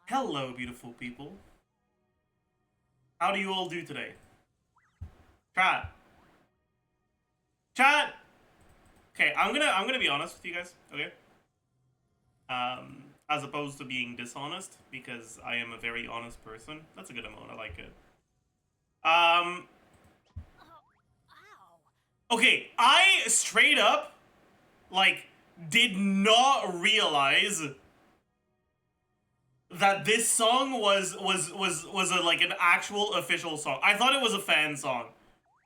Hello, beautiful people. How do you all do today? Chat. Chat. Okay, I'm gonna be honest with you guys. Okay. As opposed to being dishonest, because I am a very honest person. That's a good amount. I like it. Okay, I straight up, like, did not realize that this song was like an actual official song. I thought it was a fan song.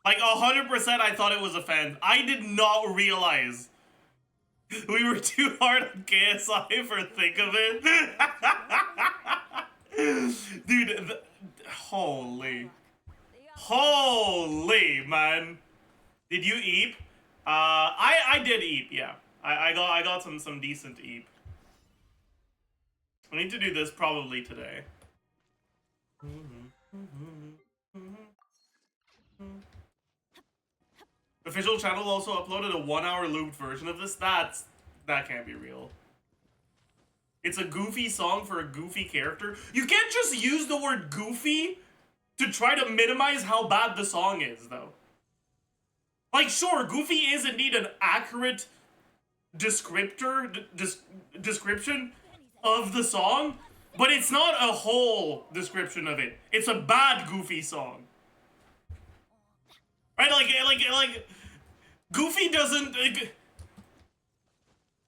Like 100% I thought it was a fan. I did not realize we were too hard on KSI for think of it. Dude, holy man. Did you eep? I did eep, yeah. I got some decent eep. I need to do this probably today. Official channel also uploaded a 1-hour looped version of this. That can't be real. It's a goofy song for a goofy character. You can't just use the word goofy to try to minimize how bad the song is, though. Like, sure, goofy is indeed an accurate description of the song, but it's not a whole description of it. It's a bad goofy song. Right? Like Goofy doesn't...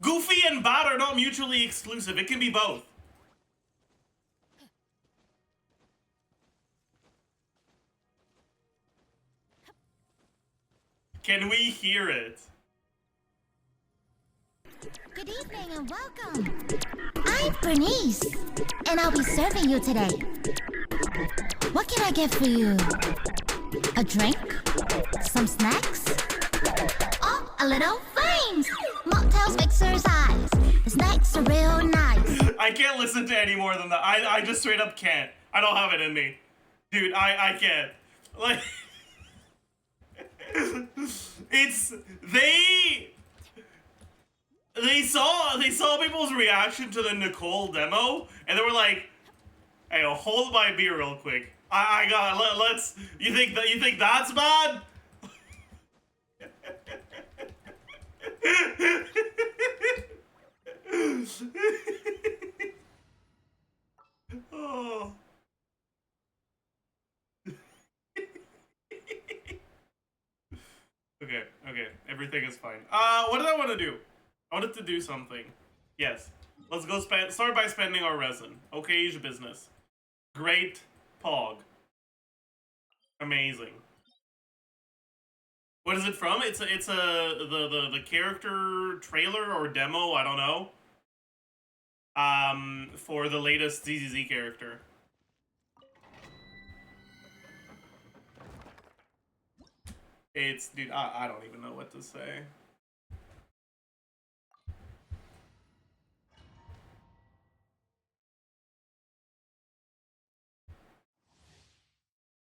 Goofy and bad are not mutually exclusive. It can be both. Can we hear it? Good evening and welcome. I'm Bernice, and I'll be serving you today. What can I get for you? A drink? Some snacks? Oh, a little flames! Mocktails mixer's eyes. The snacks are real nice. I can't listen to any more than that. I just straight up can't. I don't have it in me. Dude, I can't. Like... It's... They saw people's reaction to the Nicole demo, and they were like, "Hey, hold my beer real quick. Let's. You think that's bad?" Oh. Okay, everything is fine. What did I want to do? I wanted to do something. Yes. Let's go start by spending our resin. Okay, business. Great pog. Amazing. What is it from? It's the character trailer or demo, I don't know. For the latest ZZZ character. It's, dude, I don't even know what to say.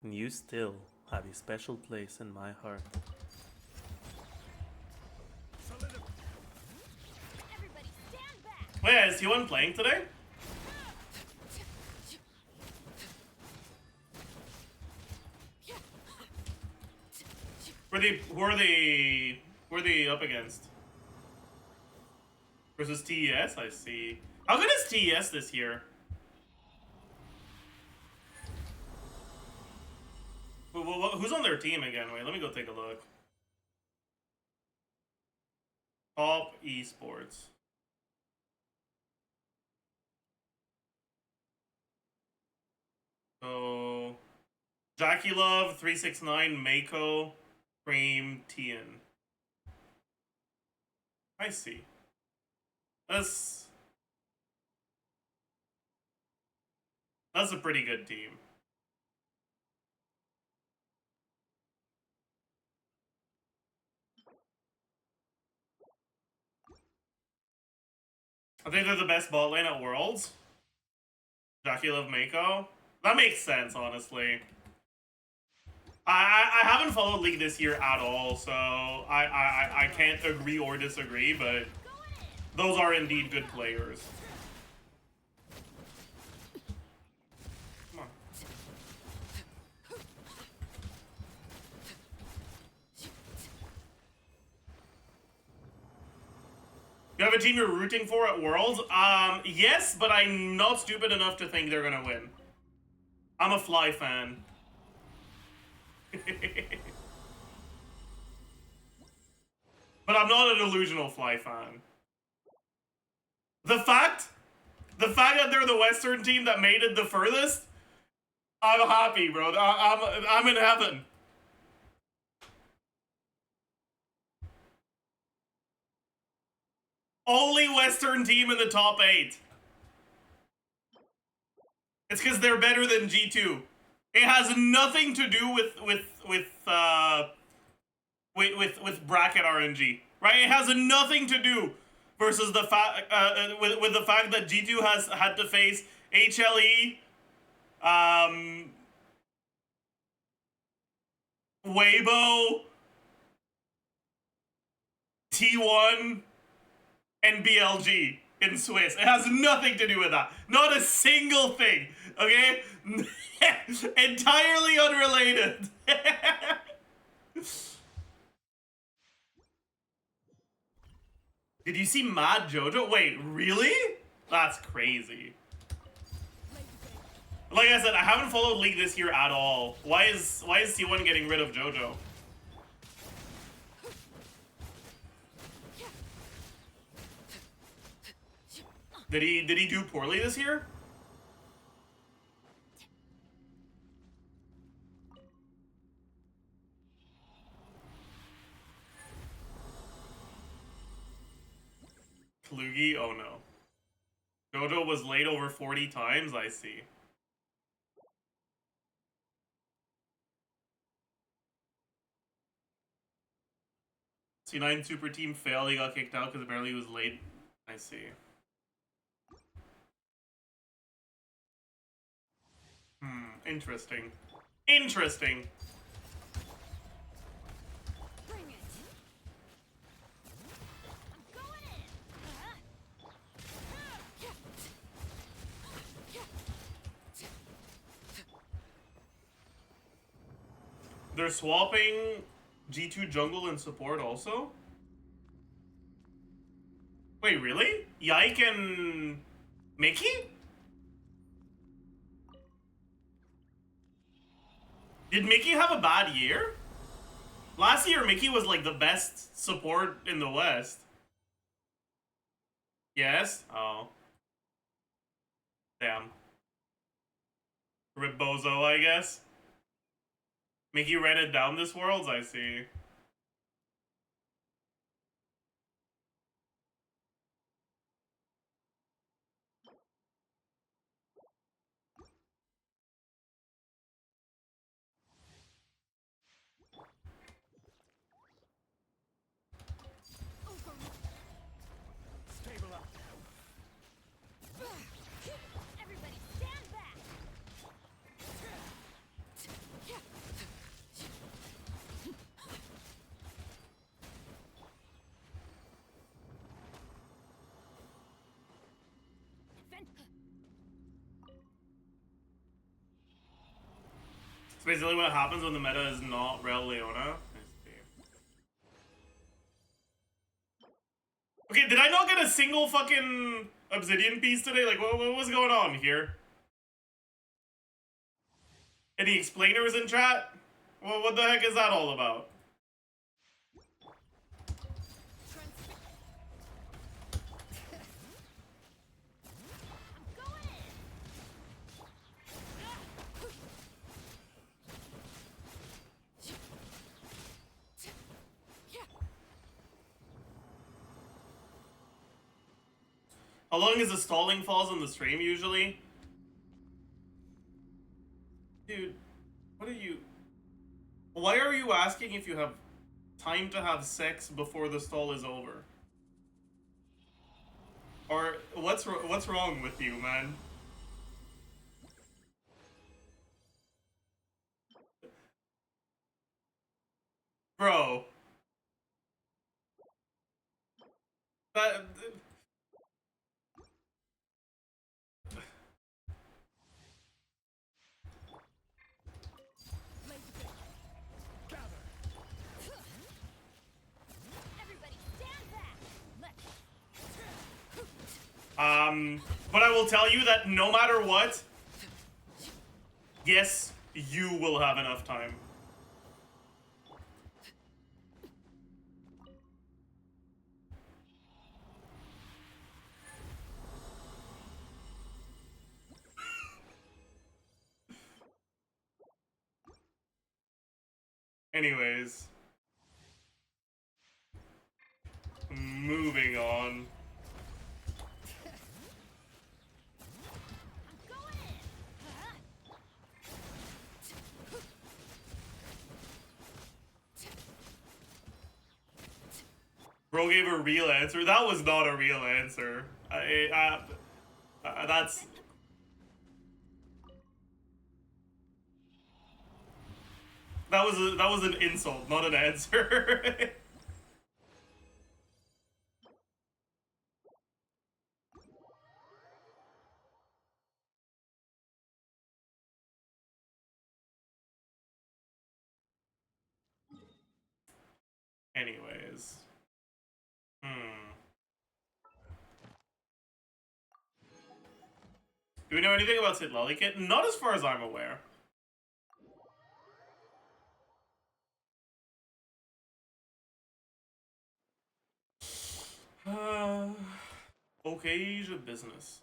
You still have a special place in my heart. Wait, is T1 playing today? Who are they up against? Versus TES, I see. How good is TES this year? Who's on their team again? Wait, let me go take a look. Top Esports. So, Jackie Love, 369, Mako, Cream, Tien. I see. That's a pretty good team. I think they're the best bot lane at Worlds. Jackie Love Mako. That makes sense, honestly. I haven't followed League this year at all, so I can't agree or disagree, but those are indeed good players. a team you're rooting for at Worlds? Yes, but I'm not stupid enough to think they're gonna win. I'm a Fly fan. But I'm not a delusional Fly fan. The fact that they're the Western team that made it the furthest, I'm happy, bro. I'm in heaven. Only Western team in the top 8. It's because they're better than G2. It has nothing to do with bracket RNG, right? It has nothing to do versus the with the fact that G2 has had to face HLE, Weibo, T1, and BLG in Swiss. It has nothing to do with that. Not a single thing, okay? Entirely unrelated. Did you see Mad Jojo? Wait, really? That's crazy. Like I said, I haven't followed League this year at all. Why is T1 getting rid of Jojo? Did he do poorly this year? Kalugi? Oh no. Jojo was late over 40 times? I see. C9 super team failed, he got kicked out because apparently he was late. I see. Interesting. Interesting. Bring it. I'm going in. They're swapping G2 jungle and support also? Wait, really? Yike and Mickey? Did Mickey have a bad year? Last year, Mickey was like the best support in the West. Yes? Oh. Damn. Rip Bozo, I guess. Mickey ran it down this Worlds, I see. Stable up. Everybody stand back. It's basically what happens when the meta is not Rel Leona. Okay, did I not get a single fucking obsidian piece today? Like, what was going on here? Any explainers in chat? Well, what the heck is that all about? How long is the stalling falls on the stream usually? Dude, what are you... Why are you asking if you have time to have sex before the stall is over? Or what's wrong with you, man? Bro. That... Everybody stand back. But I will tell you that no matter what, yes, you will have enough time. Anyways. Moving on. I'm going in. Bro gave a real answer. That was not a real answer. That's... That was an insult, not an answer. Anyways. Do we know anything about Sid Lollykit? Not as far as I'm aware. Okay, business.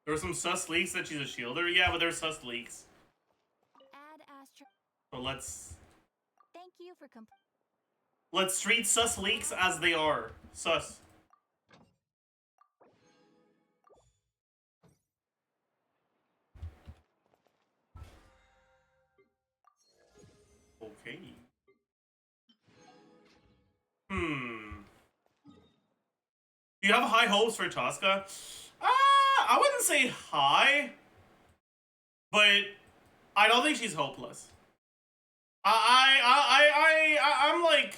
There were some sus leaks that she's a shielder. Yeah, but there's sus leaks. Add Astro. So let's Thank you for treat sus leaks as they are. Sus. Okay. Do you have high hopes for Tosca? I wouldn't say high, but I don't think she's hopeless. I'm like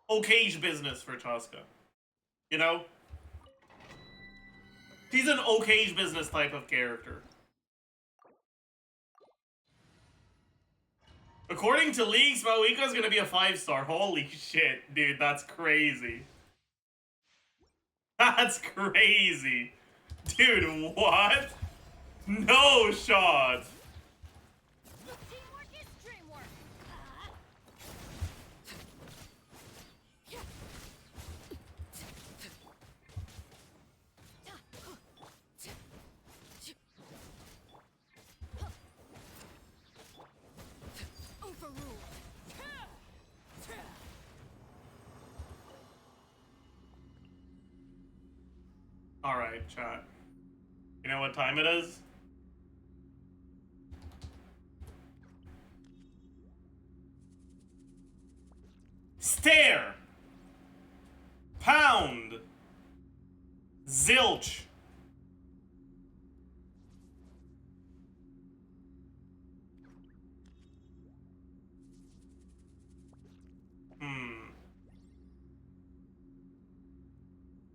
okay business for Tosca. You know? She's an okay business type of character. According to leaks, Mauika's gonna be a 5-star. Holy shit, dude, that's crazy. That's crazy. Dude, what? No shot. teamwork is dreamwork. Overruled. Alright, chat. You know what time it is? Stare! Pound! Zilch!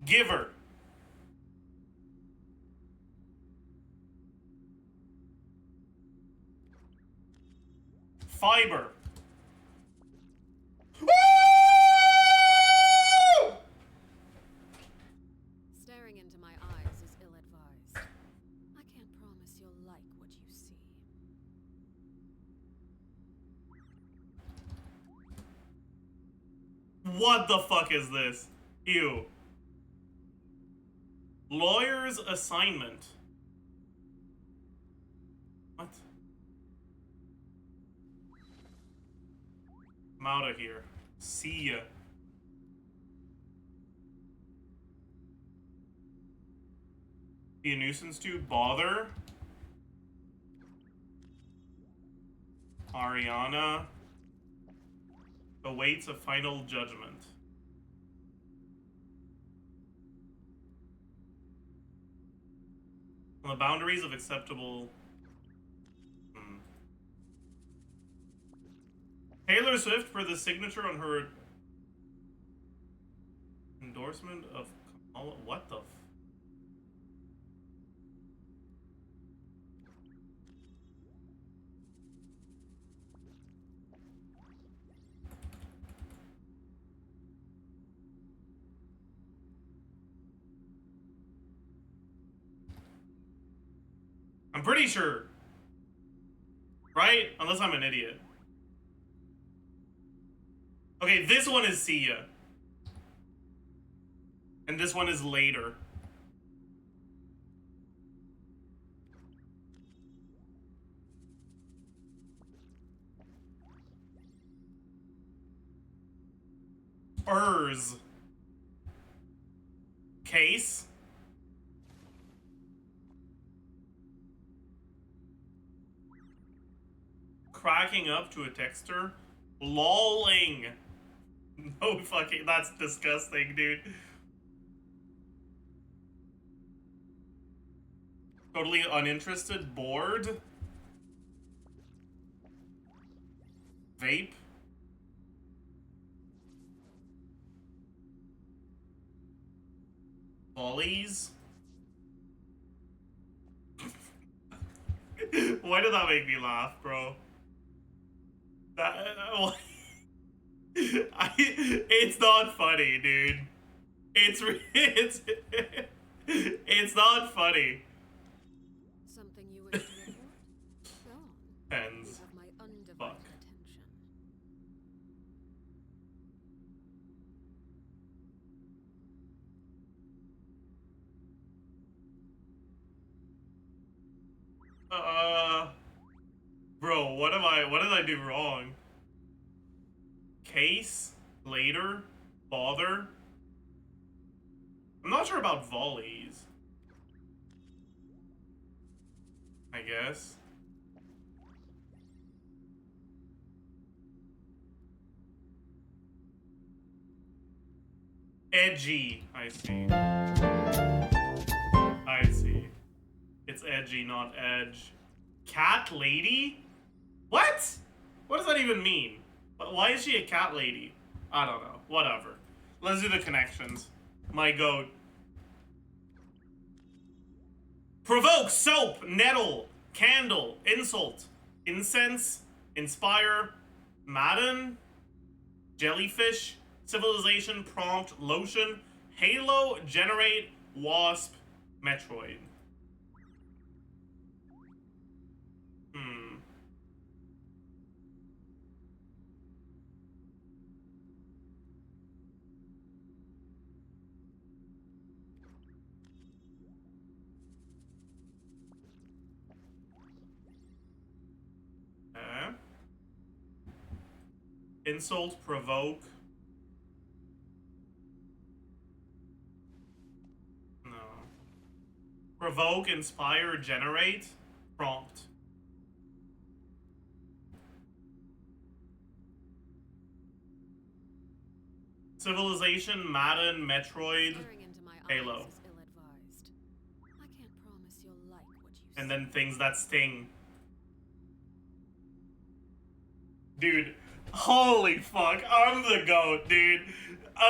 Giver. Fiber. Woo! Staring into my eyes is ill-advised. I can't promise you'll like what you see. What the fuck is this? Ew. Lawyer's assignment. What? I'm out of here. See ya. Be a nuisance to bother. Ariana awaits a final judgment. On the boundaries of acceptable. Taylor Swift for the signature on her endorsement of Kamala. What the? I'm pretty sure. Right? Unless I'm an idiot. Okay, this one is see ya. And this one is later. Case. Cracking up to a texter. Lolling. No fucking, that's disgusting, dude. Totally uninterested, bored. Vape. Volleys. Why did that make me laugh, bro? That it's not funny, dude. It's not funny. Something you wish to report? Go on. Pens. You have my undivided Fuck. attention. Bro, what did I do wrong? Case? Later? Bother? I'm not sure about volleys. I guess. Edgy, I see. I see. It's edgy, not edge. Cat lady? What? What does that even mean? Why is she a cat lady? I don't know. Whatever. Let's do the connections. My goat. Provoke, soap, nettle, candle, insult, incense, inspire, madden, jellyfish, civilization, prompt, lotion, halo, generate, wasp, Metroid. Insult, provoke. No. Provoke, inspire, generate, prompt. Civilization, Madden, Metroid, Staring into my Halo. eyes is ill-advised. I can't promise you'll like what you And see. then things that sting. Dude, holy fuck, I'm the GOAT, dude.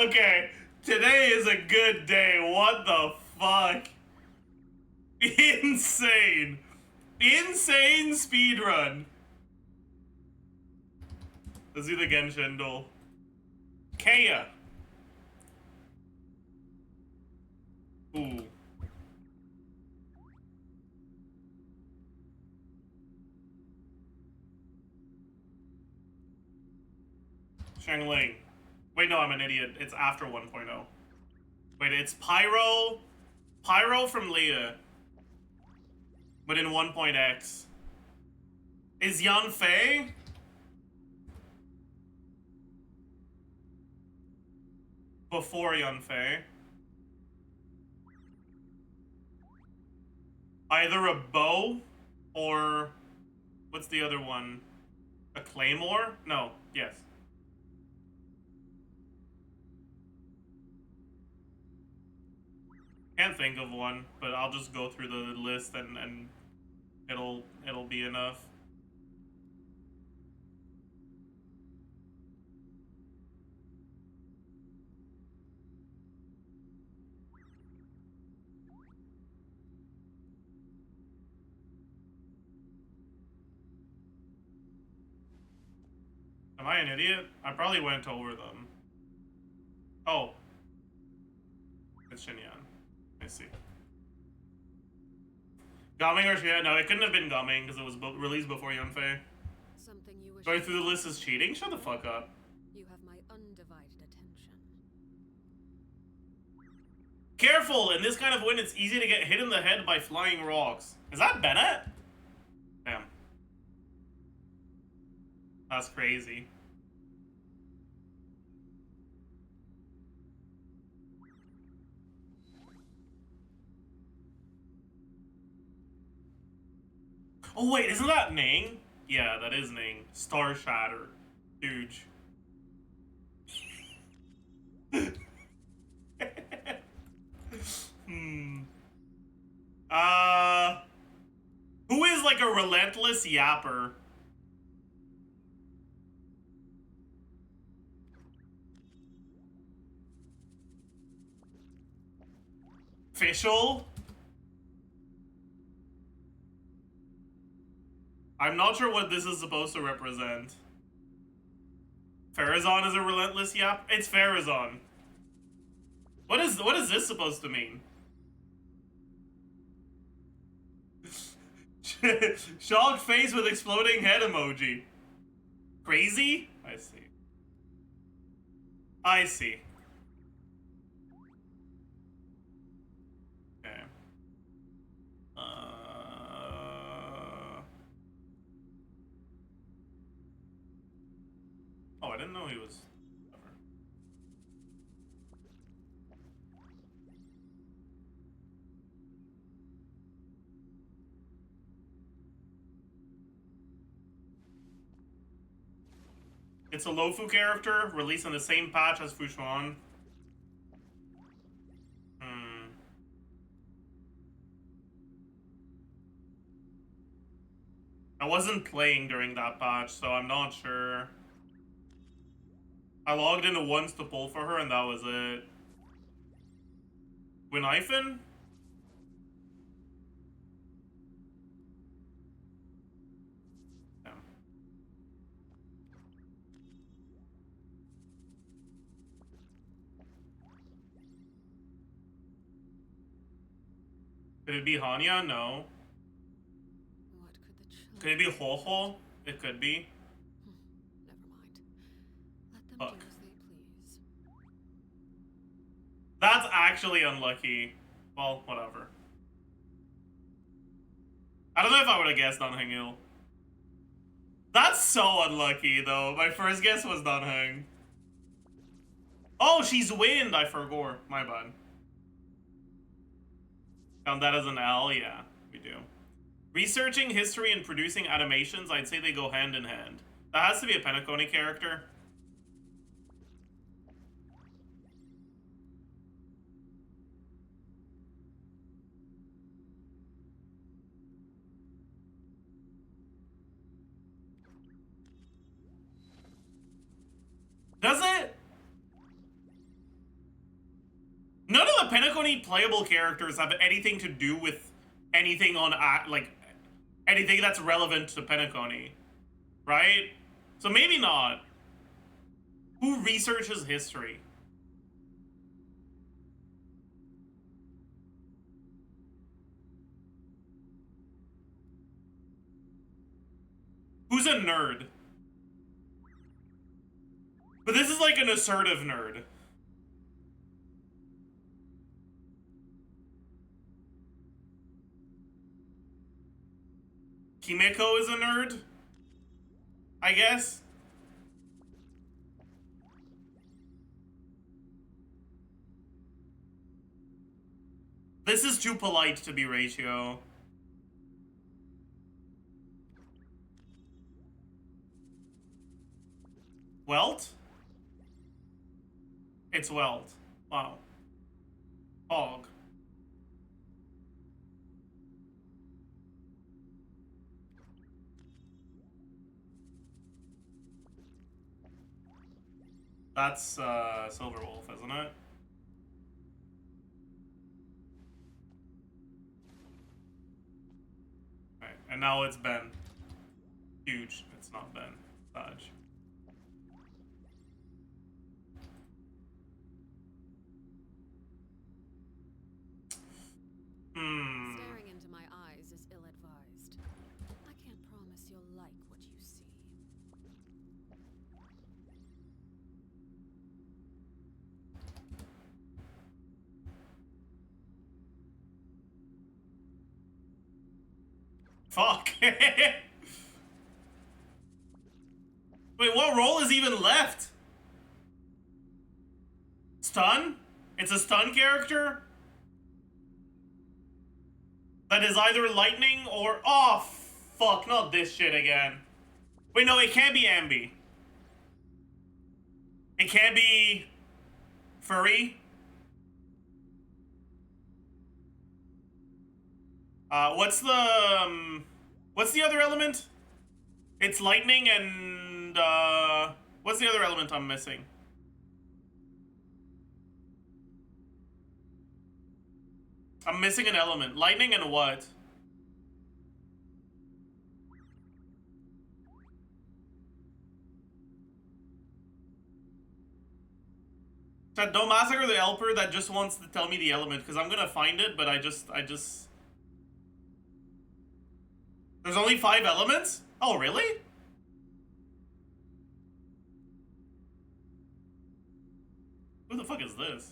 Okay, today is a good day. What the fuck? Insane. Insane speedrun. Let's do the Genshin duel. Kaya. Ooh. Shangling. Wait, no, I'm an idiot. It's after 1.0. Wait, it's Pyro. Pyro from Leah. But in 1.x. Is Yan Fei? Before Yan Fei. Either a bow or what's the other one? A claymore? No, yes. Can't think of one, but I'll just go through the list and it'll be enough. Am I an idiot? I probably went over them. Oh. It's Shinyan. I see. Gumming or shit? No, it couldn't have been gumming because it was released before Yunfei. Something you wish. Going through the list is cheating? Shut the fuck up. You have my undivided attention. Careful! In this kind of wind, it's easy to get hit in the head by flying rocks. Is that Bennett? Damn. That's crazy. Oh wait, isn't that Ning? Yeah, that is Ning. Star Shatter. Huge. Who is like a relentless yapper? Fischl? I'm not sure what this is supposed to represent. Farazan is a relentless yap? It's Farazan. What is this supposed to mean? Shocked face with exploding head emoji. Crazy? I see. I see. Okay. Oh, I didn't know he was... It's a Lofu character, released in the same patch as Fushuan. I wasn't playing during that patch, so I'm not sure. I logged in once to pull for her, and that was it. Winifin? Could it be Hanya? No. What could the children... Could it be Ho-Ho? It could be. Never mind. Let them Fuck. do as they please. That's actually unlucky. Well, whatever. I don't know if I would have guessed Dunhang. That's so unlucky, though. My first guess was Dunhang. Oh, she's Wind! I forgot. My bad. Count that as an L? Yeah, we do. Researching history and producing animations, I'd say they go hand in hand. That has to be a Penacony character. Does it? None of the Penacony playable characters have anything to do with anything on, like, anything that's relevant to Penacony, right? So maybe not. Who researches history? Who's a nerd? But this is like an assertive nerd. Kimiko is a nerd? I guess? This is too polite to be Ratio. Welt? It's Welt. Wow. Hog. That's Silverwolf, isn't it? Right, and now it's Ben. Huge. It's not Ben. Dodge. Staring into my eyes is ill Fuck. Wait, what role is even left? Stun? It's a stun character? That is either lightning or... Oh, fuck, not this shit again. Wait, no, it can't be Ambi. It can't be... Furry. What's the other element? It's lightning and, what's the other element I'm missing? I'm missing an element. Lightning and what? Chat, don't massacre the helper that just wants to tell me the element, because I'm gonna find it, but I just... There's only 5 elements? Oh, really? Who the fuck is this?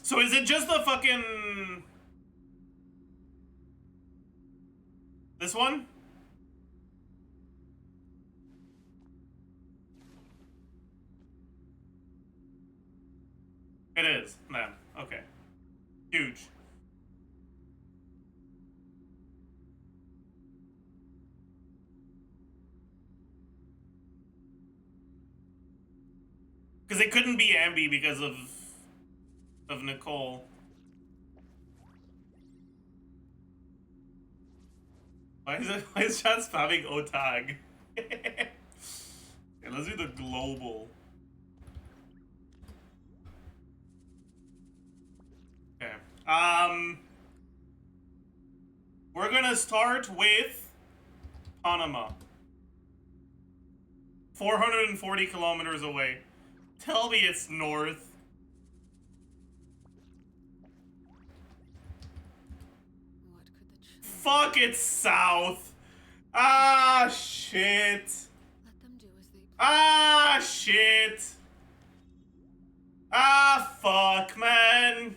So is it just the fucking... This one? It is, man. Okay. Huge. Because it couldn't be Ambi because of Nicole. Why is chat spamming OTAG? Okay, let's do the global. Okay. We're gonna start with Panama. 440 kilometers away. Tell me it's north. What could the children... Fuck, it's south. Ah, shit. Let them do as they please. Ah, shit. Ah, fuck, man.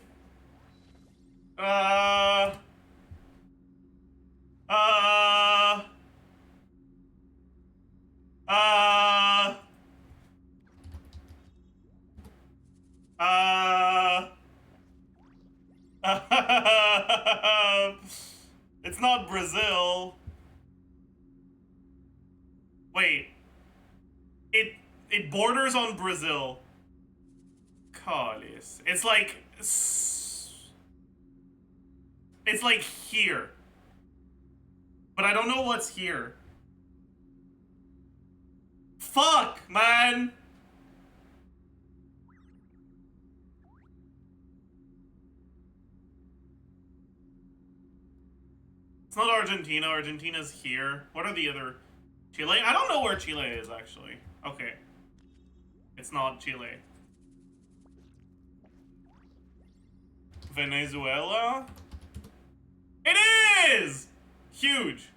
It's not Brazil. Wait. It borders on Brazil. Carlis. It's like here. But I don't know what's here. Fuck, man. It's not Argentina. Argentina's here. What are the other... Chile? I don't know where Chile is, actually. Okay. It's not Chile. Venezuela? It is! Huge.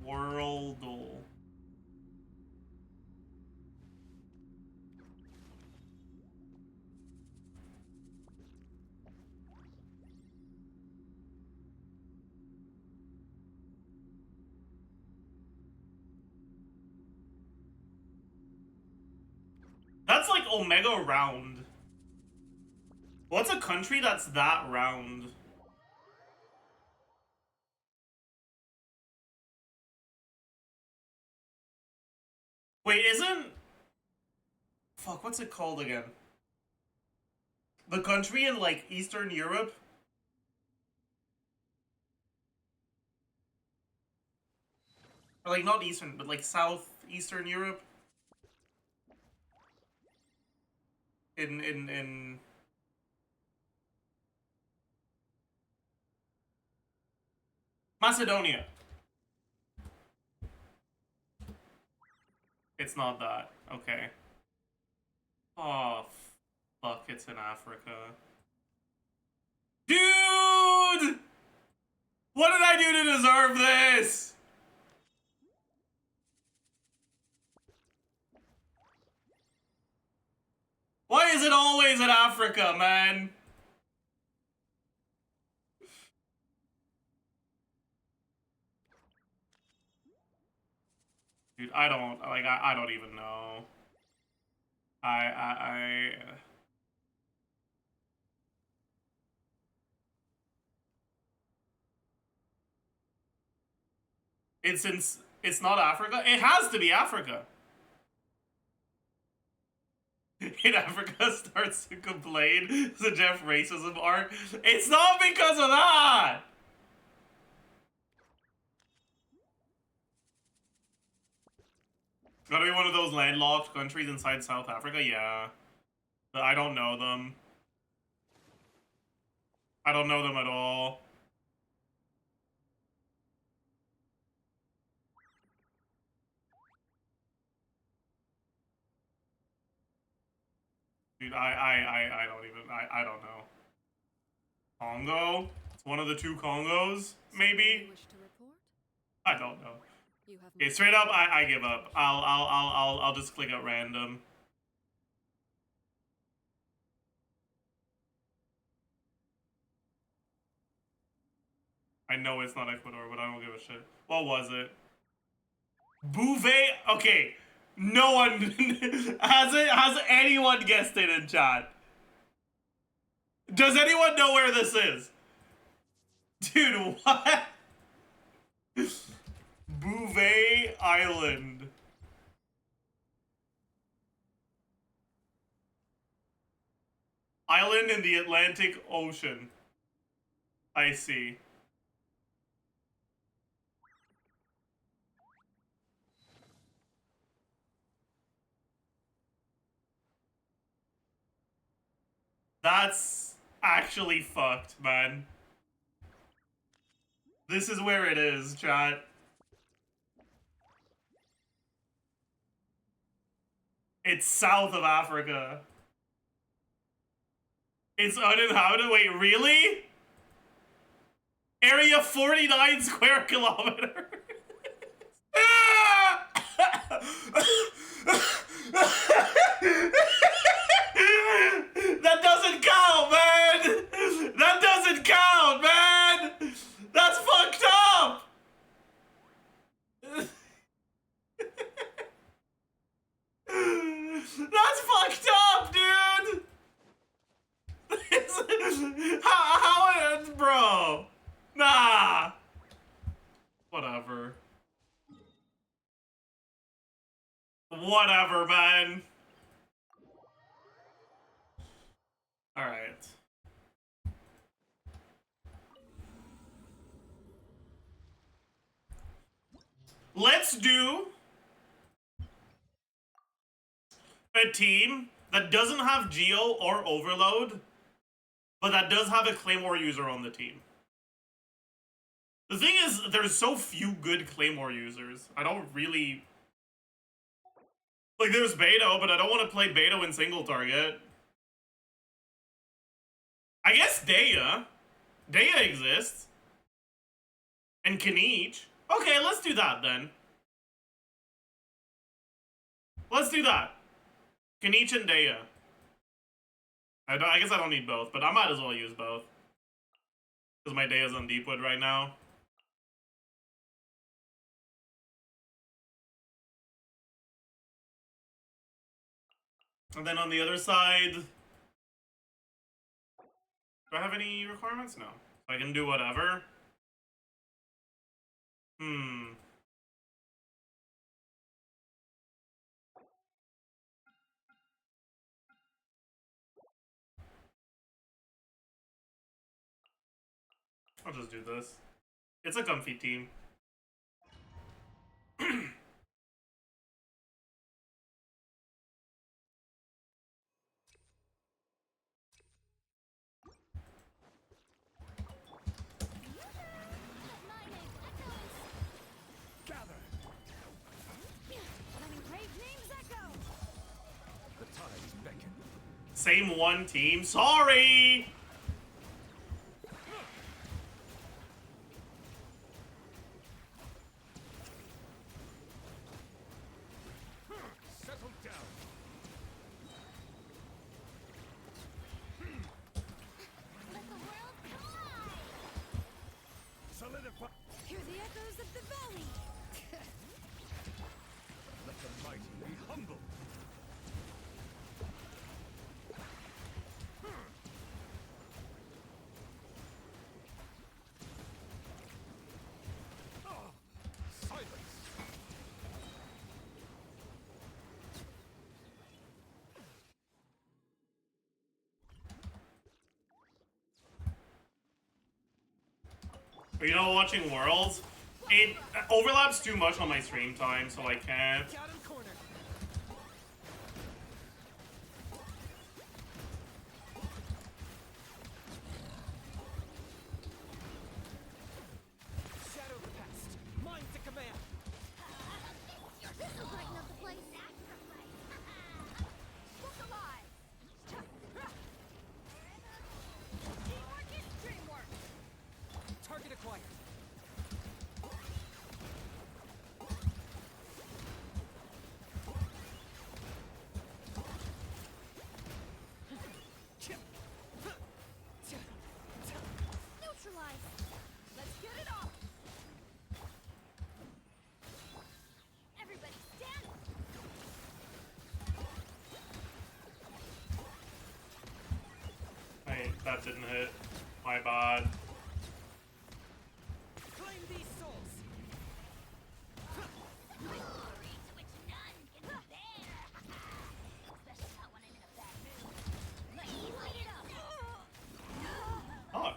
Worldle. That's like Omega round. What's a country that's that round? Wait, isn't... Fuck, what's it called again? The country in, like, Eastern Europe? Or, like, not Eastern, but, like, Southeastern Europe? In... Macedonia. It's not that. Okay. Oh, fuck, it's in Africa. Dude! deserve this! Why is it always in Africa, man? Dude, I don't even know. It's not Africa? It has to be Africa. In Africa starts to complain, the Jeff racism arc. It's not because of that! It's gotta be one of those landlocked countries inside South Africa? Yeah. But I don't know them. I don't know them at all. Dude, I don't even, I don't know. Congo? It's one of the two Congos, maybe? Wish to report? I don't know. You have Okay, straight up, I give up. I'll just click at random. I know it's not Ecuador, but I don't give a shit. What was it? Bouvet? Okay. No one has anyone guessed it in chat? Does anyone know where this is? Dude, what? Bouvet Island. Island in the Atlantic Ocean. I see. That's actually fucked, man. This is where it is, chat. It's south of Africa. It's uninhabited? Wait, really? Area 49 square kilometers. That doesn't count, man! That doesn't count, man! That's fucked up! That's fucked up, dude! how bro? Nah! Whatever. Whatever, man. Alright. Let's do a team that doesn't have Geo or Overload, but that does have a Claymore user on the team. The thing is, there's so few good Claymore users. I don't really... Like, there's Beto, but I don't want to play Beto in single target. I guess Daya. Daya exists. And Kanich. Okay, let's do that then. Let's do that. Kanich and Daya. I guess I don't need both, but I might as well use both. Because my Daya's on Deepwood right now. And then on the other side... Do I have any requirements? No. I can do whatever. I'll just do this. It's a comfy team. Same one team. Sorry! the echoes of the valley. Let the mighty be humble. Silence. You know, watching Worlds, it overlaps too much on my stream time, so I can't. Out in corner. Shadow the past. Mind to command. This will brighten up the place. Look alive. Teamwork is dreamwork. Target acquired. Neutralize. Let's get it on. Everybody stand. Hey, that didn't hit. My bad. Claim these souls. Glory to which none can compare. Especially not when I'm in a bad mood. Let me light it up. Oh,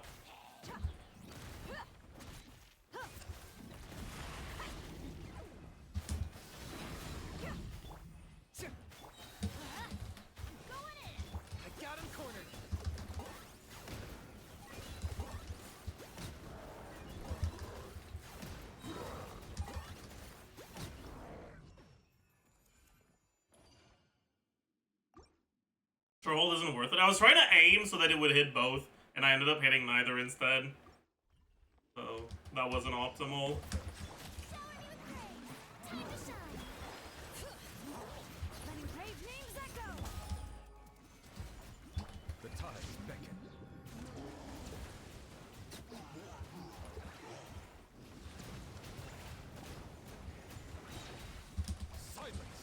Going in. I got him cornered. Troll isn't worth it. I was trying to aim so that it would hit both, and I ended up hitting neither instead. So, that wasn't optimal. Shower me with praise. Time to shine. Letting brave names echo. The tides beckon. Silence.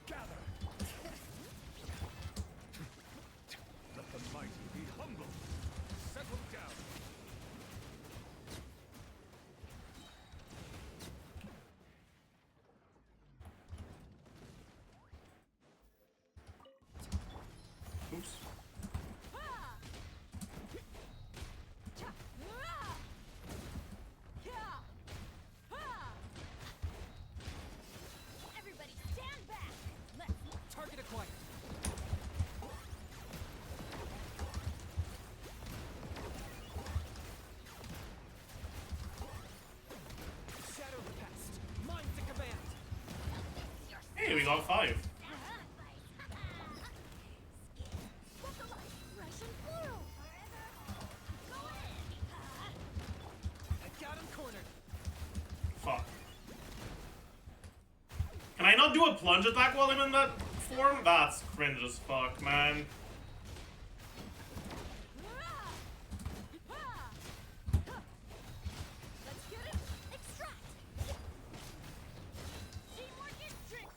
Gather. Let the mighty be humble. Settle down. Oops. Everybody stand back. Let's Target acquired. Shadow the past. Mind to command. Hey, we got 5. Russian plural. Go in. I got him cornered. Fuck. Can I not do a plunge attack while I'm in that form? That's cringe as fuck, man. Let's get it. Extract. Teamwork is dream.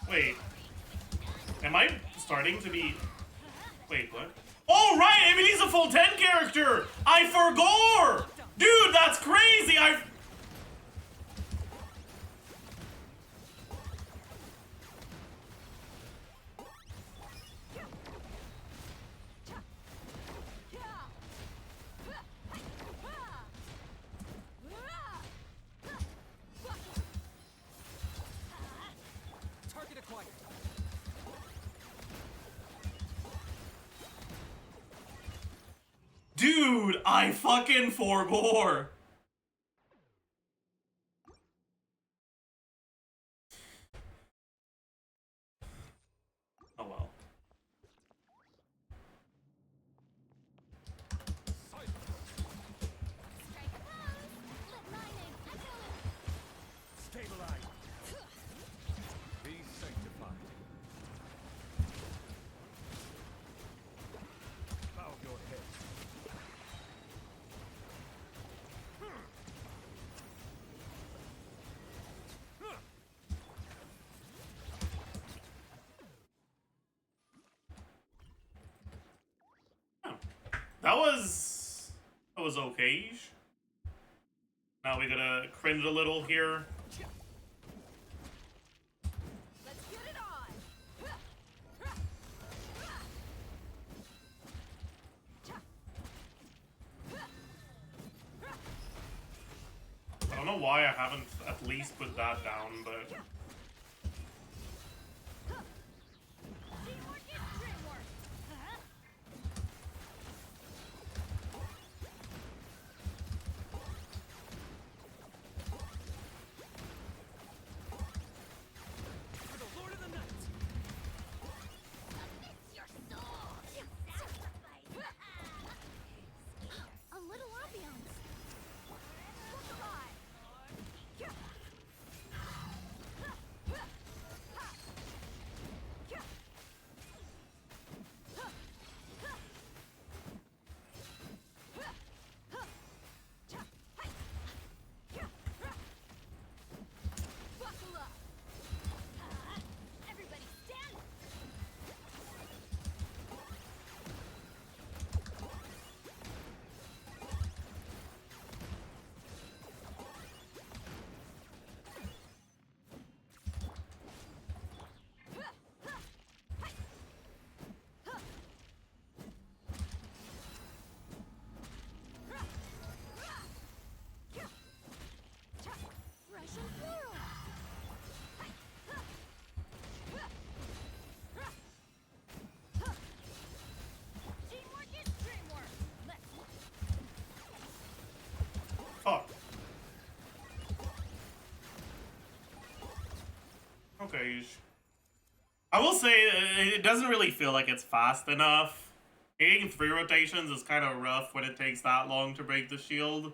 Wait. Am I starting to be... Wait, what? Oh, right! Emily's a full 10 character! I forgot! Dude, that's crazy! Target acquired. Dude, I fucking forgot! Oh well. Silence. That was okay. Now we gotta cringe a little here. Let's get it on. I don't know why I haven't at least put that down, but Teamwork is dreamwork. For the Lord of the Night. It's your soul. You sacrifice. A little ambiance. Look alive. Buckle up. Everybody stand. Fresh and floral. Teamwork is dreamwork. Let's fuck. Okay. I will say it doesn't really feel like it's fast enough. Hitting 3 rotations is kind of rough when it takes that long to break the shield.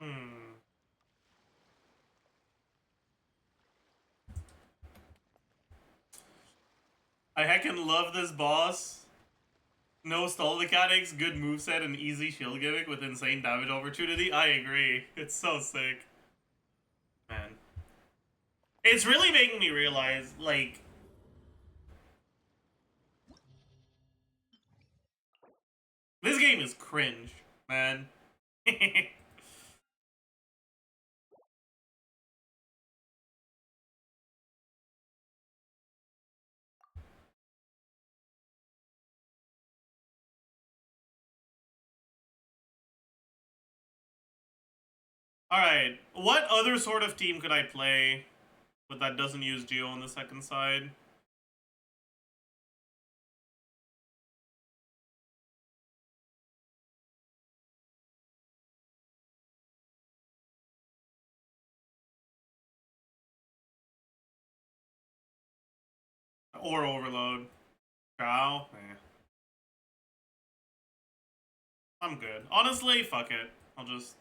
Hmm. I heckin' love this boss. No stall mechanics, good moveset, and easy shield gimmick with insane damage opportunity. I agree. It's so sick. Man. It's really making me realize, like... This game is cringe, man. Alright, what other sort of team could I play but that doesn't use Geo on the second side? Or Overload. Cow? Eh. I'm good. Honestly, fuck it. I'll just...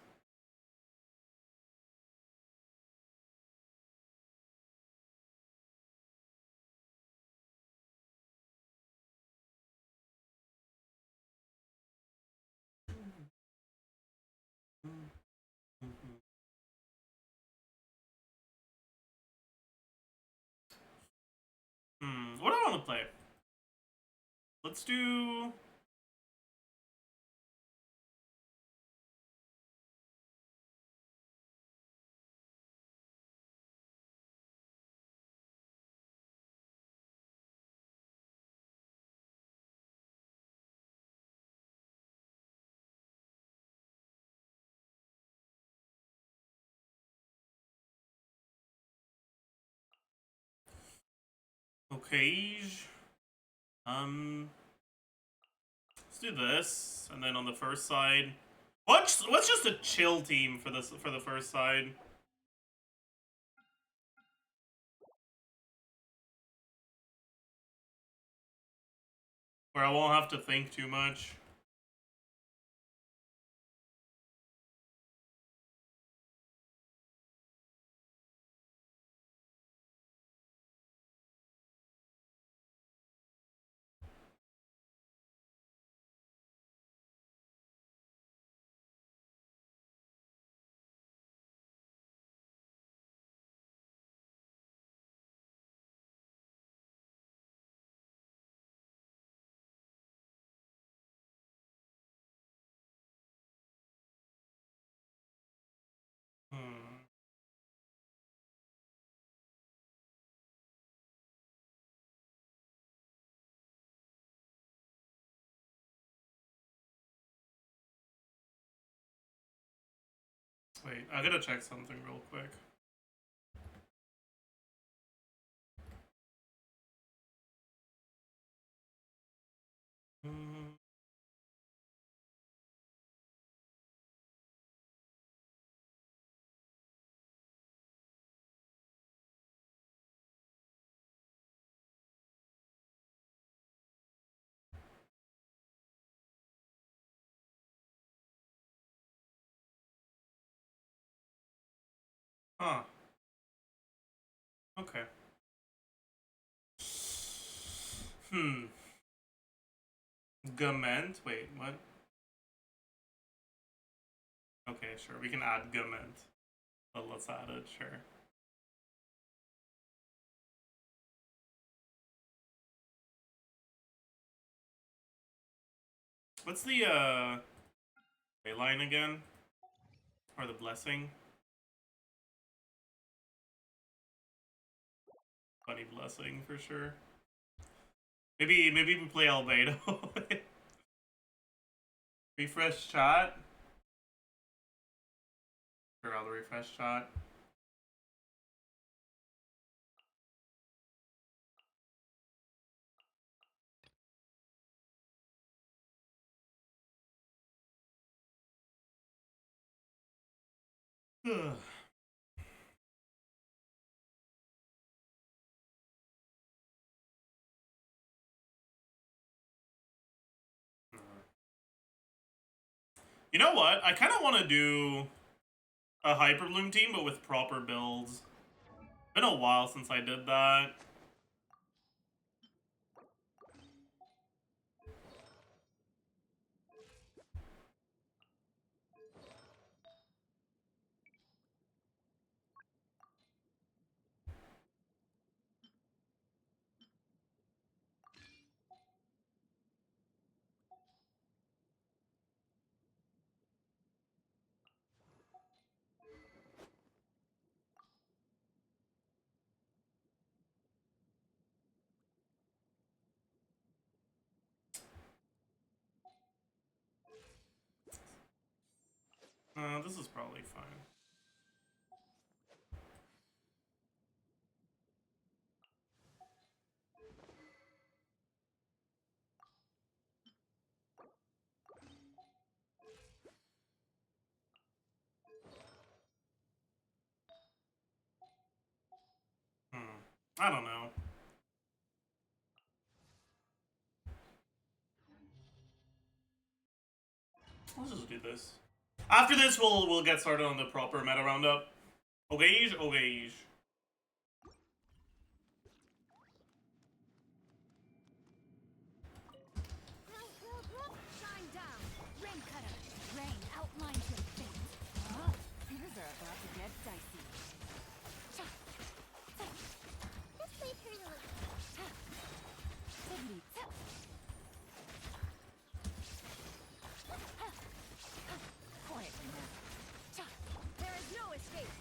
what do I want to play? Let's do... Okay. Let's do this, and then on the first side... What's just a chill team for the first side? Where I won't have to think too much. Hmm. Wait, I gotta check something real quick. Hmm. Huh. Okay. Hmm. Gament? Wait, what? Okay, sure. We can add gament. But let's add it, sure. What's the line again? Or the blessing? Funny blessing for sure. Maybe we play Albedo. Refresh chat. Sure, I'll refresh chat. You know what? I kind of want to do a Hyperbloom team, but with proper builds. Been a while since I did that. This is probably fine. I don't know. Let's just do this. After this, we'll get started on the proper meta roundup. Okay, okay. Shine down. Rain cutter. Rain outlines your fate. Oh, things are about to get dicey. This way, Hurley. Quietly now. There is no escape.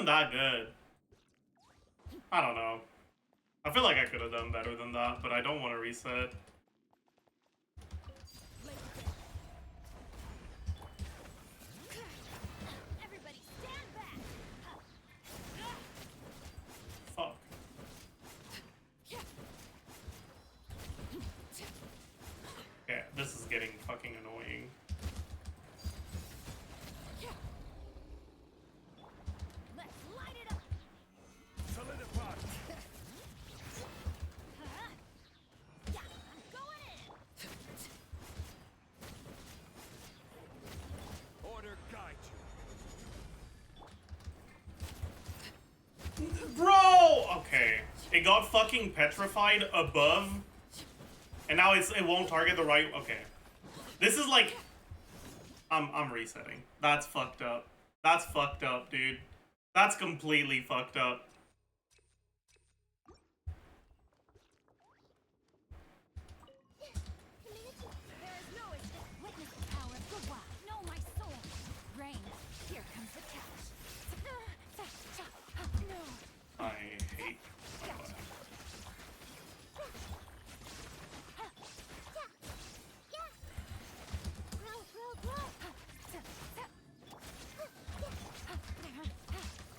wasn't that good. I don't know. I feel like I could have done better than that, but I don't want to reset. Everybody stand back. Fuck. Yeah, this is getting fucking annoying. Let's light it up. Solidify. Yeah, I'm going in. Order guide you. Bro! Okay. It got fucking petrified above. And now it won't target the right. Okay. This is like. I'm resetting. That's fucked up. That's fucked up, dude. That's completely fucked up. There is no escape. Witness the power of the wild. Know my soul. Rain. Here comes the catch. No. I hate my life.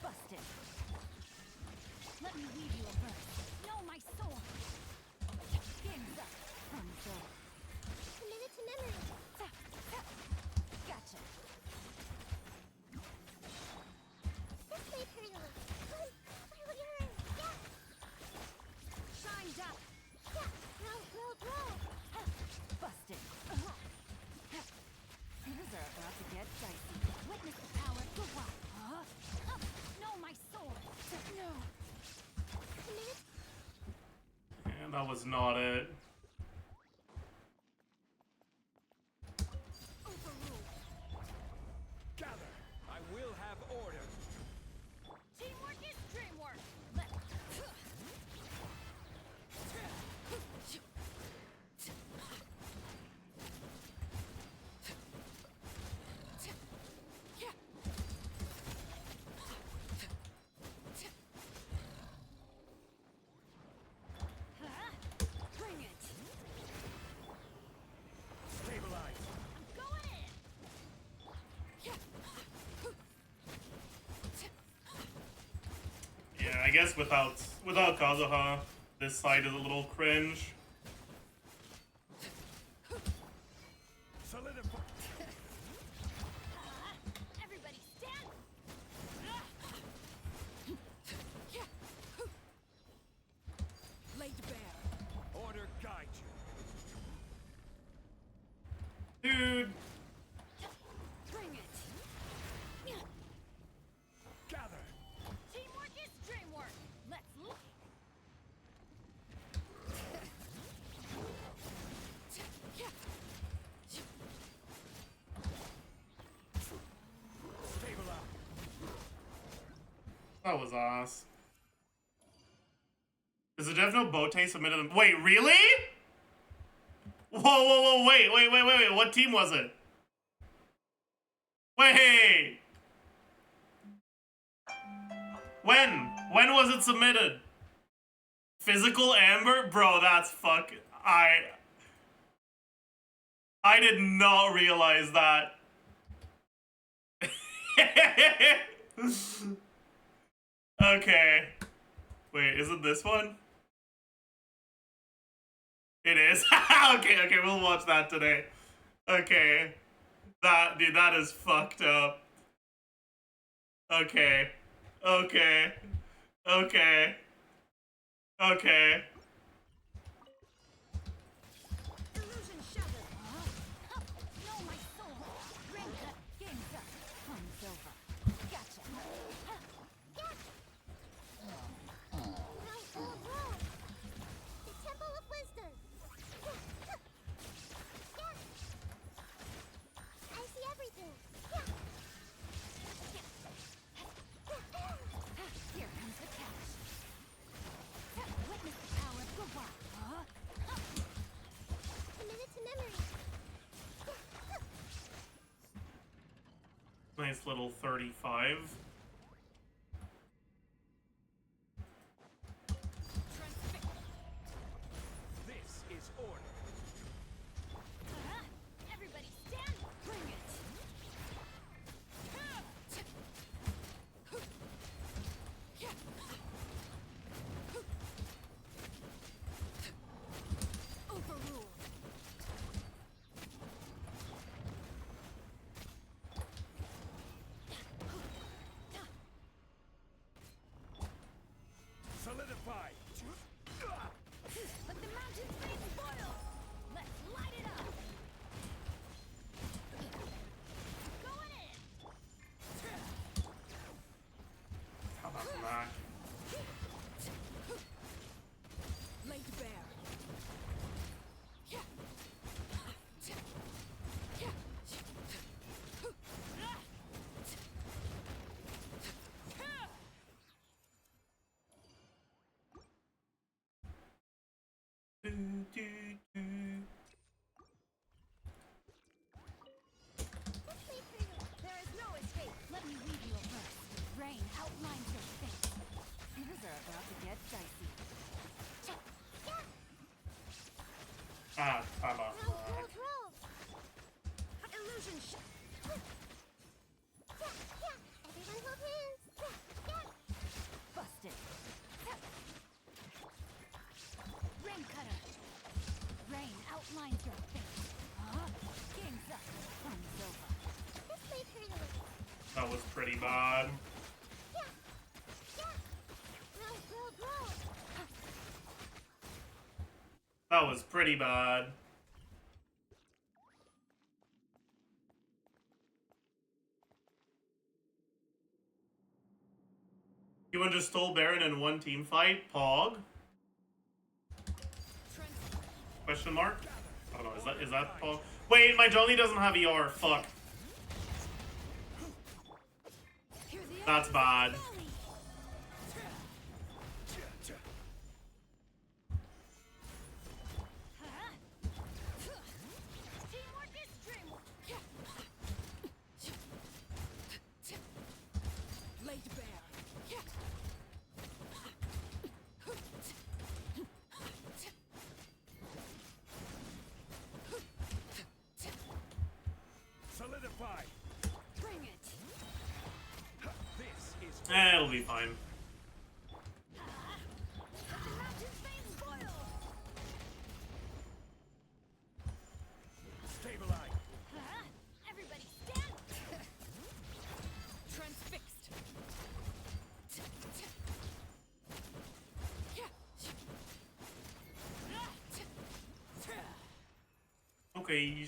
Busted. Let me weave you a verse. Know my soul. Game's up. Thumbs up. Committed to memory. Gotcha. This may pretty low. I would learn. Yeah. Shined up. Yeah. Roll. Busted. Things are about to get dicey. Witness the power of the wild. Know my soul. No. Committed. And that was not it. Overruled. Gather. I will have order. Teamwork is dreamwork. Let's. Bring it. Stabilize. Going in. Yeah, I guess without Kazuha, this side is a little cringe. Solidify. Everybody stand. Laid bare. Order guide you. Dude, Bring it. Gather. Teamwork is dreamwork. Let's look. Stabilize. that was ass. Is the Jeff no Bote submitted? Wait, really? Whoa, wait. What team was it? Wait. When was it submitted? Physical Amber? Bro, that's fuck. I did not realize that. Okay. Wait, is it this one? It is. Okay, we'll watch that today. Okay. Dude, that is fucked up. Okay. Illusion shattered. Know my soul. Ring cut. Game's up. Fun's over. Gotcha. Roll. The Temple of Wisdom. I see everything. Here comes the catch. Witness the power of the wild. Committed to memory. Nice little 35. Solidify. Let the mountains face boil! Let's light it up! Going in! How about that? Laid bare. Do, do, do. There is no escape! Let me weave you a verse. Rain outlines your face. Things are about to get dicey. Ah, how about that? Illusion Everyone hold hands! Busted! Rain cutter! Rain outlines your face. Game's up. Fun's over. This may hurt a little. That was pretty bad. Grow. That was pretty bad. You want just stole Baron in one team fight? Pog? Question mark? I don't know, is that Pog? Wait, my Johnny doesn't have ER, fuck. That's bad. Teamwork is dreamwork. Laid bare. Solidify. Bring it. This is It'll be fine. Let the mountains face boil! stabilize. Everybody stand! Transfixed. Okay.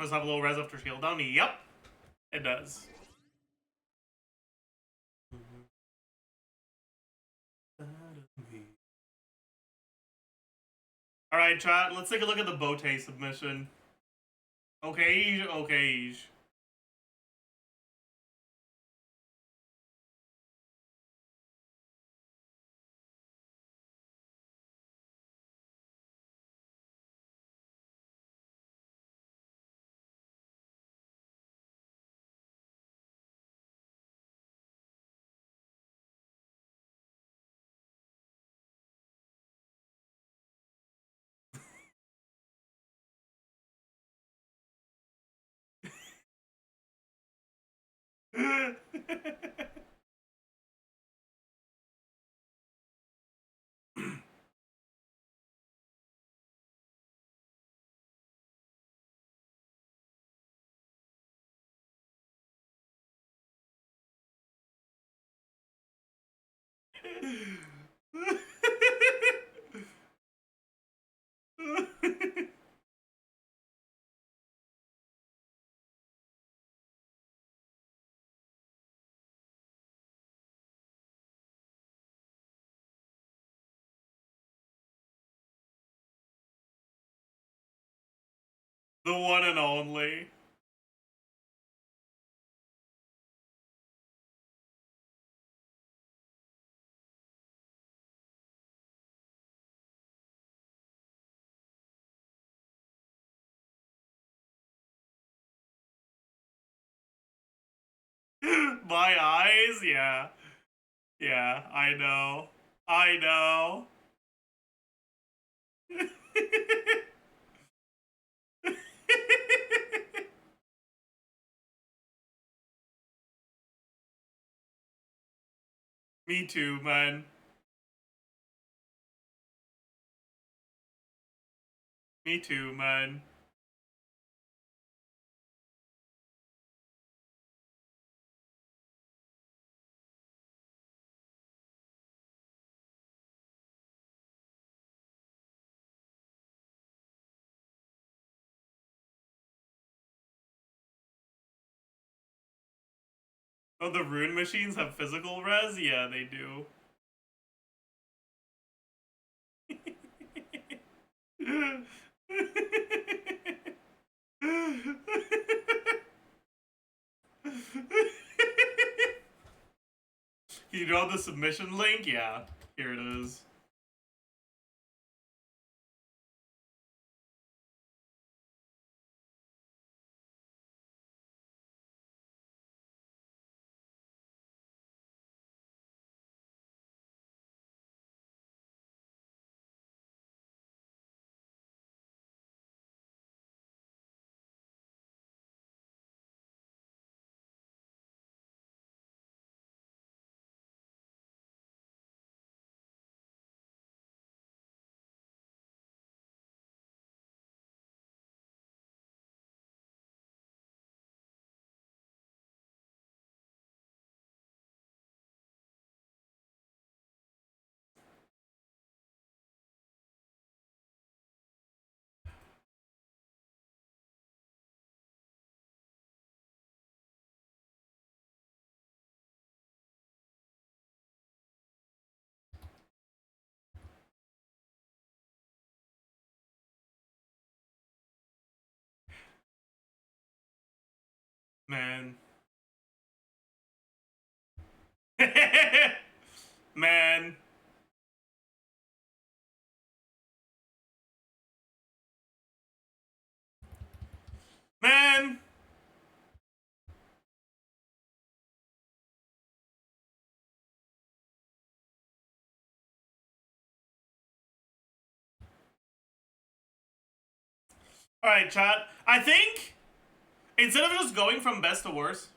Does have a low res after shield down? Yep, it does. Alright, chat, let's take a look at the Bote submission. Okay, okay. The one and only. My eyes? Yeah. Yeah, I know. I know. Me too, man. Me too, man. Oh, the rune machines have physical res? Yeah, they do. Can you draw the submission link? Yeah, here it is. Man. Man. Man. Alright, chat. I think instead of just going from best to worst,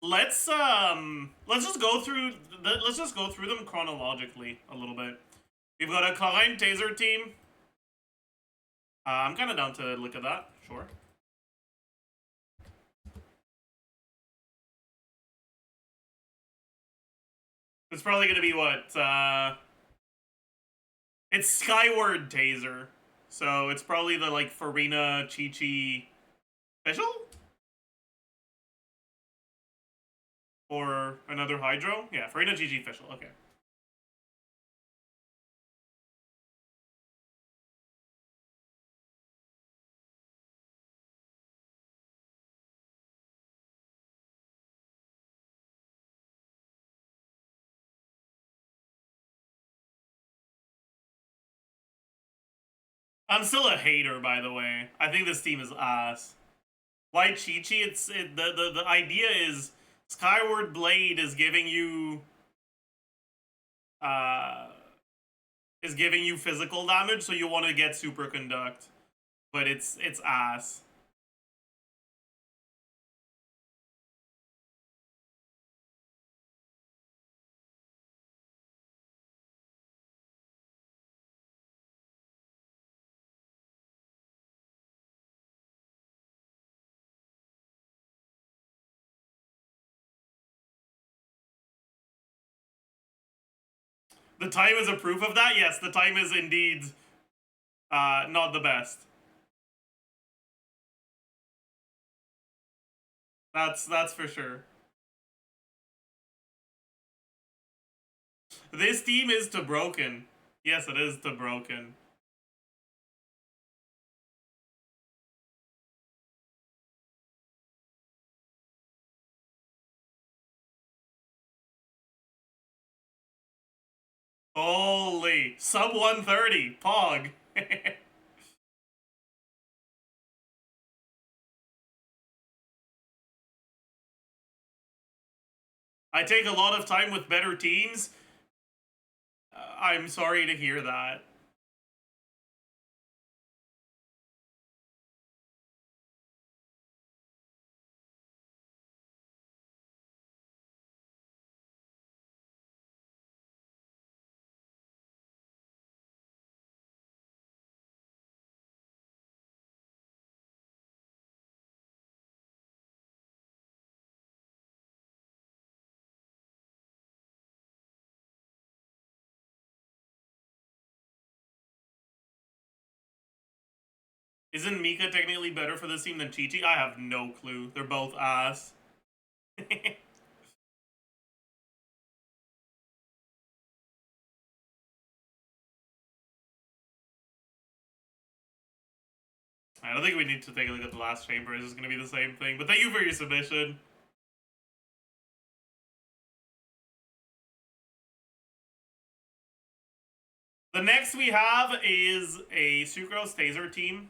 let's just go through them chronologically a little bit. We've got a Klein Taser team. I'm kind of down to look at that. Sure. It's probably gonna be what? It's Skyward Taser, so it's probably the like Farina Chi-Chi Special? Or another Hydro? Yeah, Farina Chi-Chi Official, okay. I'm still a hater, by the way. I think this team is ass. Why Chi-Chi? The idea is Skyward Blade is giving you physical damage, so you want to get Superconduct. But it's ass. The time is a proof of that? Yes, the time is indeed not the best. That's for sure. This team is to broken. Yes, it is to broken. Holy, sub 130, Pog. I take a lot of time with better teams. I'm sorry to hear that. Isn't Mika technically better for this team than Chi-Chi? I have no clue. They're both ass. I don't think we need to take a look at the last chamber. It's just going to be the same thing. But thank you for your submission. The next we have is a Sucrose Taser team.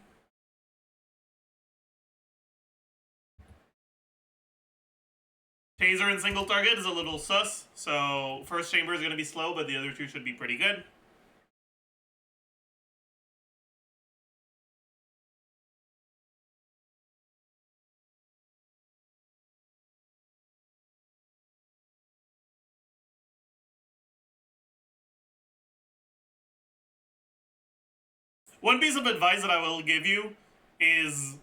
Taser and single target is a little sus, so first chamber is going to be slow, but the other two should be pretty good. One piece of advice that I will give you is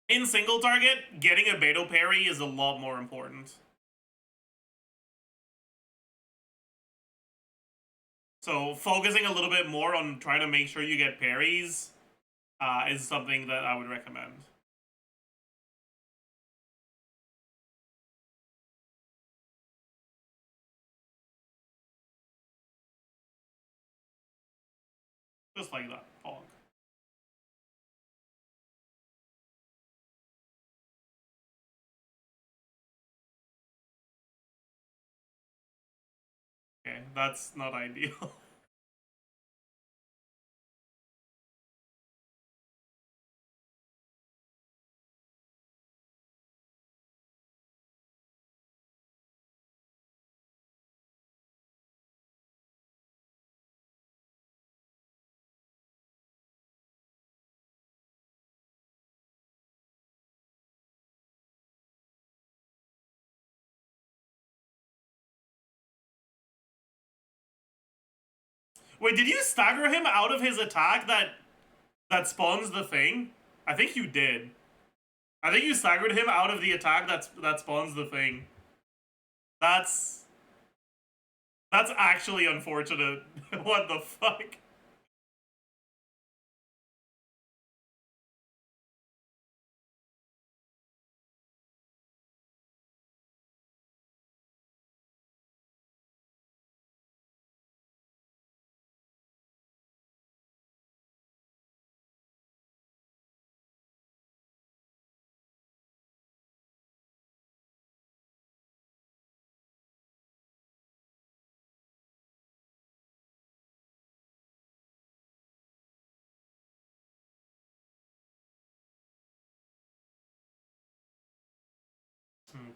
in single target, getting a Beto parry is a lot more important. So focusing a little bit more on trying to make sure you get parries is something that I would recommend. Just like that, Pog. Okay, that's not ideal. Wait, did you stagger him out of his attack that spawns the thing? I think you did. I think you staggered him out of the attack that spawns the thing. That's actually unfortunate. What the fuck?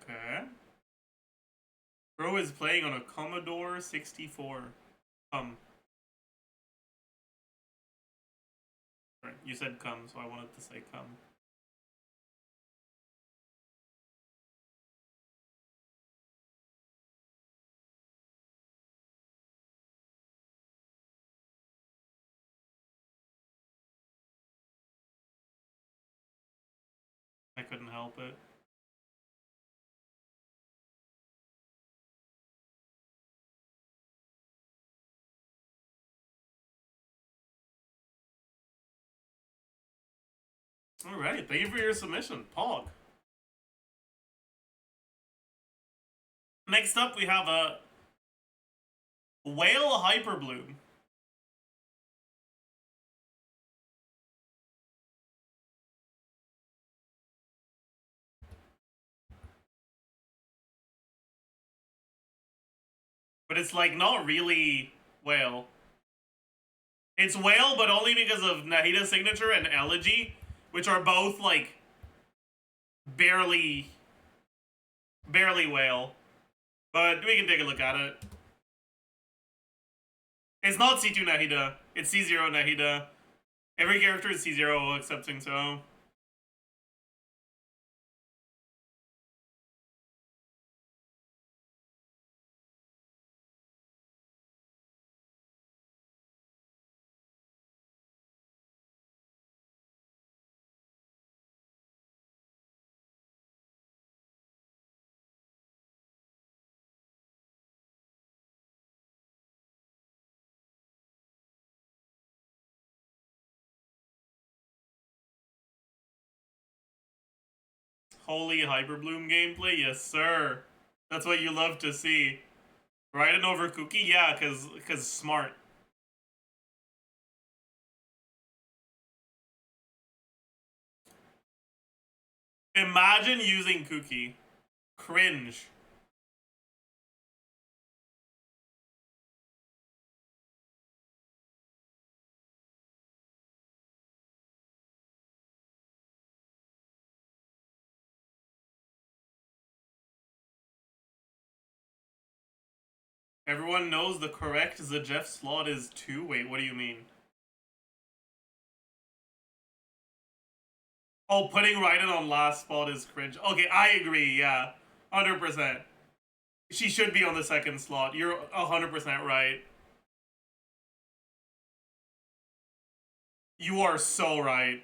Okay. Bro is playing on a Commodore 64. Right, you said come, so I wanted to say come. I couldn't help it. Alright, thank you for your submission, Pog. Next up, we have a Whale Hyperbloom. But it's like not really whale. It's whale, but only because of Nahida's signature and Elegy, which are both like barely whale. But we can take a look at it. It's not C2 Nahida, it's C0 Nahida. Every character is C0 except Sing So. Holy Hyperbloom gameplay? Yes, sir. That's what you love to see. Raiden over Cookie? Yeah, cause smart. Imagine using Cookie. Cringe. Everyone knows the correct Zajef slot is 2. Wait, what do you mean? Oh, putting Raiden on last spot is cringe. Okay, I agree, yeah. 100%. She should be on the second slot. You're 100% right. You are so right.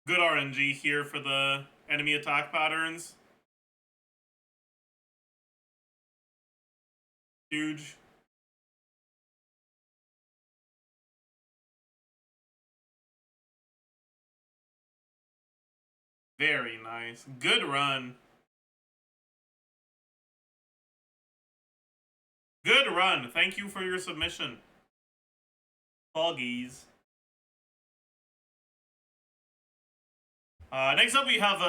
Good RNG here for the enemy attack patterns. Huge. Very nice. Good run. Good run. Thank you for your submission. Foggies. Next up we have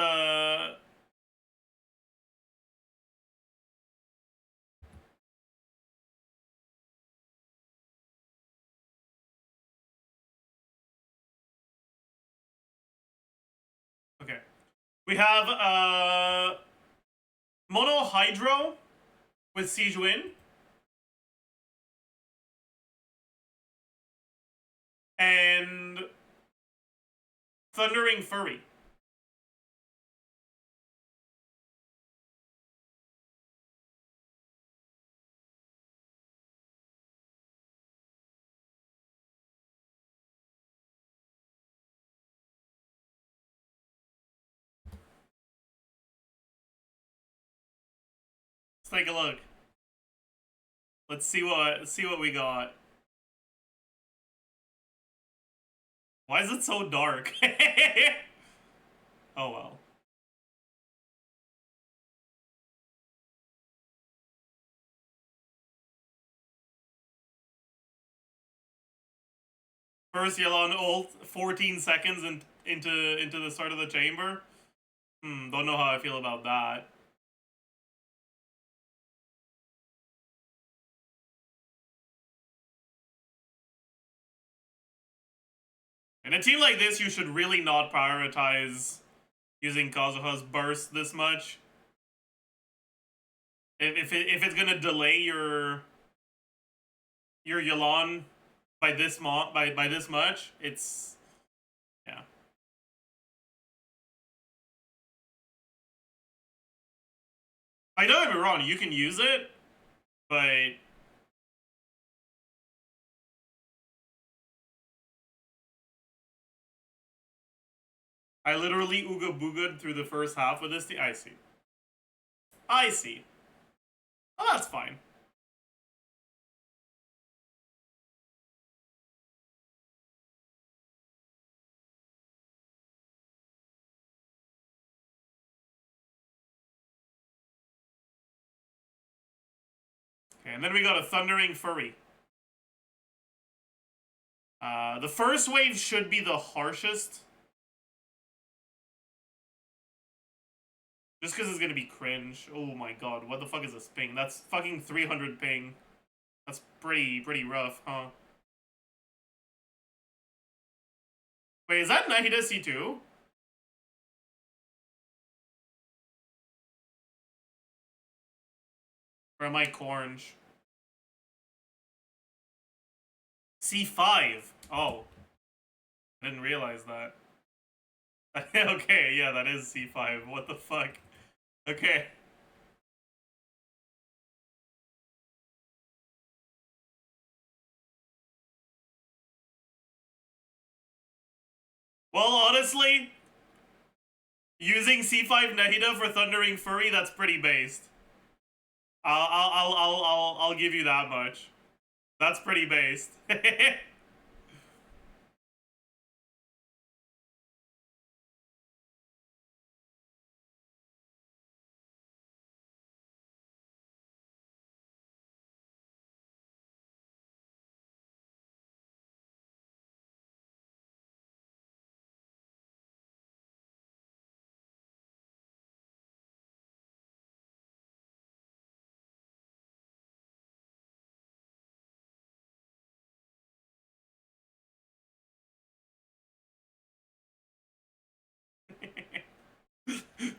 okay. We have Mono Hydro with Siege Win. And Thundering Furry. Let's take a look. Let's see what we got. Why is it so dark? Oh well. First Yelan ult, 14 seconds into the start of the chamber. Don't know how I feel about that. In a team like this, you should really not prioritize using Kazuha's burst this much. If it's gonna delay your Yelan by this much, it's yeah. I don't get me wrong, you can use it, but I literally ooga booga'd through the first half with this thing. I see. I see. Oh, that's fine. Okay, and then we got a Thundering Furry. The first wave should be the harshest. Just because it's gonna be cringe. Oh my god, what the fuck is this ping? That's fucking 300 ping. That's pretty rough, huh? Wait, is that Nahida C2? Or am I Cornge? C5. Oh. I didn't realize that. Okay, yeah, that is C5. What the fuck? Okay. Well, honestly, Using C5 Nahida for Thundering Fury, that's pretty based. I'll give you that much. That's pretty based.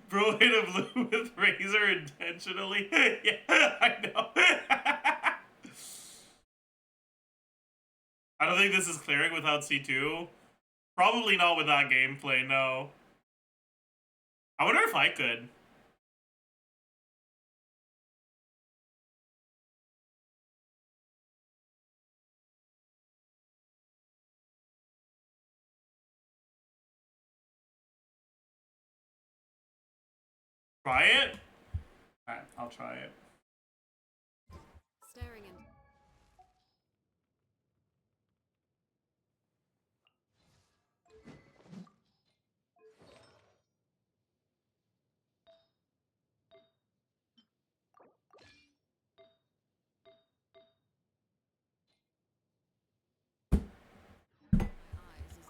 Bro hit a blue with Razor intentionally. Yeah, I know. I don't think this is clearing without C2. Probably not with that gameplay, no. I wonder if I could. Try it? Alright, I'll try it. Staring in. My eyes is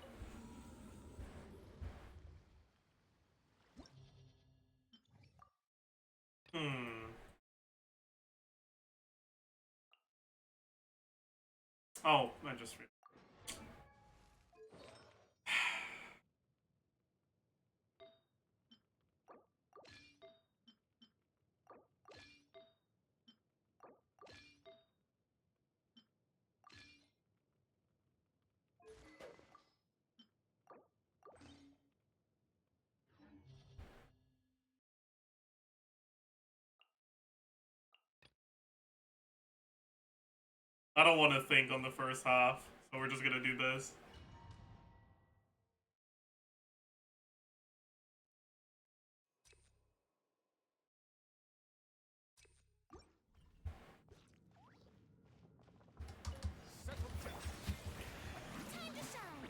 Oh, I just read. I don't want to think on the first half, so we're just gonna do this. Settle down. Time to shine.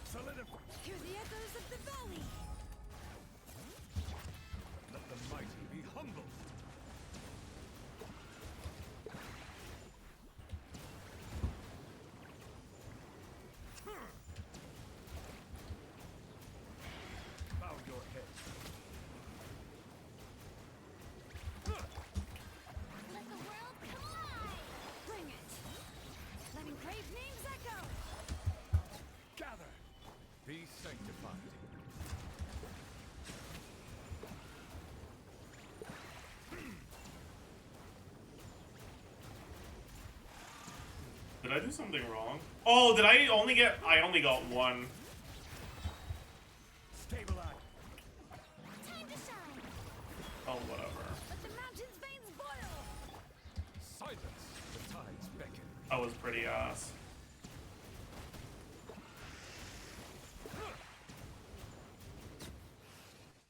Solidify. Hear the echoes of the valley. Let the mighty be humbled. Bow your head. Let the world come alive. bring it. Letting brave names echo. Gather. Be sanctified. Did I do something wrong? Oh, did I only get... I only got one. Stabilize. Time to shine. Oh, whatever. Let the mountain's veins boil. Silence. The tides beckon. That was pretty ass.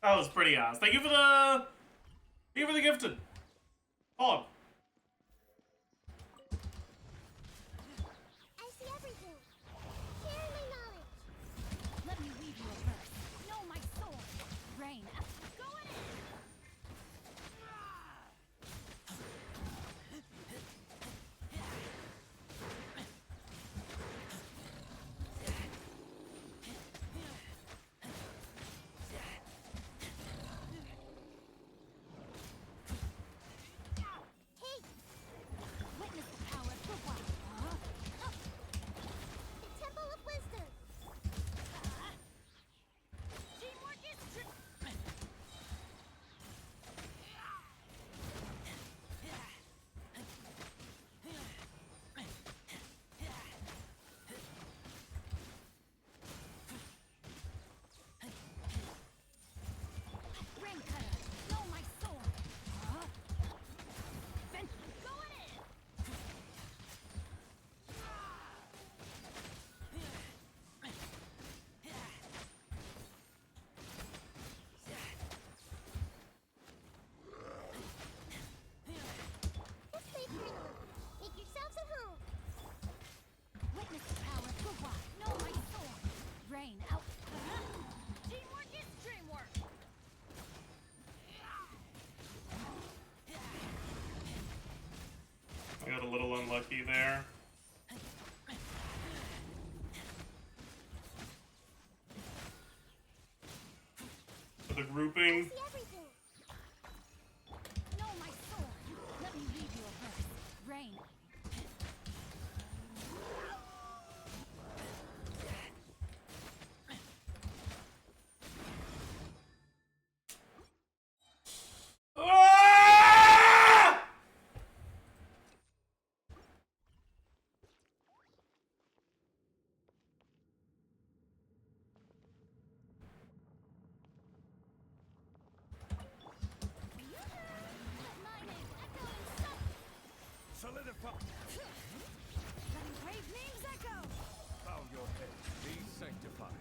That was pretty ass. Thank you for the... Thank you for the gifted. Oh. I see everything. Share my knowledge. Let me weave you a verse. Know my sword. Rain. Go in. see there. So the grouping. See everything. Know my sword. Let me read you a verse. Rain. Ah! Let my name echo in sun. Solidify. Letting brave names echo. Bow your head. Be sanctified.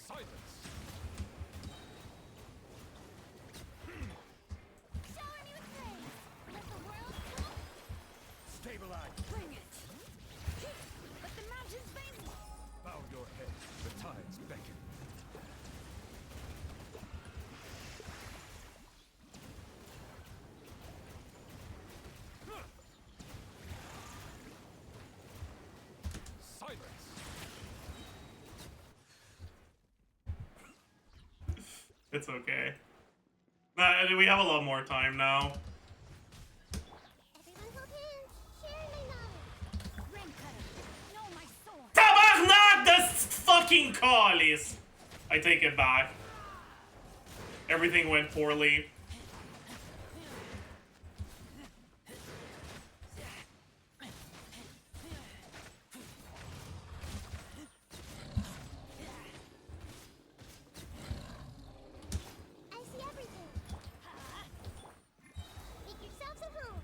Silence. Shower me with praise. Let the world come. Stabilize. Bring it. Let the mountains face me. Bow your head. The tides beckon. Silence. It's okay. We have a lot more time now. Everyone hold hands. Share my knowledge. Ring cutter. Know my sword. Tabarnak das fucking Kalis! I take it back. Everything went poorly. I see everything. Make yourselves at home.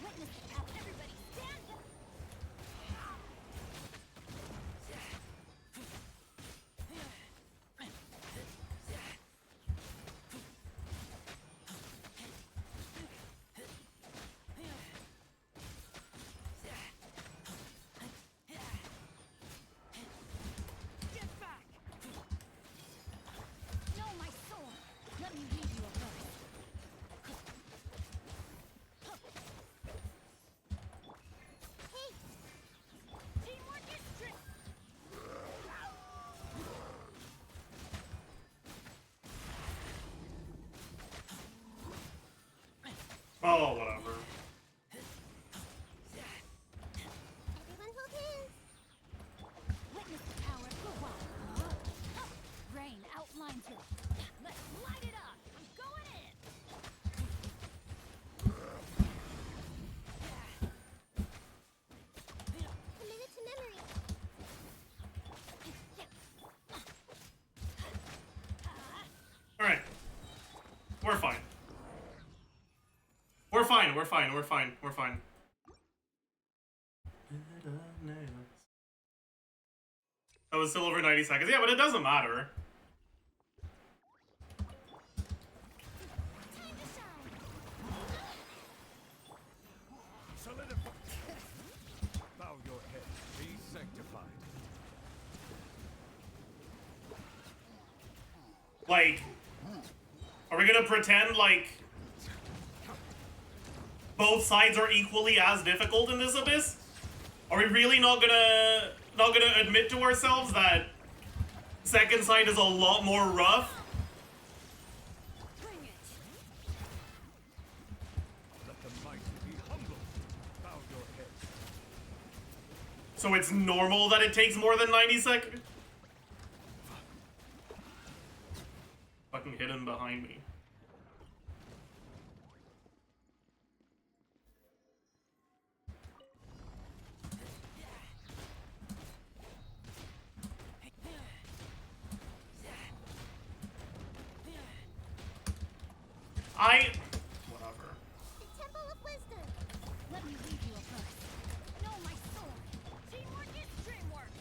Witness it now. Everybody stand up. Get back. Know my sword. Let me read you a verse. Hey! Teamwork is strength. Oh, whatever. Everyone hold hands. Witness the power of the wild. Rain outlines it. Let's light it up. I'm going in. Commit it to memory. Alright. We're fine. We're fine, we're fine, we're fine, we're fine. That was still over 90 seconds. Yeah, but it doesn't matter. Time to shine. Solidify. Bow your head. Be sanctified. Like, are we gonna pretend like both sides are equally as difficult in this abyss? Are we really not gonna admit to ourselves that second side is a lot more rough? Bring it. Let the mighty be humble. Bow your head. So it's normal that it takes more than 90 seconds? Fucking hidden behind me. Whatever. The Temple of Wisdom. Let me read you a verse. Know my sword. Teamwork is dreamwork.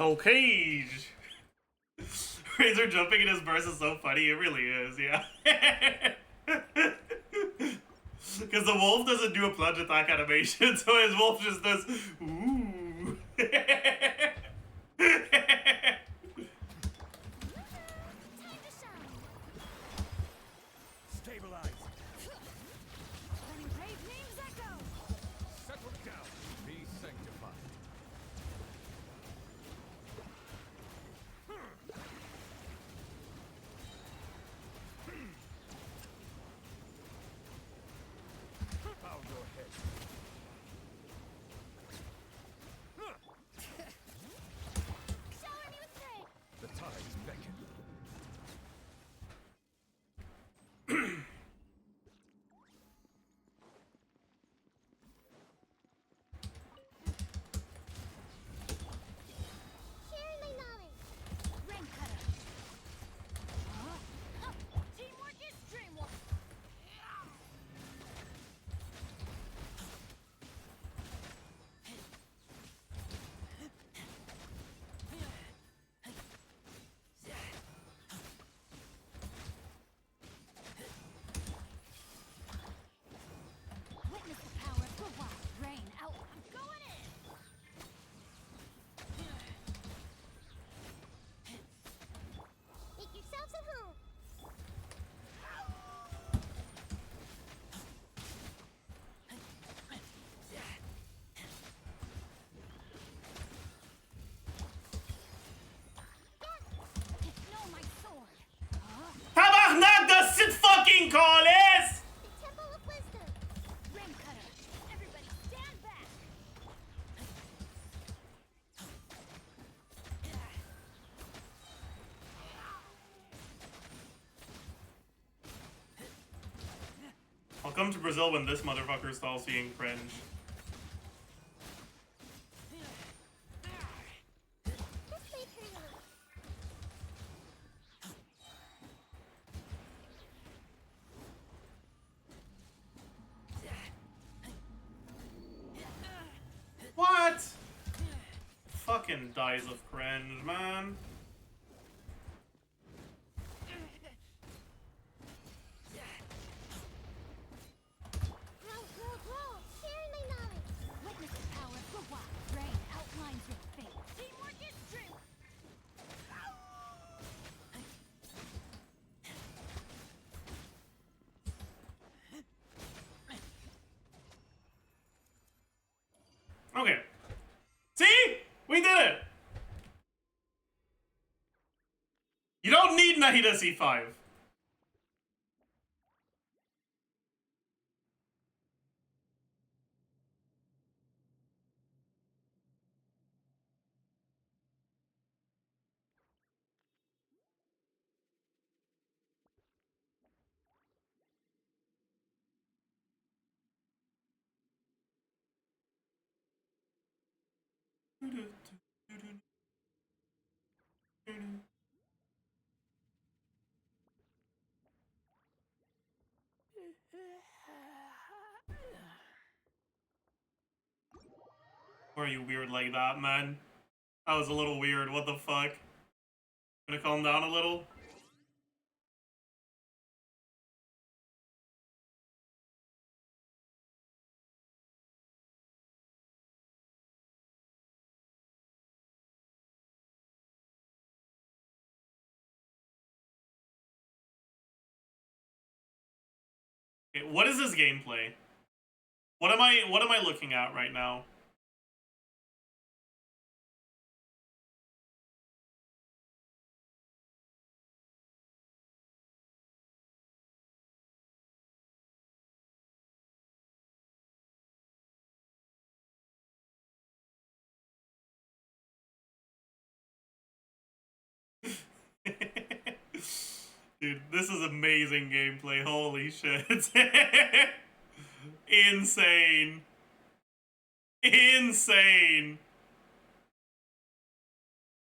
Okay. Razor jumping in his burst is so funny. It really is, yeah. Because the wolf doesn't do a plunge attack animation, so his wolf just does ooh. Stabilize. Letting brave names echo. Settle down. Be sanctified. Bow your head. Showing you straight. The tides beckon. Sharing my knowledge. Rain cutter. Teamwork is dreamwork. Witness the power of the wild. Rain out. I'm going in. Make yourselves at home. No, my sword. Tabarnak de sit fucking calice! The Temple of Wisdom. Rain cutter. Everybody stand back. I'll come to Brazil when this motherfucker stops being cringe. Let's wait for you. What? Fucking dies of cringe, man. Roll. Sharing my knowledge. Witness the power of the wild. Rain outlines your fate. Teamwork is true. Okay. See? We did it! You don't need Nahida C5. Why are you weird like that, man? That was a little weird. What the fuck? Gonna calm down a little? Okay, what is this gameplay? What am I looking at right now? Dude, this is amazing gameplay. Holy shit. Insane. Insane.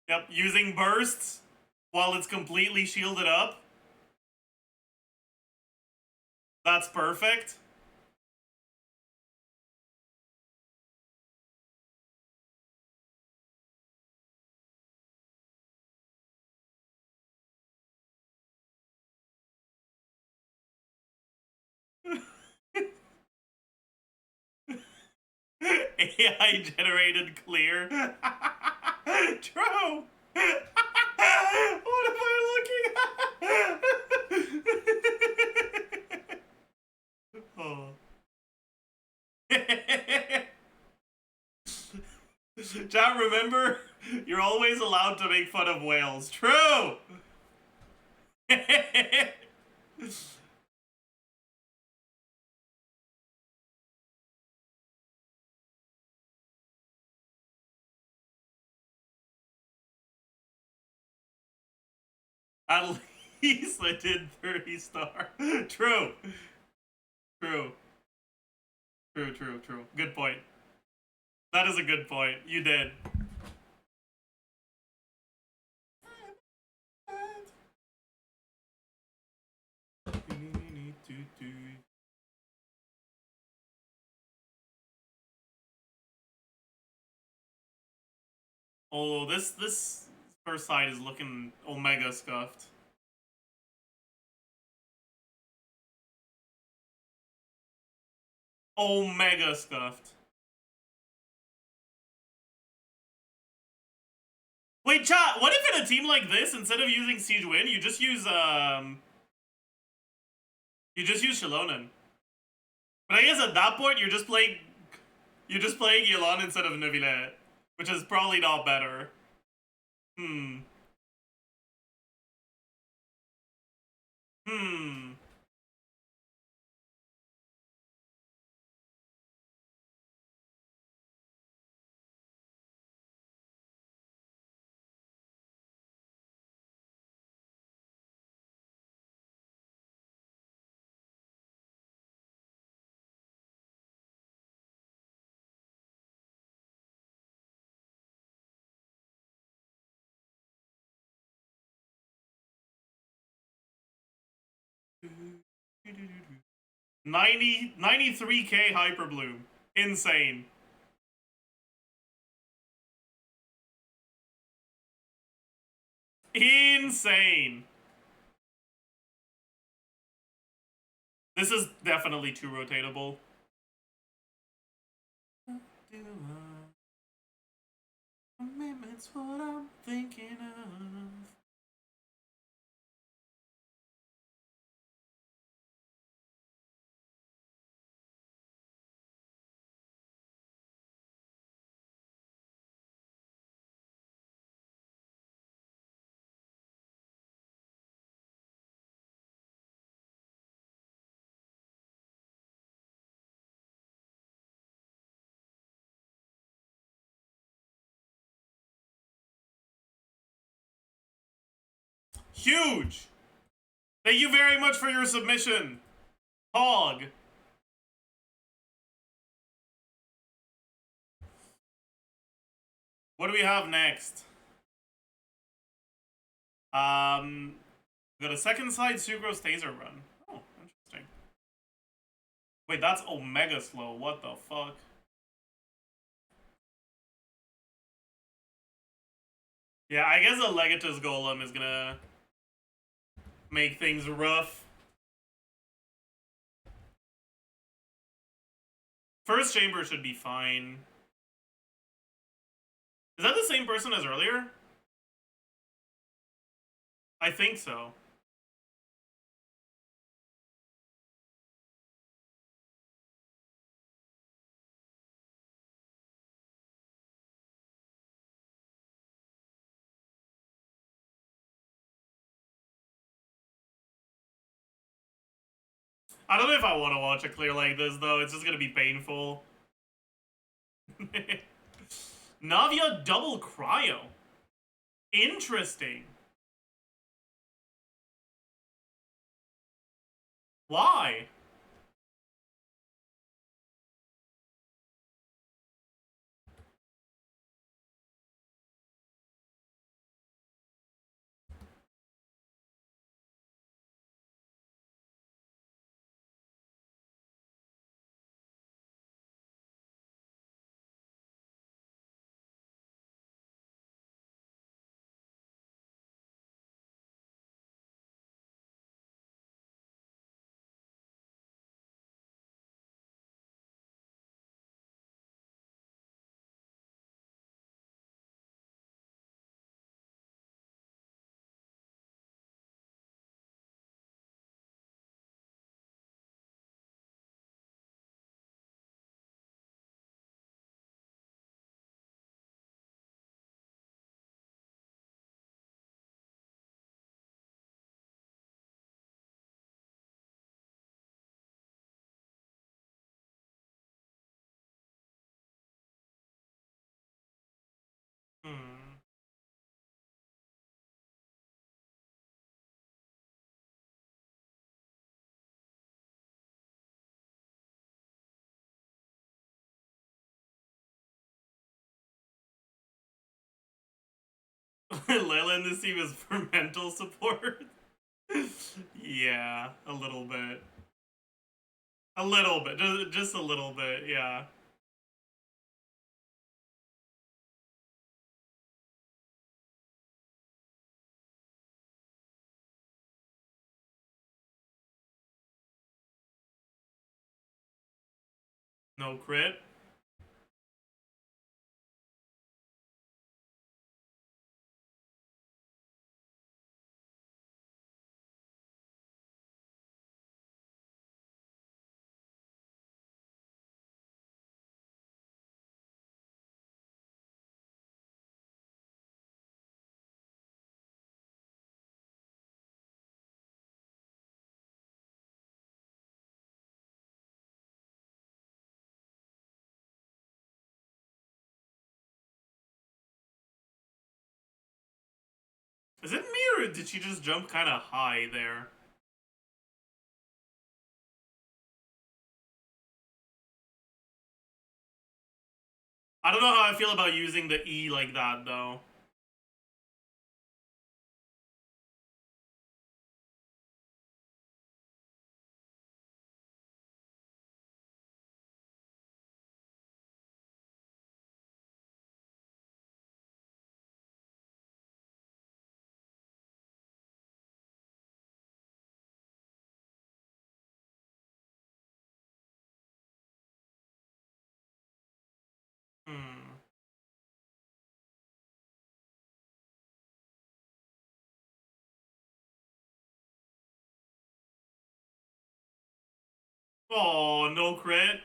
Yep, using bursts while it's completely shielded up. That's perfect. AI generated clear. True. What am I looking at? Oh. Chat, remember, you're always allowed to make fun of whales. True. At least I did 30 star. True. True. True, true, true. Good point. That is a good point. You did. Oh, this first side is looking omega scuffed. Omega scuffed. Wait, chat, what if in a team like this, instead of using Siege Win, you just use Shilonen? But I guess at that point you're just playing Yelan instead of Neuvillette, which is probably not better. Hmm. Hmm. 93k Hyperbloom. Insane. Insane. This is definitely too rotatable. Commitment's what I'm thinking of. Huge! Thank you very much for your submission, Hog. What do we have next? Got a second side Sucrose Taser run. Oh, interesting. Wait, that's Omega Slow. What the fuck? Yeah, I guess a Legatus Golem is gonna make things rough. First chamber should be fine. Is that the same person as earlier? I think so. I don't know if I want to watch a clear like this, though. It's just gonna be painful. Navia double cryo. Interesting. Why? Layla in this team is for mental support. Yeah, a little bit. A little bit. Just a little bit, yeah. No crit. Is it me or did she just jump kind of high there? I don't know how I feel about using the E like that though. Hmm. Oh, no crit.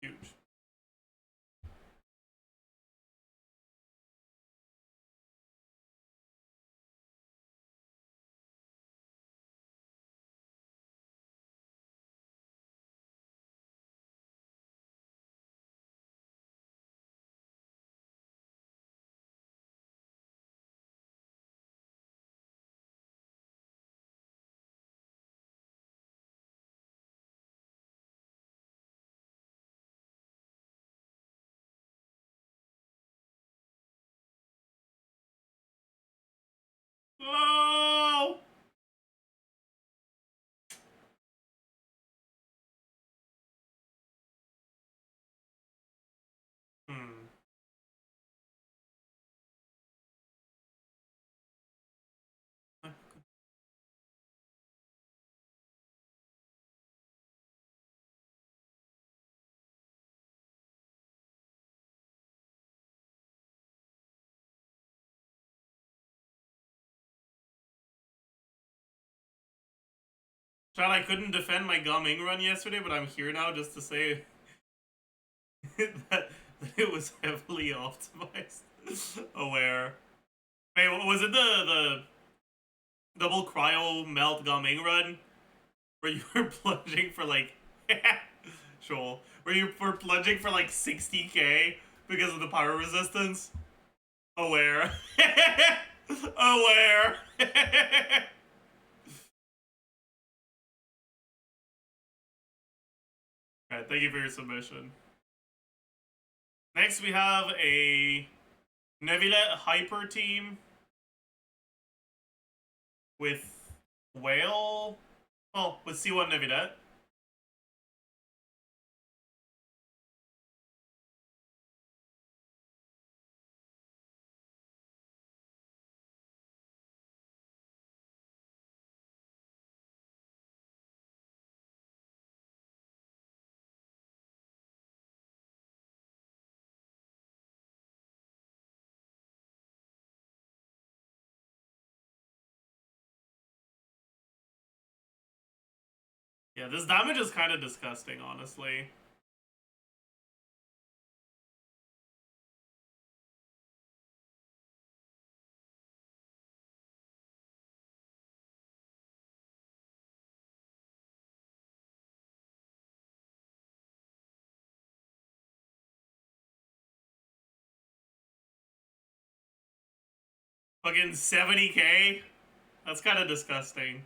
Huge. Oh! Hmm. Chad, I couldn't defend my gumming run yesterday, but I'm here now just to say that it was heavily optimized. Aware. Wait, was it the double cryo melt gumming run where you were plunging for like sure, where you were plunging for like 60k because of the pyro resistance? Aware. Aware. Alright, thank you for your submission. Next we have a Nevilet Hyper team with Whale. Well, with C1 Nevilet. Yeah, this damage is kind of disgusting, honestly. Fucking 70k? That's kind of disgusting.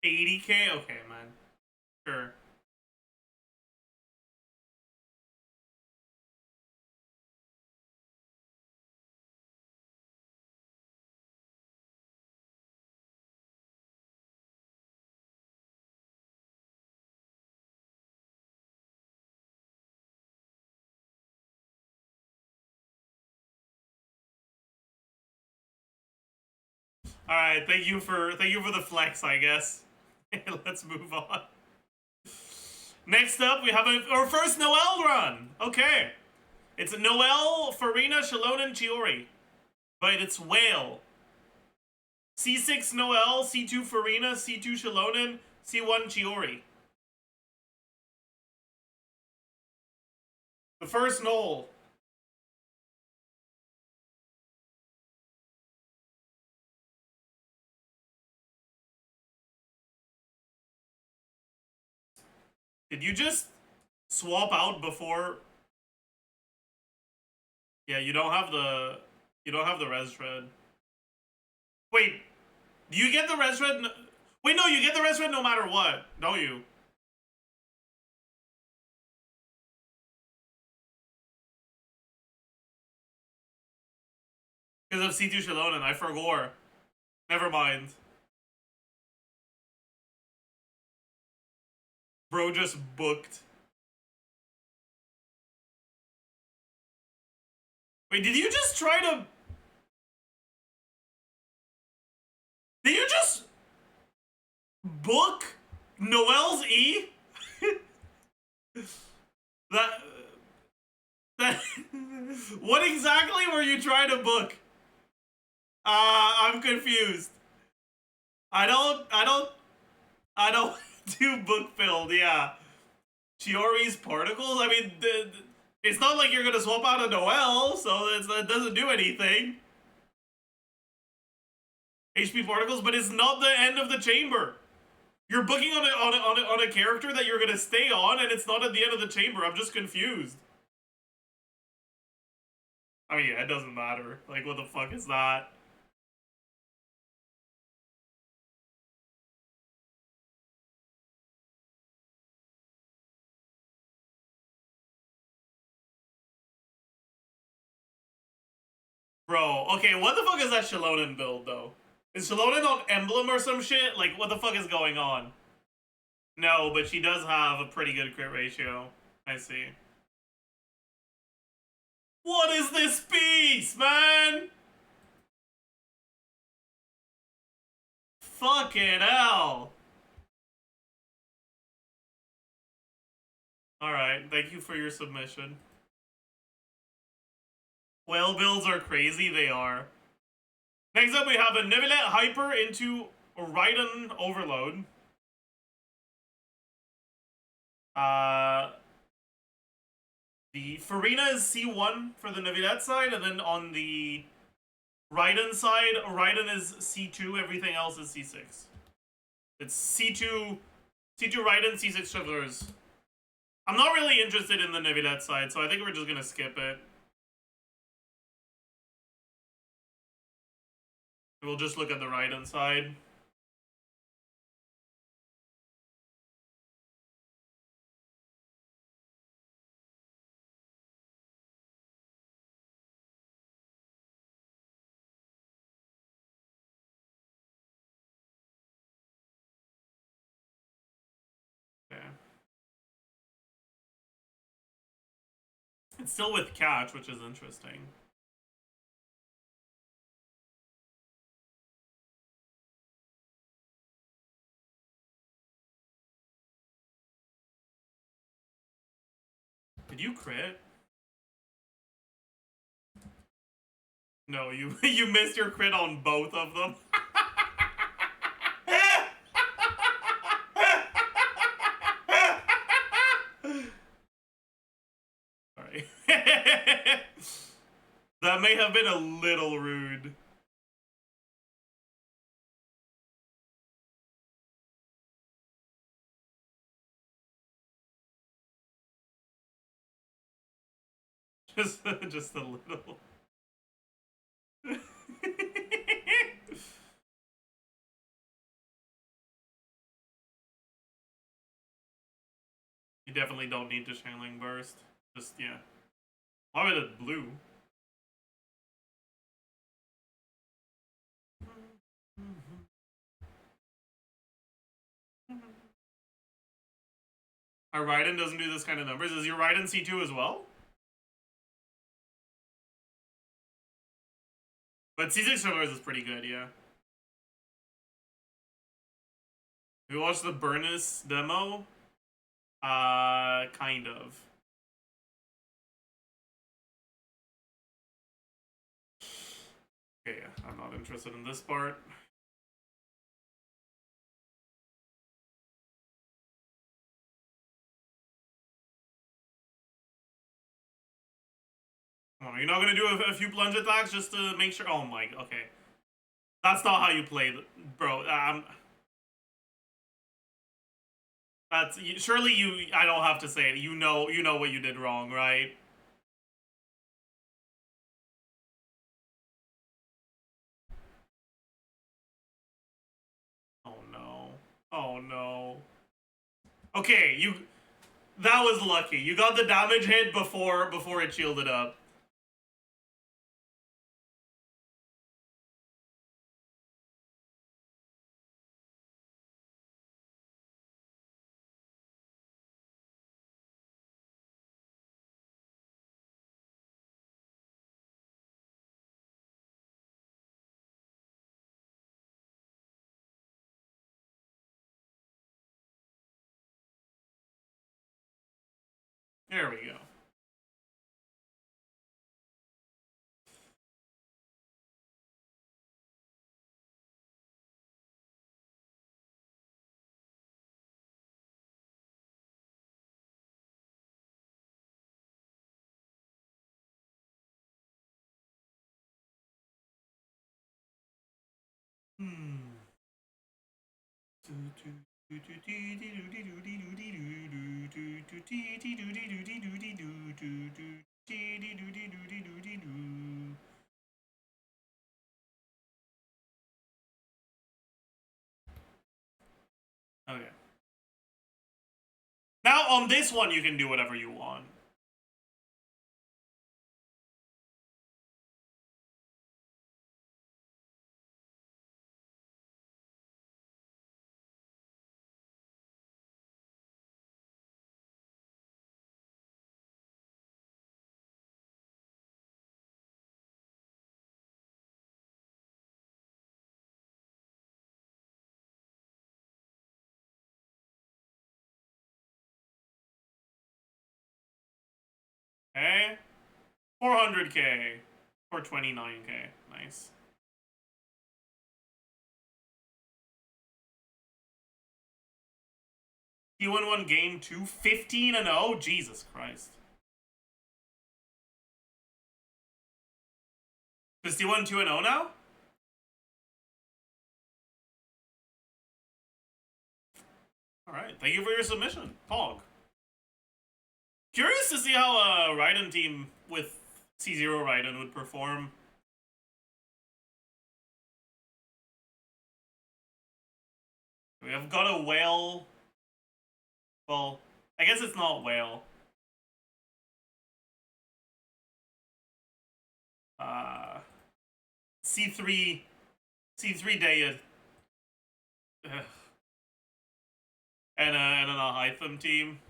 80K? Okay, man. Sure. All right, thank you for the flex, I guess. Let's move on. Next up, we have our first Noelle run. Okay, it's Noelle, Farina, Shalonen, Chiori. But it's whale. C6 Noelle, C2 Farina, C2 Shalonen, C1 Chiori. The first Noel. Did you just swap out before? Yeah, you don't have the res shred. Wait, do you get the res shred? Wait, no, you get the res shred no matter what, don't you? Because of C2 Shalonen, I forgot. Never mind. Bro just booked. Wait, did you just try to... Did you just... book Noelle's E? That... What exactly were you trying to book? I'm confused. I don't do book filled, yeah. Chiori's particles? I mean, it's not like you're gonna swap out a Noelle, so that doesn't do anything. HP particles, but it's not the end of the chamber. You're booking on a character that you're gonna stay on, and it's not at the end of the chamber. I'm just confused. I mean, yeah, it doesn't matter. Like, what the fuck is that? Bro, okay, what the fuck is that Shalonen build, though? Is Shalonen on Emblem or some shit? Like, what the fuck is going on? No, but she does have a pretty good crit ratio. I see. What is this piece, man? Fucking hell. Alright, thank you for your submission. Whale builds are crazy, they are. Next up, we have a Neuvillette Hyper into Raiden Overload. The Farina is C1 for the Neuvillette side, and then on the Raiden side, Raiden is C2, everything else is C6. It's C2 Raiden, C6 ChesseBurgers. I'm not really interested in the Neuvillette side, so I think we're just gonna skip it. We'll just look at the Raiden side. Okay. It's still with catch, which is interesting. Did you crit? No, you you missed your crit on both of them. Sorry. That may have been a little rude. Just a little. You definitely don't need to channeling burst. Just, yeah. Why would it blue? Our Raiden doesn't do this kind of numbers. Is your Raiden C2 as well? But C6 is pretty good, yeah. We watched the Burnus demo? Kind of. Okay, yeah, I'm not interested in this part. Oh, you're not gonna do a few plunge attacks just to make sure? Oh my, okay. That's not how you play, bro. That's surely you. I don't have to say it. You know what you did wrong, right? Oh no. Oh no. Okay, that was lucky. You got the damage hit before it shielded up. There we go. Okay. Now on this one you can do whatever you want. Okay. 400k. Or 29k. Nice. T11 game 2, 15-0? Jesus Christ. Is T1 2-0 now? Alright, thank you for your submission, Pog. Curious to see how a Raiden team with C0 Raiden would perform. We have got a whale. Well, I guess it's not whale. C3 Daya. And an Hytham team.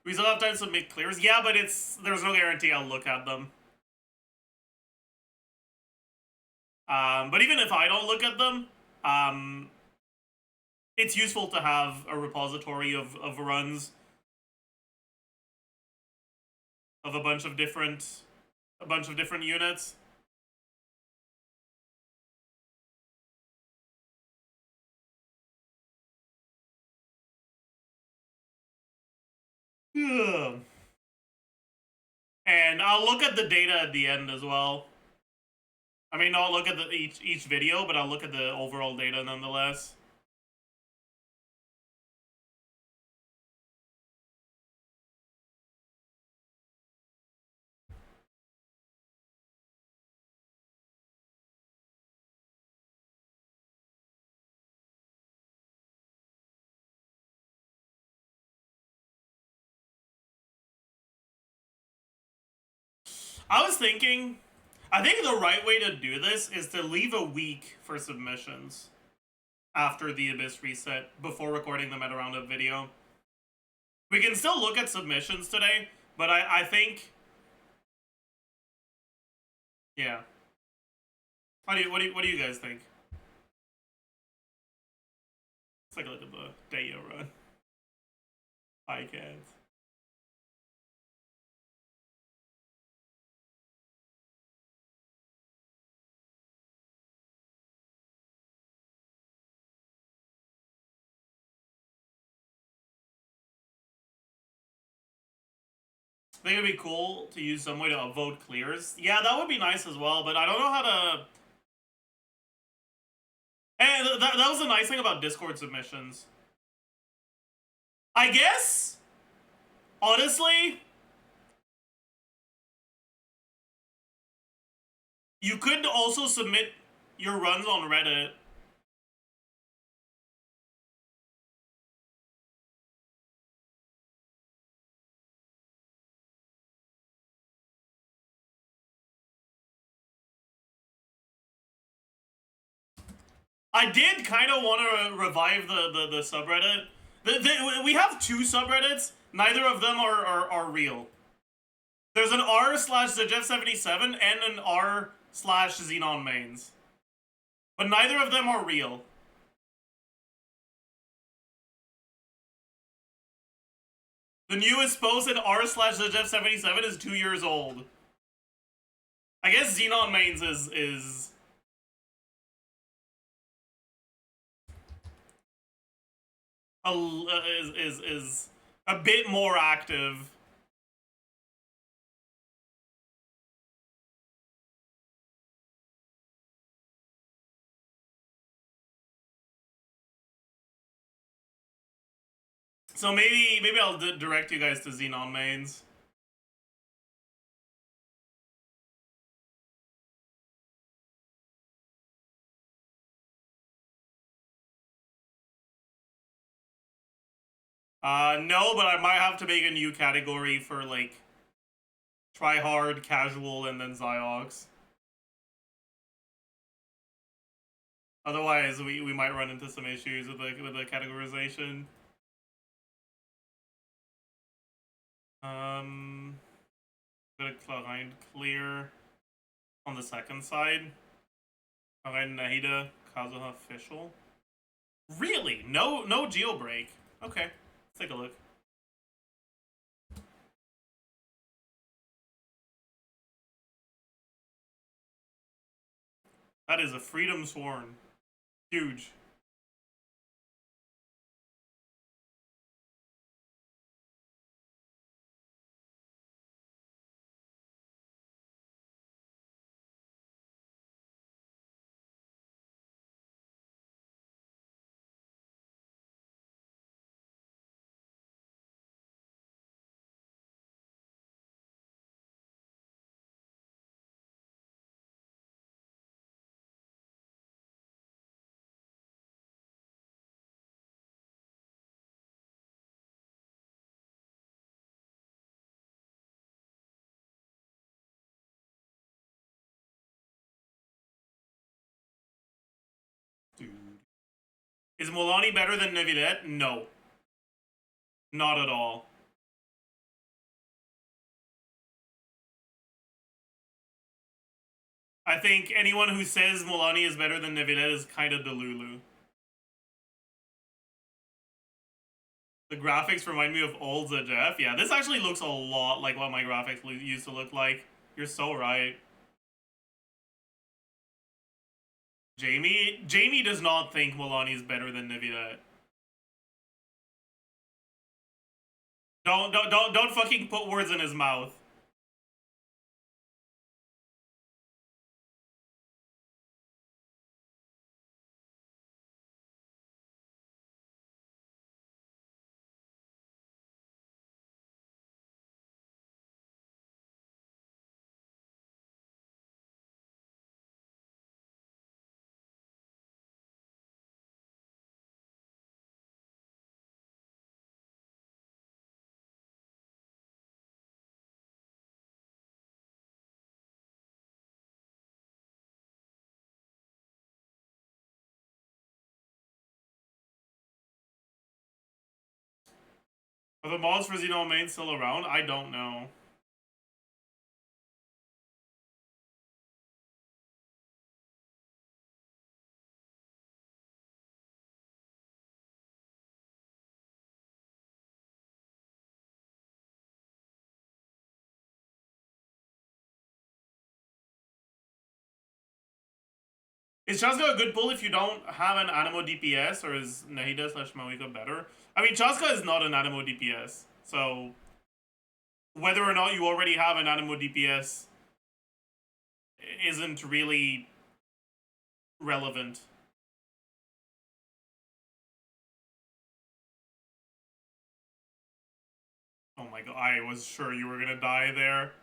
We still have time to make clears. Yeah, but there's no guarantee I'll look at them. But even if I don't look at them, it's useful to have a repository of runs of a bunch of different units. And I'll look at the data at the end as well. I mean, I'll look at each video, but I'll look at the overall data nonetheless. I was thinking, I think the right way to do this is to leave a week for submissions after the Abyss reset before recording the meta roundup video. We can still look at submissions today, but I think, yeah. What do you guys think? Let's take a look at the Dayo run. I can't. I think it'd be cool to use some way to upvote clears. Yeah, that would be nice as well, but I don't know how to... Hey, that was the nice thing about Discord submissions. I guess, honestly, you could also submit your runs on Reddit. I did kind of want to revive the subreddit. We have 2 subreddits. Neither of them are real. There's an r/Zajef77 and an r/XenonMains. But neither of them are real. The newest post in r/Zajef77 is 2 years old. I guess XenonMains is a bit more active. So maybe I'll direct you guys to XenonMains. No, but I might have to make a new category for, like, try hard, casual, and then Zyox. Otherwise, we might run into some issues with the categorization. Gonna grind clear on the second side. Grind Nahida, Kazuha official. Really? No jailbreak. Okay, let's take a look. That is a freedom sworn. Huge. Dude. Is Molani better than Nevillet? No. Not at all. I think anyone who says Molani is better than Nevillet is kind of delulu. The graphics remind me of old Zajef. Yeah, this actually looks a lot like what my graphics used to look like. You're so right. Jamie does not think Molani is better than Nevillet. Don't fucking put words in his mouth. Are the mods for Xeno main still around? I don't know. Is Chaska a good pull if you don't have an Animo DPS, or is Nahida / Mawika better? I mean, Chaska is not an Animo DPS, so whether or not you already have an Animo DPS isn't really relevant. Oh my god, I was sure you were gonna die there.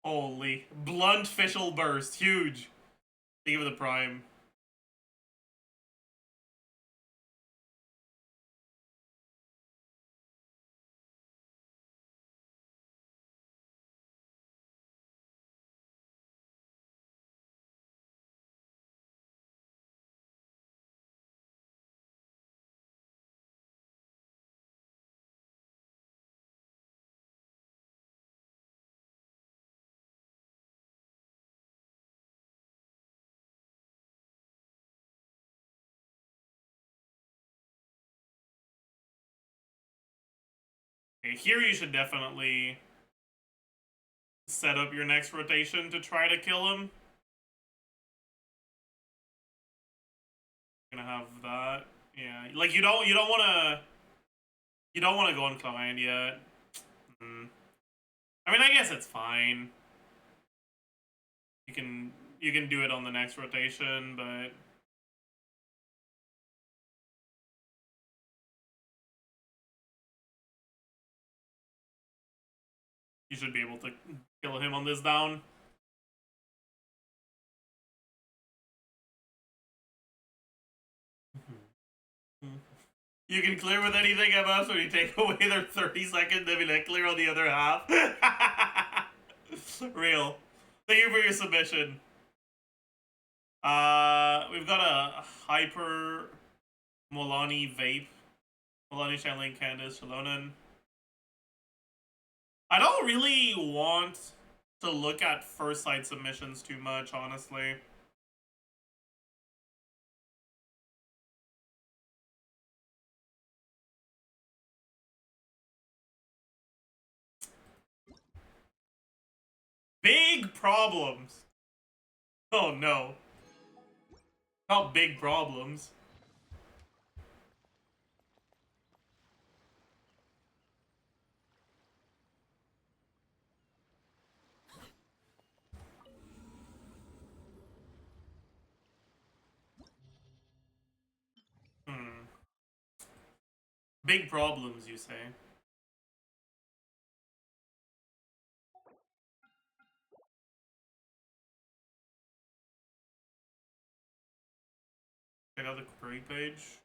Holy. Blunt Fischl Burst. Huge. Think of the Prime. Okay, here you should definitely set up your next rotation to try to kill him. Gonna have that. Yeah, like you don't wanna go on client yet. I mean, I guess it's fine. You can do it on the next rotation, but you should be able to kill him on this down. You can clear with anything, MS, when you take away their 30 seconds, they be like, clear on the other half. Real. Thank you for your submission. We've got a Hyper Molani Vape. Molani Channeling Candace Shalonen. I don't really want to look at first sight submissions too much, honestly. Big problems. Oh no. Not big problems. Big problems, you say? Check out the query page.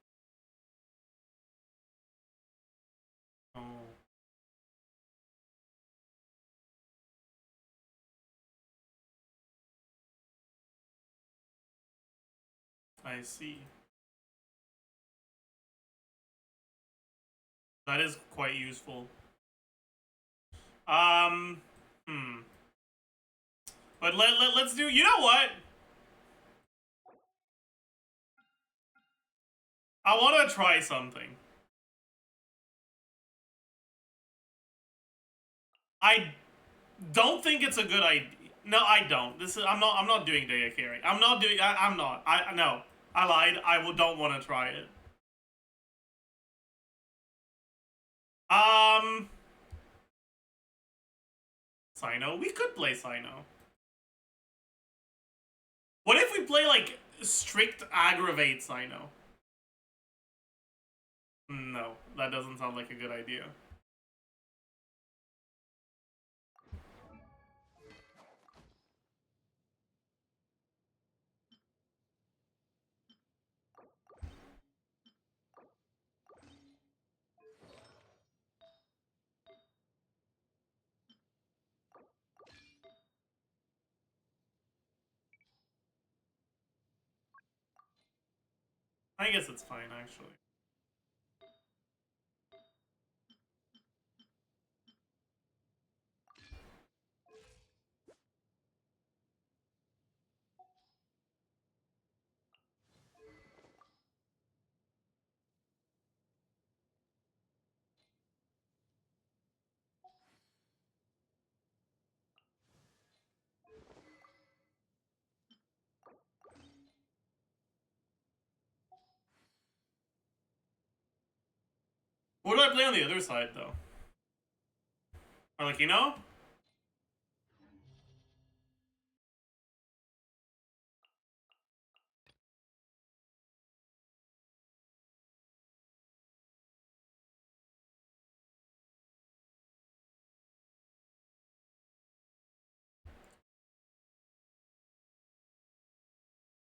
Oh. I see. That is quite useful. But let's do, you know what? I want to try something. I don't think it's a good idea. No, I don't. I'm not doing data carry. I'm not. No. I lied. Don't want to try it. Sino. We could play Sino. What if we play, like, strict aggravate Sino? No, that doesn't sound like a good idea. I guess it's fine, actually. What do I play on the other side, though? Or, like, you know?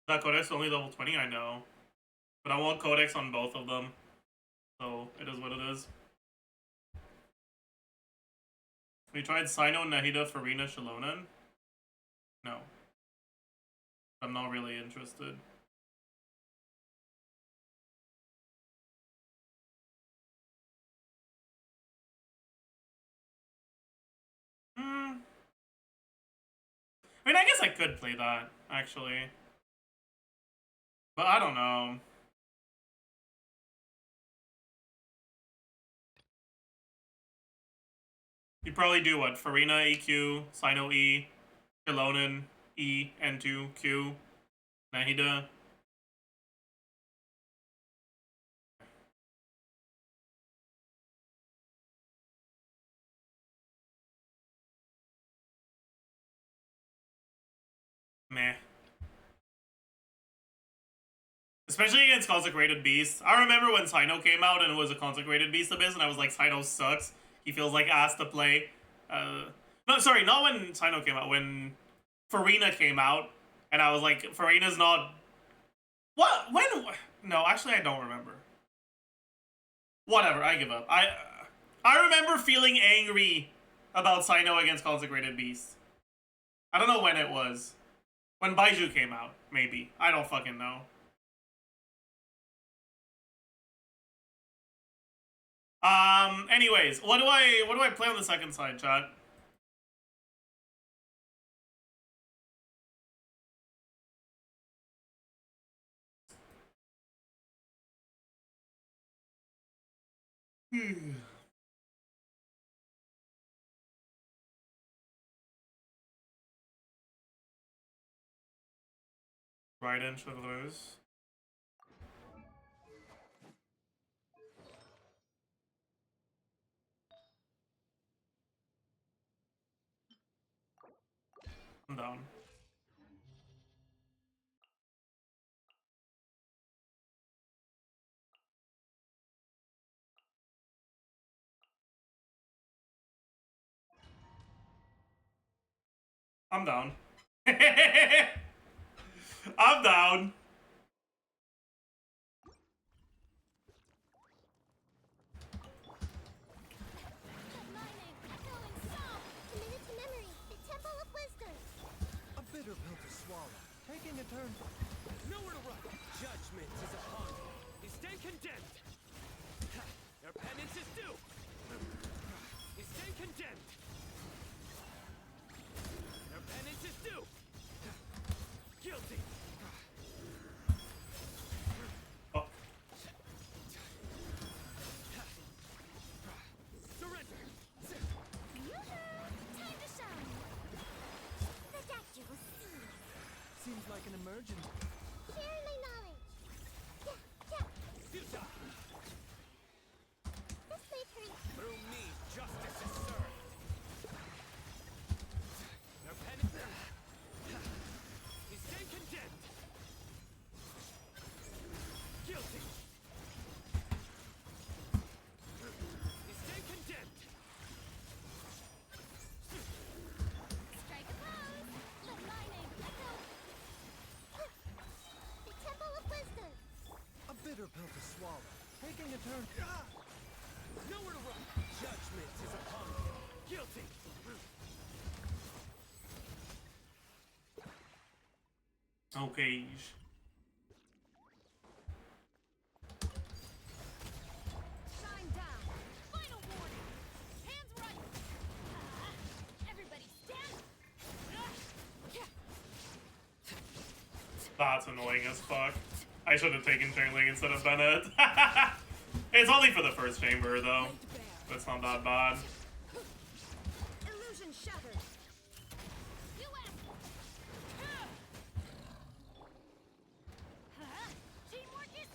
That codex only level 20, I know. But I want codex on both of them. So, it is what it is. We tried Sino, Nahida, Farina, Shalonen? No. I'm not really interested. I mean, I guess I could play that, actually. But I don't know. You'd probably do what? Farina, EQ, Sino, E, Shalonen, E, N2, Q, Nahida. Meh. Especially against Consecrated Beast. I remember when Sino came out and it was a Consecrated Beast Abyss, and I was like, Sino sucks. He feels like ass to play. No, sorry, not when Sino came out. When Farina came out, and I was like, Farina's not... What? When? No, actually, I don't remember. Whatever, I give up. I remember feeling angry about Sino against Consecrated Beast. I don't know when it was. When Baiju came out, maybe. I don't fucking know. Anyways, what do I play on the second side, chat? Right in Travelers. I'm down. I'm down. I'm down. Mining, echoing song, committed to memory, the temple of wisdom. A bitter pill to swallow. Taking a turn. Nowhere to run. Judgment is upon you. You stand condemned. Your penance is due. You stand condemned. Your penance is due. Guilty. Oh. Surrender. Time to shine. The doctor will see you. Seems like an emergency. Share my knowledge. Futa. This may hurt. Through me, justice is served. Your penance. You stand condemned. Guilty. You stand condemned. Strike a pose. Let my name echo. The temple of wisdom. A bitter pill to swallow. Taking a turn. Nowhere to run. Judgment is upon you. Guilty. Okay. That's annoying as fuck. I should have taken Changeling instead of Bennett. It's only for the first chamber, though. That's not that bad. Illusion shattered. You teamwork is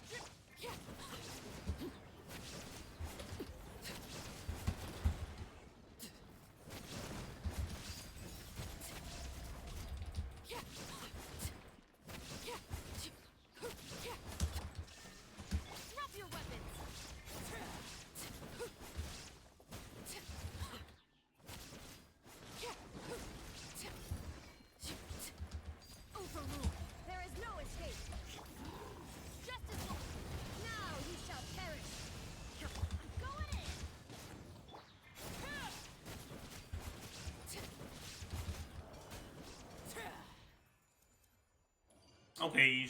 drop your weapons. Overruled. There is no escape. Justice will. Now you shall perish. I'm going in. Okay.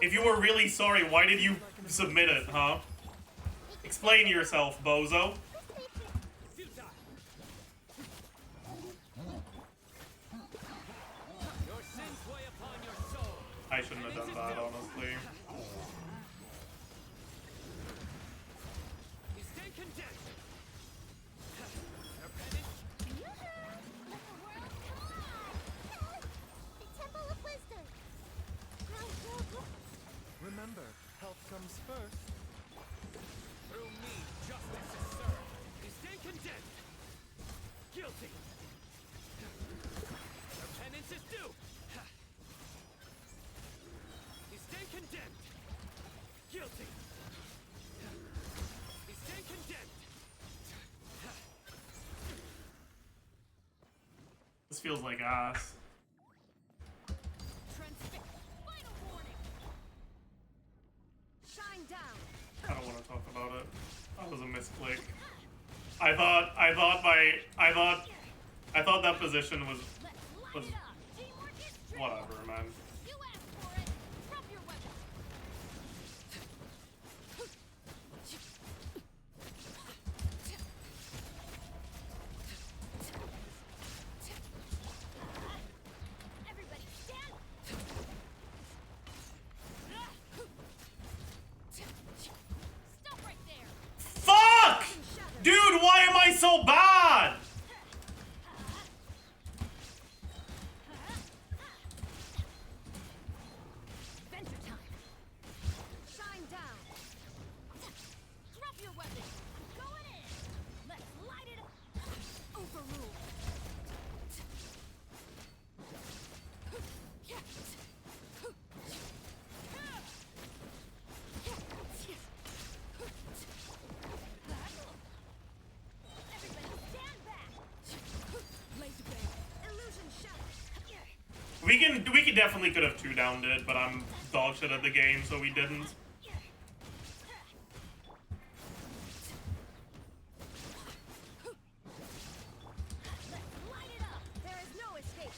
If you were really sorry, why did you submit it, huh? Explain yourself, bozo. Your sins weigh upon your soul. I shouldn't have done that, honestly. You stand condemned. Your penance. Let the world collide. The Temple of Wisdom. Remember, health comes first. Through me, justice is served. You stand condemned. Guilty. Your penance is due. You stand condemned. Guilty. You stand condemned. This feels like ass. Final warning. Shine down. I don't want to talk about it. That was a misclick. I thought that position was Let's light it up. Teamwork is strength. whatever, man. You asked for it. Drop your weapons. Everybody stand. Stop right there. Fuck! Dude, why am I so bad? Adventure time. Shine down. Drop your weapon. I'm going in. Let's light it up. Overruled. Everybody stand back. Laser beam. Illusion shattered. We could definitely could have two downed it, but I'm dog shit at the game, so we didn't. Let's light it up. There is no escape.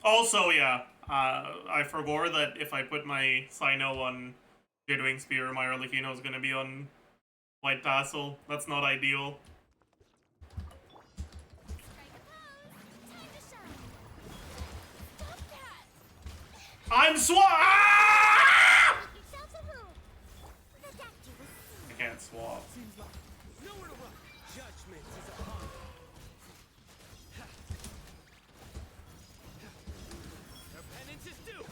Also, yeah, I forgot that if I put my Sino on Jadwing Spear, my Arlecchino is gonna be on White Tassel. That's not ideal. Strike a pose. Time to shine. Stop that. I'm Ah! Make yourselves a move. The doctor will see. I can't swap. Nowhere to run. Judgment is upon you. Your penance is due.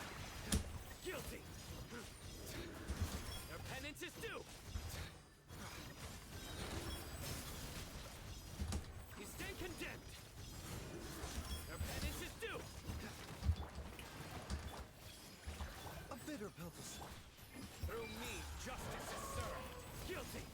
Guilty. Your penance is due. You stand condemned. Your penance is due. A bitter pill to swallow. Through me, justice is served. Guilty.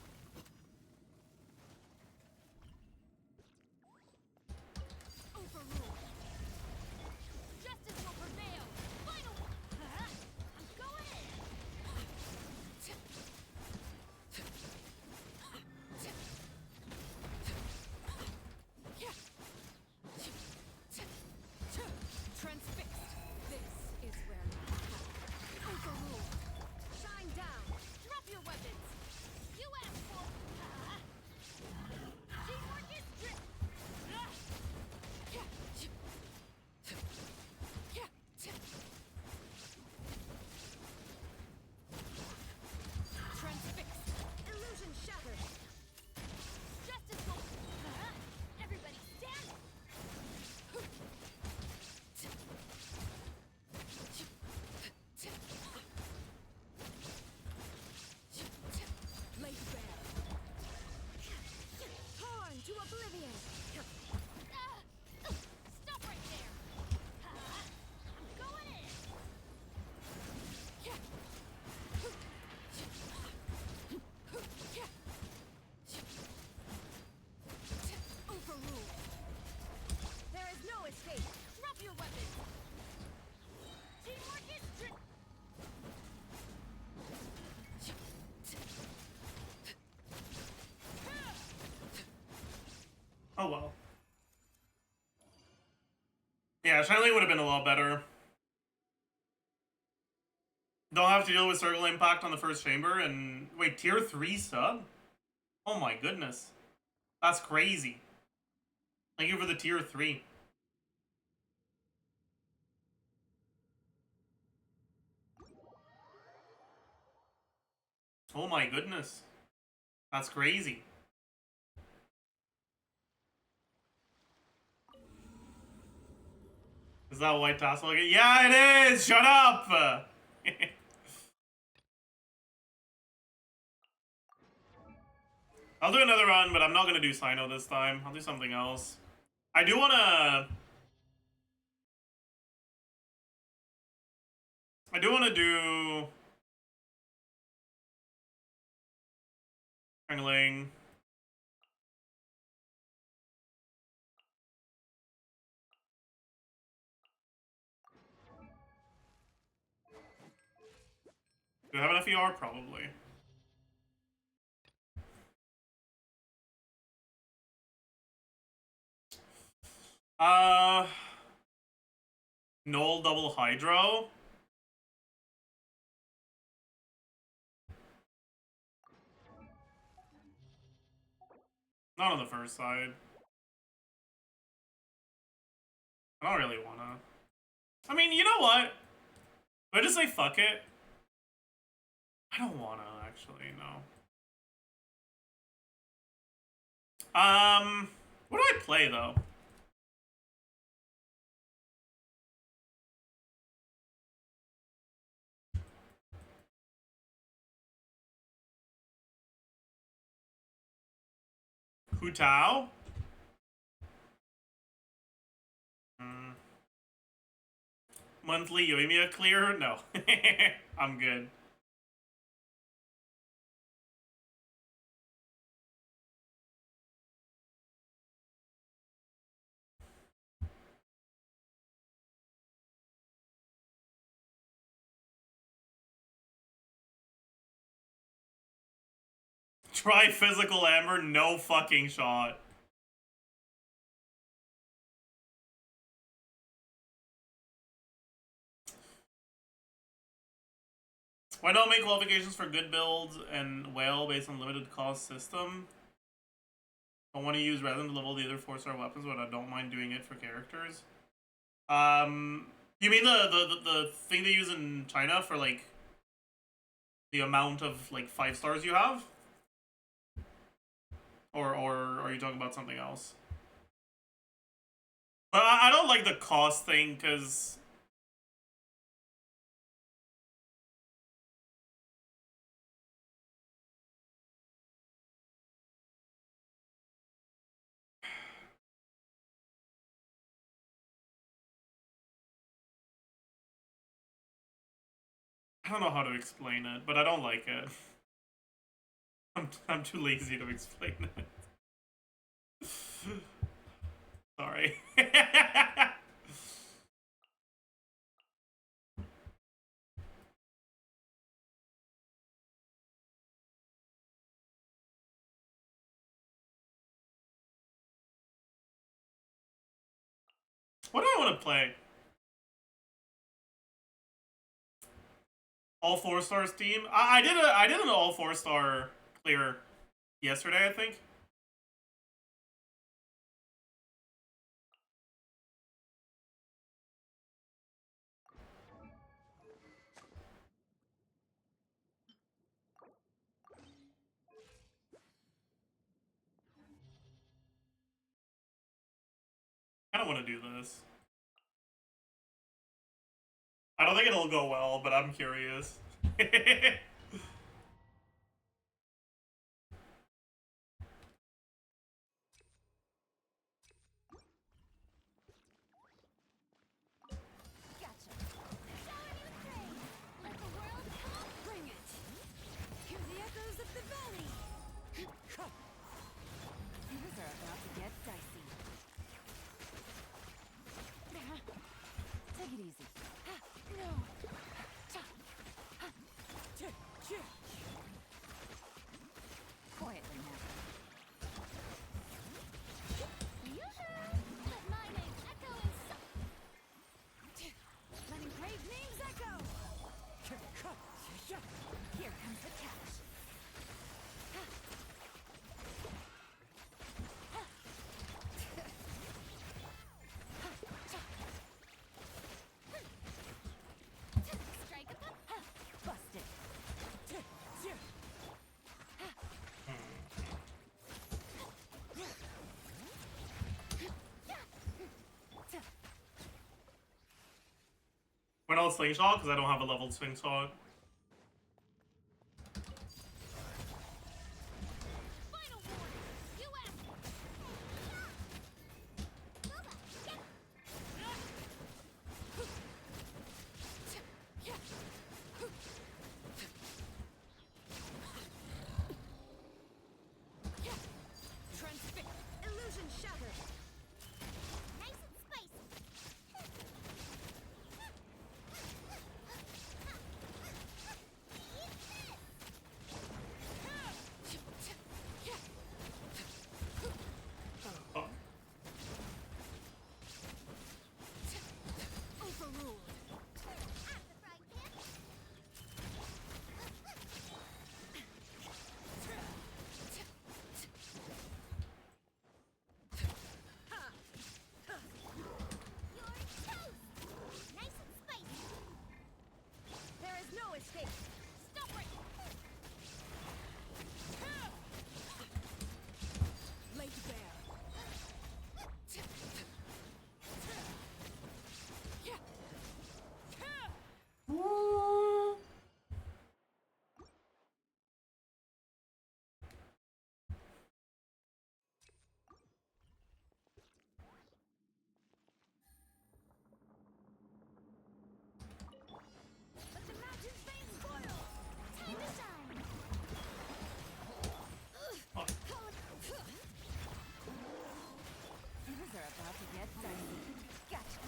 Oh well. Yeah, Shining would have been a lot better. Don't have to deal with circle impact on the first chamber and wait, tier 3 sub? Oh my goodness. That's crazy. Thank you for the tier 3. Oh my goodness. That's crazy. Is that white tassel again? Yeah, it is! Shut up! I'll do another run, but I'm not gonna do Sino this time. I'll do something else. I do wanna... do... Strangling. Do I have enough ER? Probably. Null double Hydro. Not on the first side. I don't really wanna. I mean, you know what? Do I just say fuck it? I don't wanna, actually, no. What do I play, though? Hu Tao? Monthly Yoimiya clear? No. I'm good. Try physical Amber? No fucking shot. Why not make qualifications for good builds and whale based on limited cost system? I want to use rather than level the other 4-star weapons, but I don't mind doing it for characters. You mean the thing they use in China for like the amount of like 5 stars you have? Or are you talking about something else? But I don't like the cost thing because I don't know how to explain it, but I don't like it. I'm too lazy to explain it. Sorry. What do I want to play? All 4-stars team? I did an all 4-star clear yesterday, I think. I don't want to do this. I don't think it'll go well, but I'm curious. Gotcha. Showing you thing. Let the world come. Bring it. Hear the echoes of the valley. Things are about to get dicey. Take it easy. No. I'll slingshot because I don't have a leveled slingshot. Final warning. You asked. Transfix. Illusion shattered. Nice and spicy. Oh. Overruled. At the frying pan. You're toast. Nice and spicy. There is no escape. Stop it. Laid bare. Let the mountain's veins boil. Time to shine. Oh. Things are about to get dicey. Gotcha.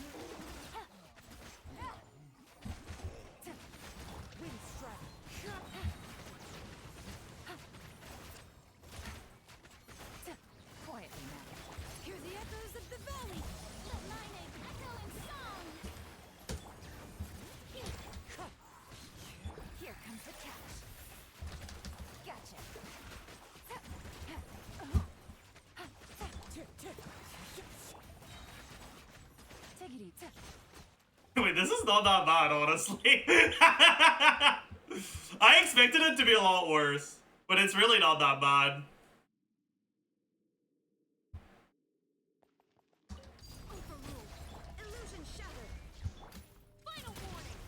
Wind strike. Quietly now. Hear the echoes of the valley. Let my name echo in song. Here comes the catch. Gotcha. Take it easy. Wait, this is not that bad, honestly. I expected it to be a lot worse, but it's really not that bad. Overruled. Illusion shattered. Final warning.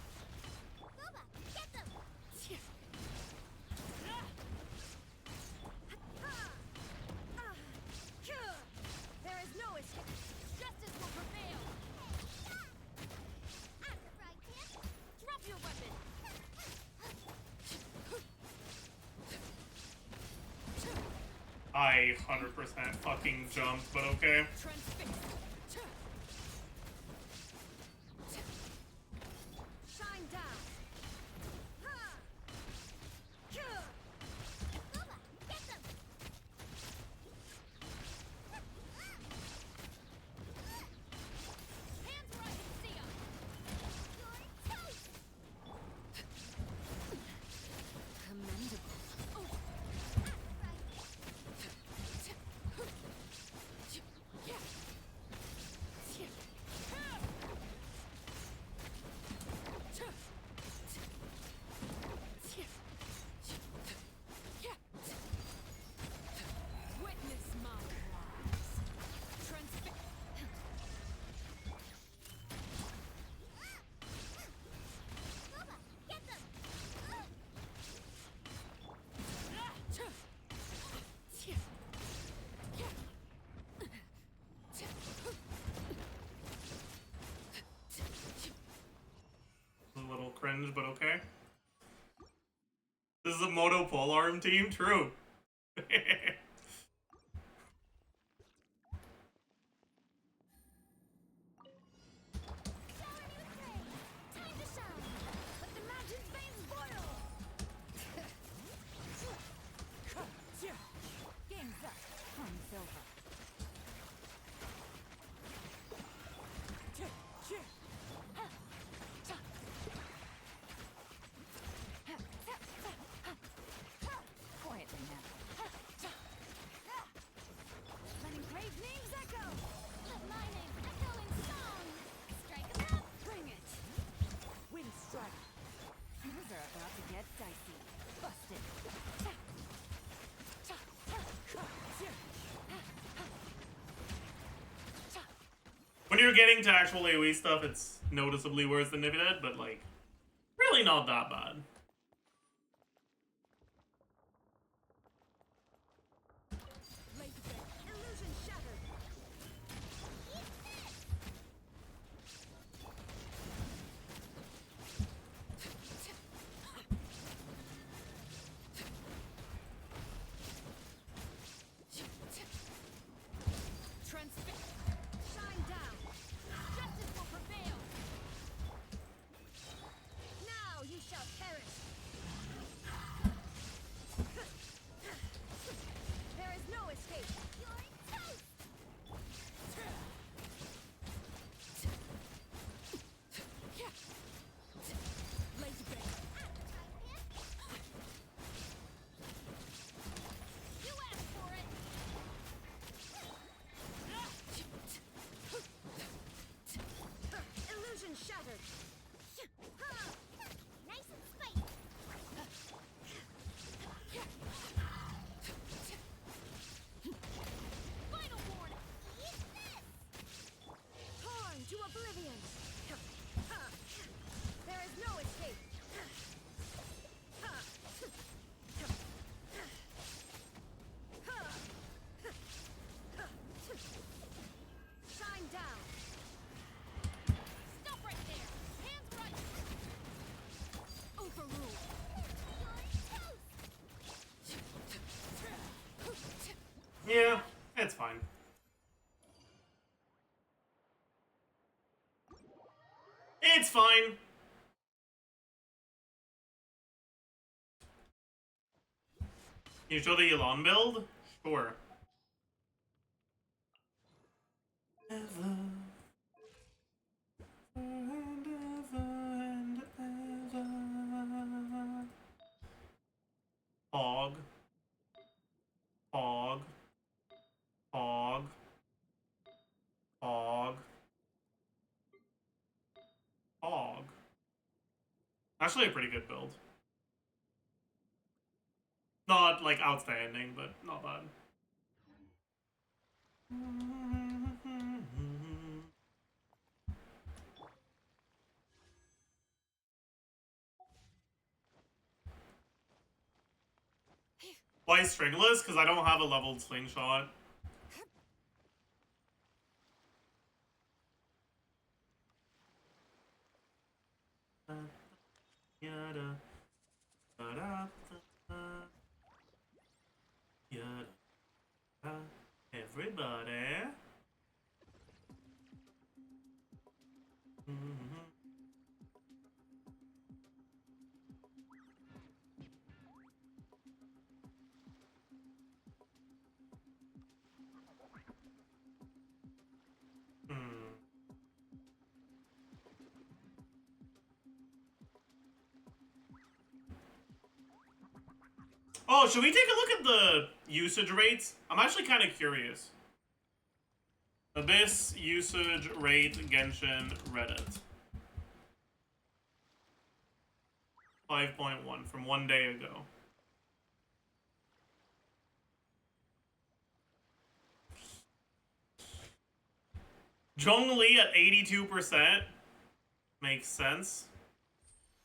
Boba, get them. There is no escape. Justice will prevail. At the frying pan. Drop your weapon. I 100% fucking jumped, but okay. Transfix. Shine down. Boba, get them. Hands where I can see 'em. You're toast. Commendable. Witness my rise. Transfix. Boba, get them. A little cringe, but okay. This is a moto pole arm team? True. Shower me with rain. Time to shine. Let the mountain's veins boil. Game's up. Fun's over. Quietly now. Letting brave names echo. Let my name echo in song. Strike 'em out. Bring it. Wind strike. Things are about to get dicey. Busted. When you're getting to actual AoE stuff, it's noticeably worse than Niffy, but like, really not that bad. Illusion shattered. Transfix. Shine down. Justice will prevail. Now you shall perish. There is no escape. You're toast. Lazy bang. You asked for it. Illusion shattered. Nice and spicy. Final warning. Eat this! Torn to oblivion. There is no escape. Shine down. Stop right there! Hands right! Overruled. Yeah, it's fine. It's fine. You show the Elon build? Sure. Ever. And ever and ever. Hog. Hog. Hog. Hog. Hog. Actually a pretty good build. Not like outstanding, but not bad. Why stringless? Because I don't have a leveled slingshot. Yada. Da-da. Yada. Everybody. Oh, should we take a look at the usage rates? I'm actually kind of curious. Abyss usage rate Genshin Reddit. 5.1 from 1 day ago. Zhongli at 82%. Makes sense.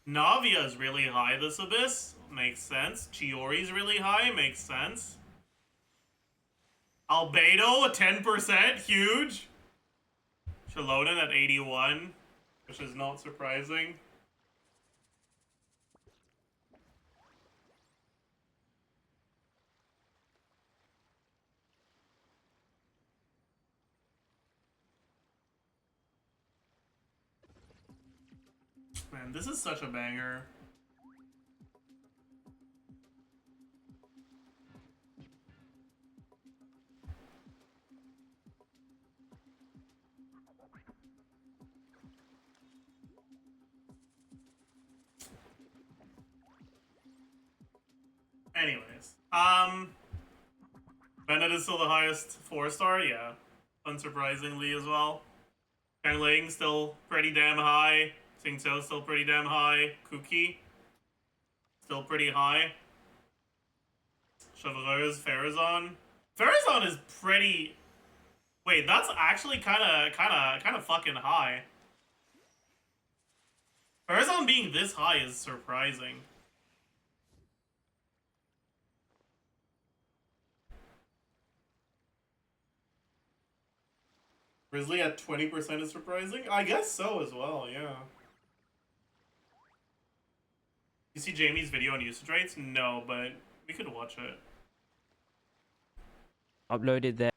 Navia is really high this Abyss. Makes sense. Chiori's really high. Makes sense. Albedo, 10%. Huge. Shalodin at 81. Which is not surprising. Man, this is such a banger. Anyways, Bennett is still the highest 4-star, yeah. Unsurprisingly as well. Kang Ling still pretty damn high. Sing Tso still pretty damn high. Kuki still pretty high. Chevreuse, Farazan. Farazan is pretty. Wait, that's actually kind of fucking high. Farazan being this high is surprising. Grizzly at 20% is surprising? I guess so as well, yeah. You see Jamie's video on usage rates? No, but we could watch it. Uploaded their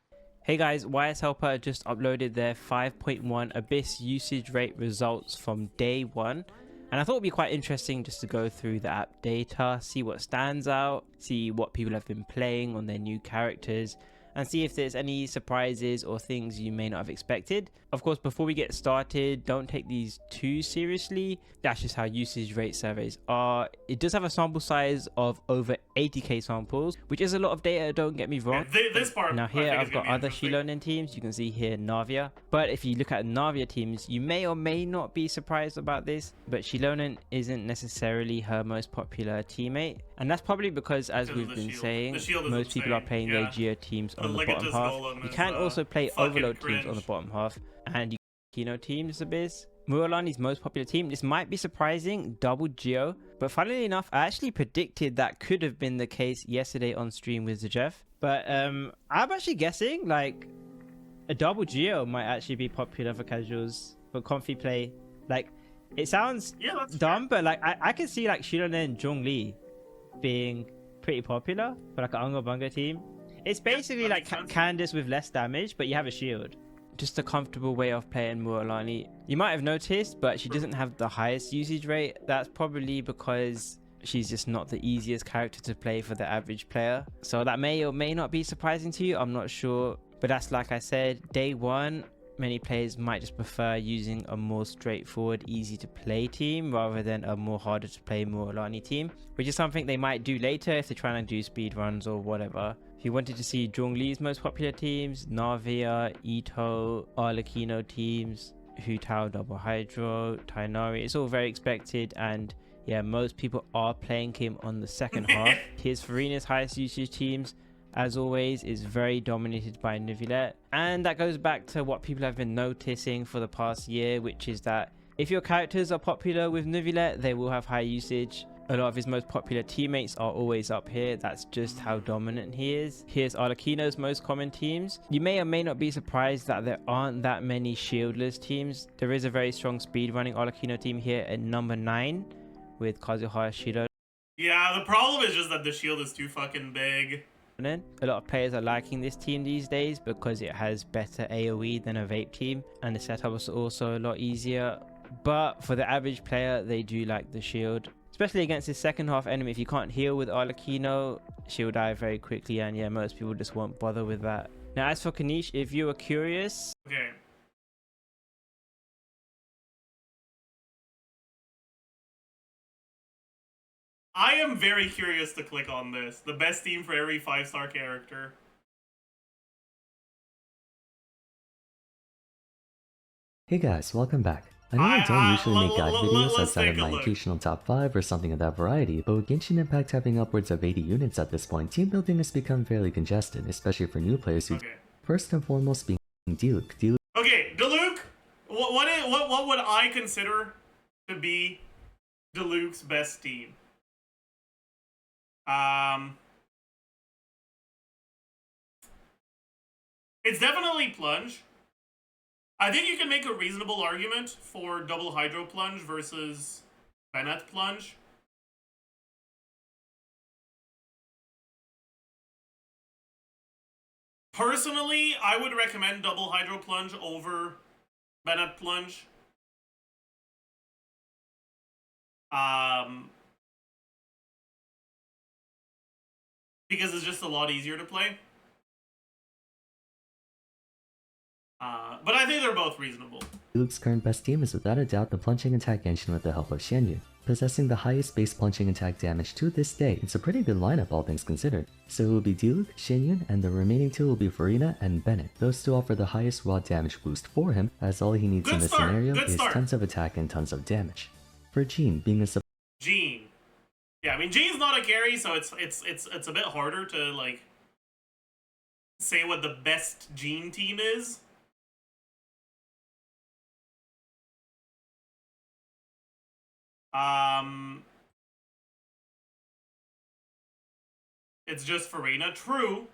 Hey guys, YS Helper just uploaded their 5.1 Abyss usage rate results from day 1, and I thought it'd be quite interesting just to go through the app data, see what stands out, see what people have been playing on their new characters, and see if there's any surprises or things you may not have expected. Of course, before we get started, don't take these too seriously. That's just how usage rate surveys are. It does have a sample size of over 80k samples, which is a lot of data, don't get me wrong. This part, now here I've got other Shilonen teams. You can see here Navia, but if you look at Navia teams, you may or may not be surprised about this, but Shilonen isn't necessarily her most popular teammate, and that's probably because, as we've been saying, most people are playing their Geo teams on the bottom half. You can also play Overload teams on the bottom half, and you Kino teams Abyss. Mualani's most popular team. This might be surprising, double Geo, but funnily enough, I actually predicted that could have been the case yesterday on stream with Zajef. But I'm actually guessing like a double Geo might actually be popular for casuals, for comfy play. Like, it sounds dumb, but like I can see like Shilonen and Zhongli being pretty popular for like an Unga Bunga team. It's basically like Candace with less damage, but you have a shield. Just a comfortable way of playing Mualani. You might have noticed, but she doesn't have the highest usage rate. That's probably because she's just not the easiest character to play for the average player. So that may or may not be surprising to you, I'm not sure. But that's, like I said, day 1. Many players might just prefer using a more straightforward, easy to play team rather than a more harder to play Mualani team, which is something they might do later if they're trying to do speed runs or whatever. If you wanted to see Zhongli's most popular teams, Navia, Ito, Arlecchino teams, Hu Tao, Double Hydro, Tainari, it's all very expected, and yeah, most people are playing him on the second half. Here's Farina's highest usage teams. As always, is very dominated by Neuvillette, and that goes back to what people have been noticing for the past year, which is that if your characters are popular with Neuvillette, they will have high usage. A lot of his most popular teammates are always up here. That's just how dominant he is. Here's Arlecchino's most common teams. You may or may not be surprised that there aren't that many shieldless teams. There is a very strong speedrunning Arlecchino team here at number 9 with Kazuha Shiro. Yeah, the problem is just that the shield is too fucking big. A lot of players are liking this team these days because it has better AoE than a vape team, and the setup is also a lot easier. But for the average player, they do like the shield, especially against his second half enemy. If you can't heal with Arlecchino, she'll die very quickly, and yeah, most people just won't bother with that. Now, as for Kanish, if you were curious, okay. I am very curious to click on this. The best team for every 5-star character. Hey guys, welcome back. I know I don't usually make guide videos outside of my occasional top 5 or something of that variety, but with Genshin Impact having upwards of 80 units at this point, team building has become fairly congested, especially for new players who first and foremost being Diluc. Okay, Diluc, what would I consider to be Diluc's best team? It's definitely Plunge. I think you can make a reasonable argument for Double Hydro Plunge versus Bennett Plunge. Personally, I would recommend Double Hydro Plunge over Bennett Plunge. Because it's just a lot easier to play. But I think they're both reasonable. Diluc's current best team is without a doubt the plunging attack engine with the help of Xianyun. Possessing the highest base plunging attack damage to this day, it's a pretty good lineup all things considered. So it will be Diluc, Xianyun, and the remaining 2 will be Farina and Bennett. Those 2 offer the highest raw damage boost for him, as all he needs in this scenario is tons of attack and tons of damage. For Jean, being a Jean. Yeah, I mean Jean's not a carry, so it's a bit harder to like say what the best Jean team is. It's just Farina. True.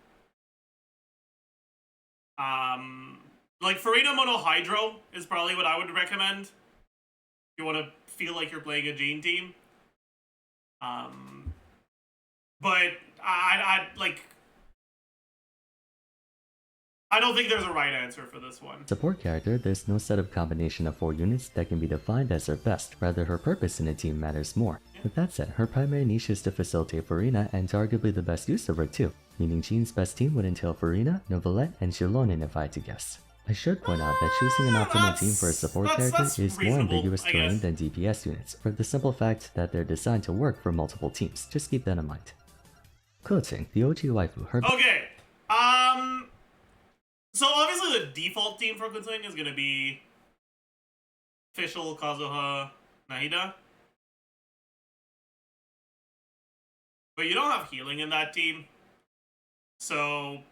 Like Farina Mono Hydro is probably what I would recommend. If you want to feel like you're playing a Jane team. But I like. I don't think there's a right answer for this one. Support character, there's no set of combination of 4 units that can be defined as her best, rather her purpose in a team matters more. With that said, her primary niche is to facilitate Farina and arguably the best use of her too, meaning Jean's best team would entail Farina, Novelette, and Shilonen if I had to guess. I should point out that choosing an optimal team for a support character is more ambiguous terrain than DPS units, for the simple fact that they're designed to work for multiple teams, just keep that in mind. Clothing, the OG waifu, her Okay, so obviously the default team for Kutsing is gonna be Official, Kazuha, Nahida. But you don't have healing in that team. So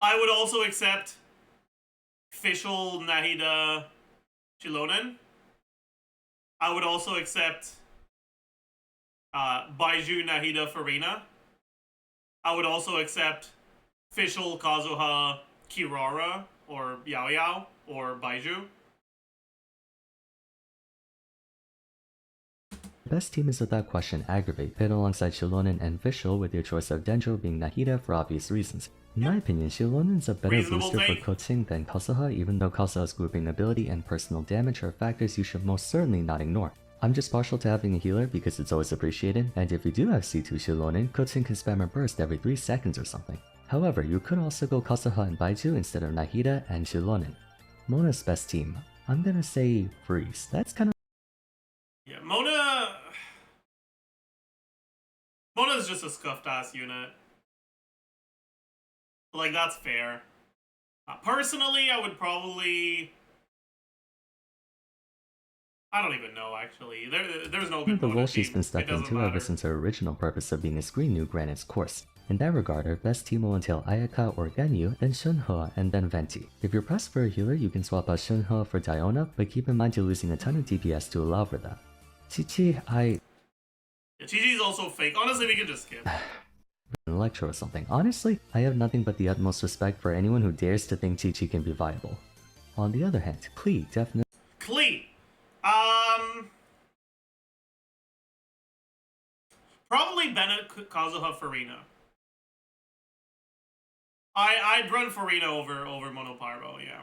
I would also accept Official, Nahida, Shilonen. I would also accept Baiju, Nahida, Farina. I would also accept Official, Kazuha, Kirara, or Yao Yao, or Baiju. best team is without question Aggravate, paired alongside Shilonen and Vishal with your choice of Dendro being Nahida for obvious reasons. In my opinion, Shilonen's a better Reasonable booster for take. Kotsing than Kazuha, even though Kazuha's grouping ability and personal damage are factors you should most certainly not ignore. I'm just partial to having a healer because it's always appreciated, and if you do have C2 Shilonen, Kotsing can spam a burst every 3 seconds or something. However, you could also go Kazuha and Baiju instead of Nahida and Shilonen. Mona's best team, I'm gonna say Freeze. That's kind of Yeah, Mona's just a scuffed ass unit. Like, that's fair. Personally, I would probably... I don't even know, actually. There's no good the Mona role she's team. been It stuck doesn't into ever matter. since her original purpose of being a screen nuke ran its course. In that regard, our best team will entail Ayaka or Ganyu, then Shunhua, and then Venti. If you're pressed for a healer, you can swap out Shunhua for Diona, but keep in mind you're losing a ton of DPS to allow for that. Chi-Chi, Yeah, Chi-Chi's also fake. Honestly, we can just skip. an Electro or something. Honestly, I have nothing but the utmost respect for anyone who dares to think Chi-Chi can be viable. On the other hand, Klee definitely Klee. Probably Bennett, Kazuha, Farina. I'd run Farina over Monopyro, yeah.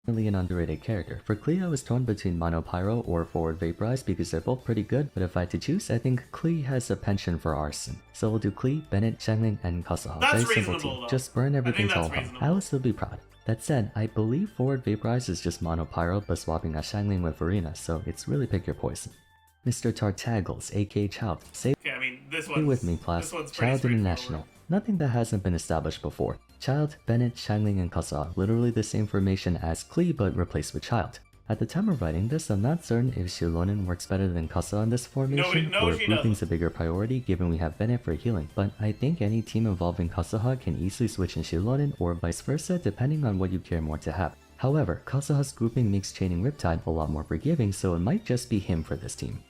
an underrated character. For Klee, I was torn between Mono Pyro or Forward Vaporize because they're both pretty good, but if I had to choose, I think Klee has a penchant for arson. So we'll do Klee, Bennett, Xiangling, and Kazuha. That's Very simple reasonable, team. though. Just burn everything to that's all hell. reasonable. Alice will be proud. That said, I believe Forward Vaporize is just Mono Pyro but swapping out Xiangling with Farina, so it's really pick your poison. Mr. Tartaggles, aka Child, say Okay, I mean, this Stay one's... with me, class. This one's pretty Child straightforward. International. Nothing that hasn't been established before. Child, Bennett, Xiangling, and Kazuha, literally the same formation as Klee but replaced with Child. At the time of writing this, I'm not certain if Shilonen works better than Kazuha in this formation, no, or if she grouping's doesn't. a bigger priority given we have Bennett for healing, but I think any team involving Kazuha can easily switch in Shilonen or vice versa depending on what you care more to have. However, Kazuha's grouping makes chaining Riptide a lot more forgiving, so it might just be him for this team.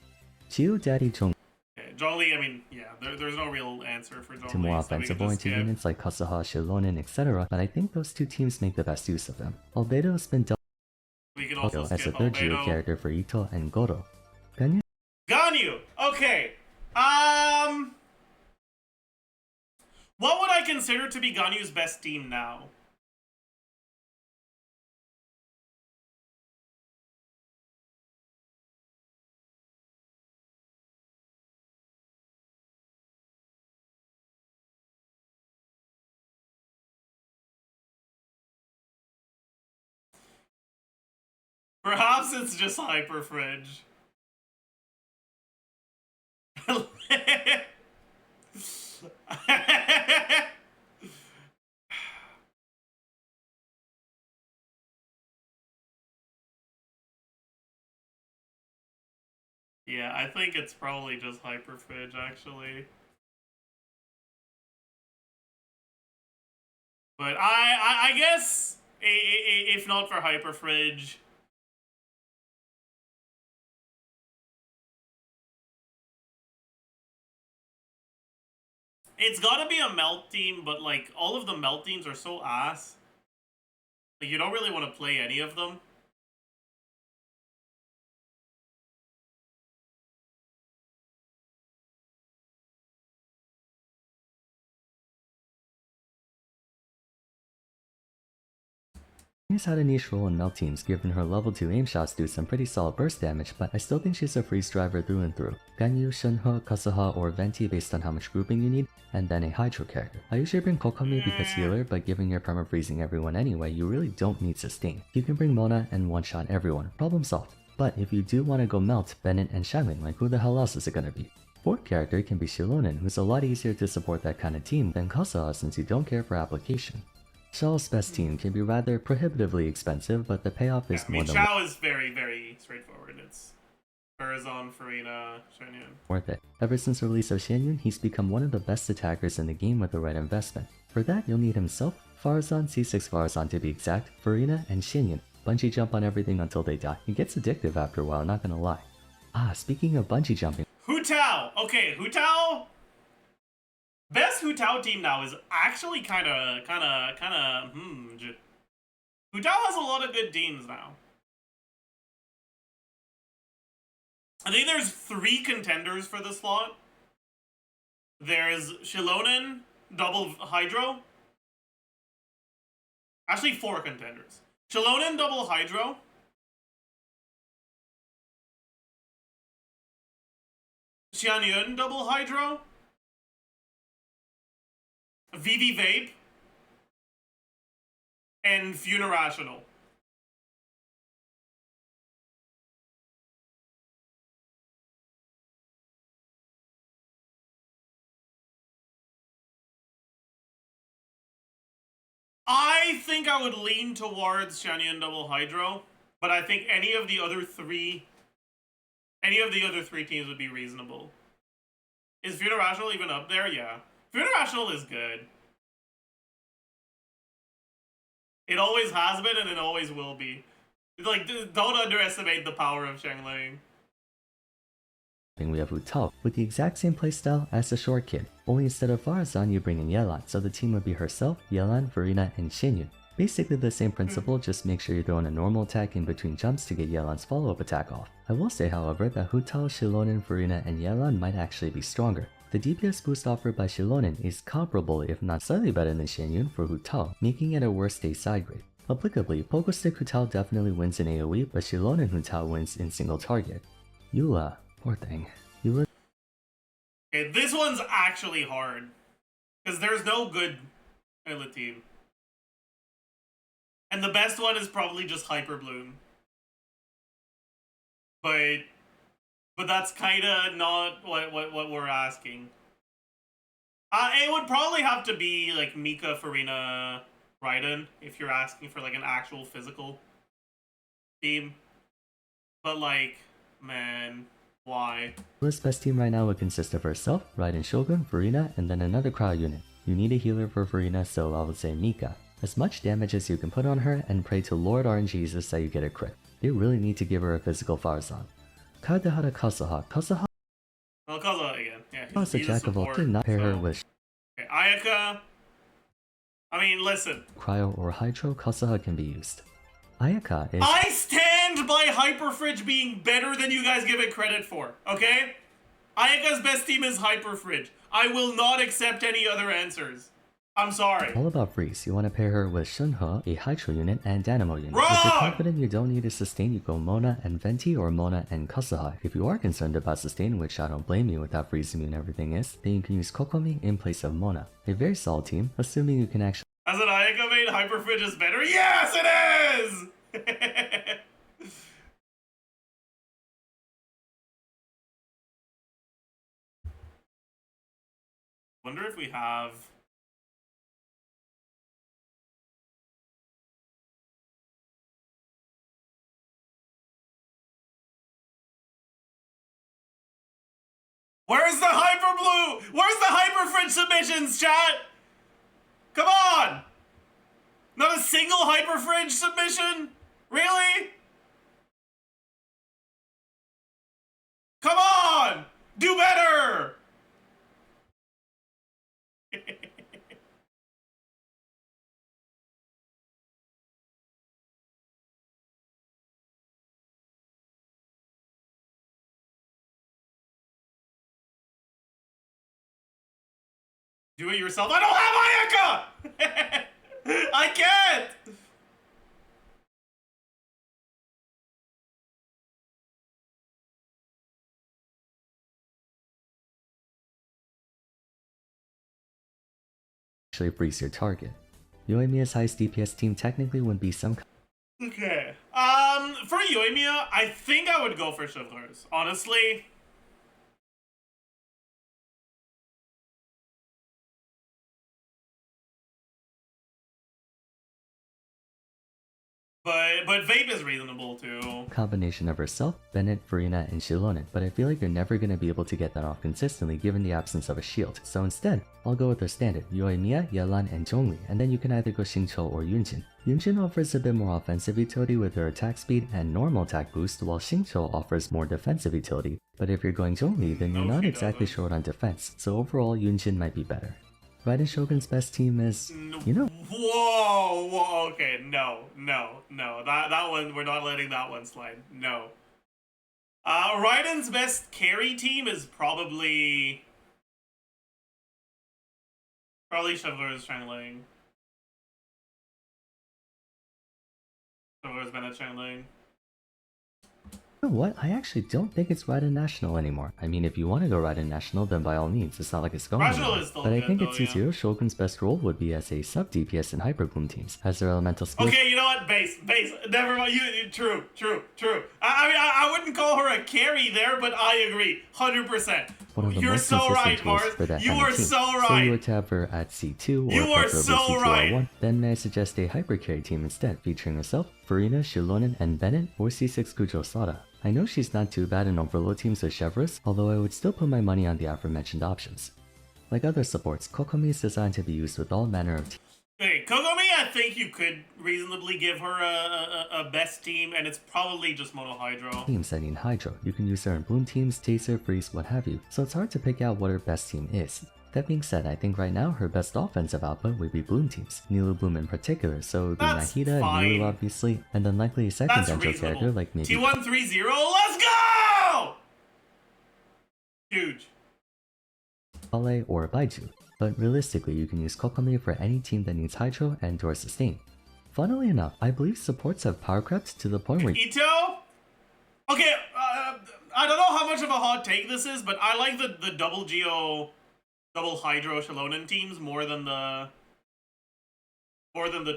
Chiu Daddy Zhong Okay, Zhongli, I mean, yeah, there's no real answer for Zhongli. to more so we offensive can just oriented skip. units like Kazuha, Shilonen, etc., but I think those two teams make the best use of them. Albedo's been dealt We can also as a skip third Geo Albedo. character for Ito and Goro. Ganyu Ganyu! Okay. What would I consider to be Ganyu's best team now? Perhaps it's just Hyper Fridge. Yeah, I think it's probably just Hyper Fridge, actually. But I guess if not for Hyper Fridge, It's gotta be a melt team, but like all of the melt teams are so ass. Like you don't really want to play any of them. She's had a niche role in melt teams given her level 2 aim shots do some pretty solid burst damage, but I still think she's a freeze driver through and through. Ganyu, Shunhe, Kasuha, or Venti based on how much grouping you need, and then a Hydro character. I usually bring Kokomi because healer, but given you're perma-freezing everyone anyway, you really don't need sustain. You can bring Mona and one-shot everyone, problem solved. But if you do want to go melt Bennett and Xiangling, like who the hell else is it gonna be? Fourth character can be Shilonen, who's a lot easier to support that kind of team than Kasuha since you don't care for application. Xiao's best team can be rather prohibitively expensive, but the payoff is more than Xiao is very, very straightforward. It's Farazan, Farina, Shenyun. worth it. Ever since the release of Xianyun, he's become one of the best attackers in the game with the right investment. For that, you'll need himself, Farazan, C6 Farazan to be exact, Farina, and Xianyun. Bungee jump on everything until they die. It gets addictive after a while, not gonna lie. Speaking of bungee jumping. Hu Tao! Okay, Hu Tao... Best Hu Tao team now is actually Hu Tao has a lot of good teams now. I think there's 3 contenders for the slot. There's Shilonen, double Hydro. Actually 4 contenders. Shilonen, double Hydro. Xianyun, double Hydro. VV Vape, and Funirational. I think I would lean towards Xianyun Double Hydro, but I think any of the other three teams would be reasonable. Is Funirational even up there? Yeah. Funirational is good. It always has been and it always will be. Like, don't underestimate the power of Xiangling. We have Hu Tao with the exact same playstyle as the short kid, only instead of Farazan you bring in Yelan, so the team would be herself, Yelan, Farina, and Xianyun. Basically the same principle, just make sure you're throwing a normal attack in between jumps to get Yelan's follow-up attack off. I will say however that Hu Tao, Shilonen, Farina, and Yelan might actually be stronger. The DPS boost offered by Shilonen is comparable if not slightly better than Xianyun for Hu Tao, making it a worse day side grade. Applicably, Pogo Stick Hu Tao definitely wins in AoE, but Shilonen Hu Tao wins in single target. Eula, poor thing. Eula. Okay, this one's actually hard. Because there's no good Eula team. And the best one is probably just Hyper Bloom. But that's kinda not what we're asking. It would probably have to be like Mika, Farina, Raiden if you're asking for like an actual physical team. But like, man, why? Eula's best team right now would consist of herself, Raiden Shogun, Farina, and then another cryo unit. You need a healer for Farina, so I would say Mika. As much damage as you can put on her and pray to Lord RNGesus that you get a crit. They really need to give her a physical Farazan. Kadehara Kasuha. Kasuha Well, Kazuha again. Yeah, is a jack of all, did not pair her with okay, Ayaka. I mean, listen. Cryo or Hydro. Kasuha can be used. Ayaka is. I stand by Hyperfridge being better than you guys give it credit for, okay? Ayaka's best team is Hyperfridge. I will not accept any other answers. I'm sorry. All about freeze. You want to pair her with Shunhe, a Hydro unit, and Dynamo unit. Wrong! If you're confident you don't need a sustain, you go Mona and Venti or Mona and Kasuha. If you are concerned about sustain, which I don't blame you with how freeze immune everything is, then you can use Kokomi in place of Mona. A very solid team, assuming you can actually. As an Ayaka main, Hyperfridge is better? Yes, it is! Wonder if we have... Where's the Hyper Blue? Where's the Hyperfridge submissions, chat? Come on! Not a single Hyperfridge submission? Really? Come on! Do better! Do it yourself. I don't have Ayaka! I can't! Actually freeze your target. Yoimiya's highest DPS team technically would be some Okay. For Yoimiya, I think I would go for ChesseBurgers. Honestly. But Vape is reasonable too. combination of herself, Bennett, Farina, and Shilonen, but I feel like you're never going to be able to get that off consistently given the absence of a shield, so instead, I'll go with her standard, Yoimiya, Yelan, and Zhongli, and then you can either go Xingqiu or Yunjin. Yunjin offers a bit more offensive utility with her attack speed and normal attack boost, while Xingqiu offers more defensive utility, but if you're going Zhongli, then you're No, not she exactly doesn't. short on defense, so overall Yunjin might be better. Raiden Shogun's best team is, you know, Whoa, okay, no. That one, we're not letting that one slide. No. Raiden's best carry team is probably ChesseBurgers Changeling. ChesseBurgers Bennett Changeling. you know what? I actually don't think it's Raiden National anymore. I mean, if you want to go Raiden National, then by all means, it's not like it's going National anywhere. is still But I good, think though, at yeah. C0, Shogun's best role would be as a sub-DPS in Hyper Bloom teams, as their elemental skills Okay, you know what? Base. Never mind. True. I mean, I wouldn't call her a carry there, but I agree, 100%. one of the You're most so consistent right, tools Mars. for that You kind are of team. so So you right. were to have her at C2 or You are preferably so C2 right. R1, then may I suggest a hyper carry team instead, featuring herself, Farina, Shilonen, and Bennett, or C6 Kujo Sada. I know she's not too bad in overload teams with Chevrolet, although I would still put my money on the aforementioned options. Like other supports, Kokomi is designed to be used with all manner of Okay, Kokomi, I think you could reasonably give her a best team, and it's probably just Mono Hydro. teams that need Hydro. You can use her in Bloom teams, Taser, Freeze, what have you, so it's hard to pick out what her best team is. That being said, I think right now her best offensive output would be Bloom teams, Nilu Bloom in particular, so the That's Nahida, fine. Nilu obviously, and then likely a second That's Dendro reasonable. character like maybe T130, let's go! Huge. Bale or Baiju. But realistically, you can use Kokomi for any team that needs Hydro and or Sustain. Funnily enough, I believe supports have power crept to the point where Ito? Okay, I don't know how much of a hot take this is, but I like the double Geo, double Hydro Shilonen teams more than the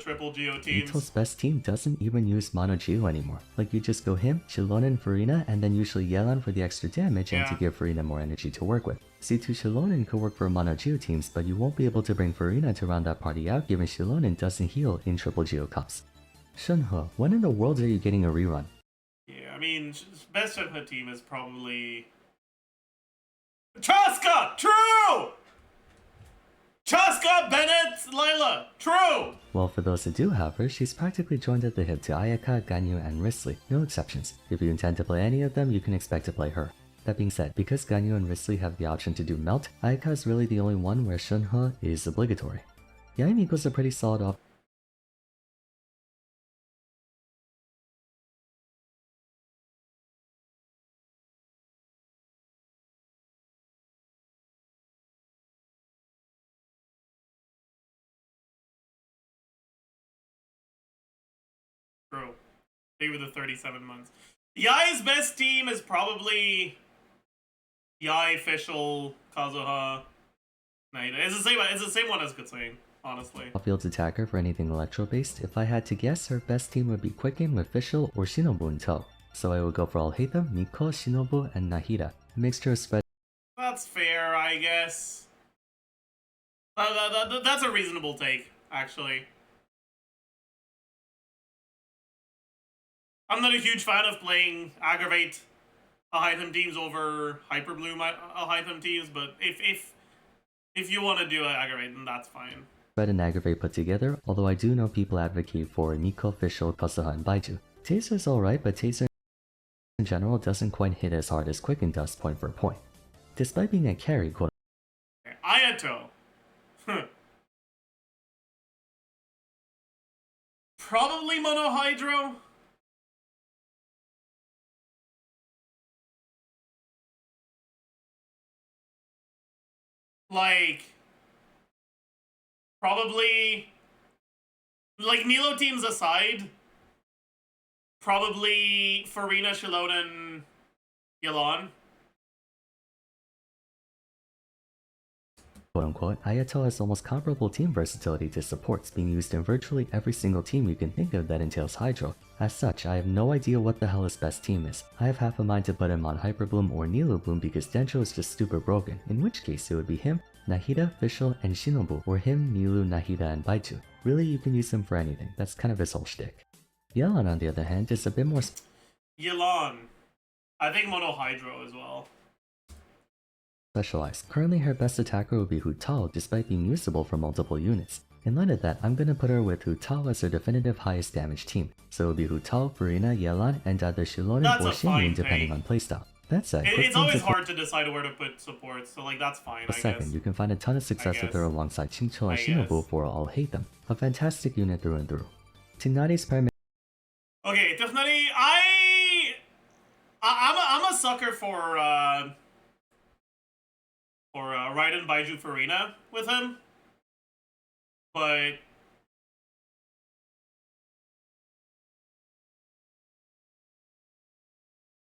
triple Geo teams. Ito's best team doesn't even use Mono Geo anymore. Like you just go him, Shilonen, Farina, and then usually Yelan for the extra damage and to Yeah. give Farina more energy to work with. C2 Shilonen could work for Mono Geo teams, but you won't be able to bring Farina to round that party out given Shilonen doesn't heal in triple Geo comps. Shunhe, when in the world are you getting a rerun? Yeah, I mean, best Shenhe team is probably Chaska! True! Chaska, Bennett, Layla! True! Well, for those who do have her, she's practically joined at the hip to Ayaka, Ganyu, and Risley, no exceptions. If you intend to play any of them, you can expect to play her. That being said, because Ganyu and Risley have the option to do Melt, Ayaka is really the only one where Shunhe is obligatory. Yaimi goes a pretty solid off. True. They were the 37 months. Yai's best team is probably Yai, Fischl, Kazuha, Naida. It's the same one as Kutsune, honestly. Field attacker for anything electro-based. If I had to guess, her best team would be Quick Game with Fischl or Shinobu in tow. So I would go for Alhaitham, Miko, Shinobu, and Nahida. A mixture of spread That's fair, I guess. That's a reasonable take, actually. I'm not a huge fan of playing Aggravate Alhaitham teams over Hyperbloom Alhaitham teams, but if you want to do Aggravate, then that's fine. and Aggravate put together, although I do know people advocate for Miko, Fischl, Kazuha, and Baiju. Taser's alright, but Taser in general doesn't quite hit as hard as Quicken does point for point. Despite being a carry, quote Ayato. Probably Mono Hydro. Like, Probably, like, Nilo teams aside, probably Farina, Shilonen, Yelan. Quote-unquote, Ayato has almost comparable team versatility to supports being used in virtually every single team you can think of that entails Hydro. As such, I have no idea what the hell his best team is. I have half a mind to put him on Hyper Bloom or Nilo Bloom because Densho is just stupid broken, in which case it would be him, Nahida, Fischl, and Shinobu, or him, Nilu, Nahida, and Baitu. Really, you can use him for anything, that's kind of his whole shtick. Yelan, on the other hand, is a bit more Yelan. I think Mono Hydro as well. specialized. Currently, her best attacker would be Hu Tao, despite being usable for multiple units. In light of that, I'm gonna put her with Hu Tao as her definitive highest damage team. So it would be Hu Tao, Farina, Yelan, and either Shilonen That's or a fine Xinyun depending pick. on playstyle. That said, quick It's things always to hard to decide where to put supports, so like that's fine, I second, guess. you can find a ton of success with her guess. alongside Qingqiu and I Shinobu guess. for all hate them. A fantastic unit through and through. Tignati's primary Okay, Tifnati, I'm a sucker for Raiden Baiju Farina with him, but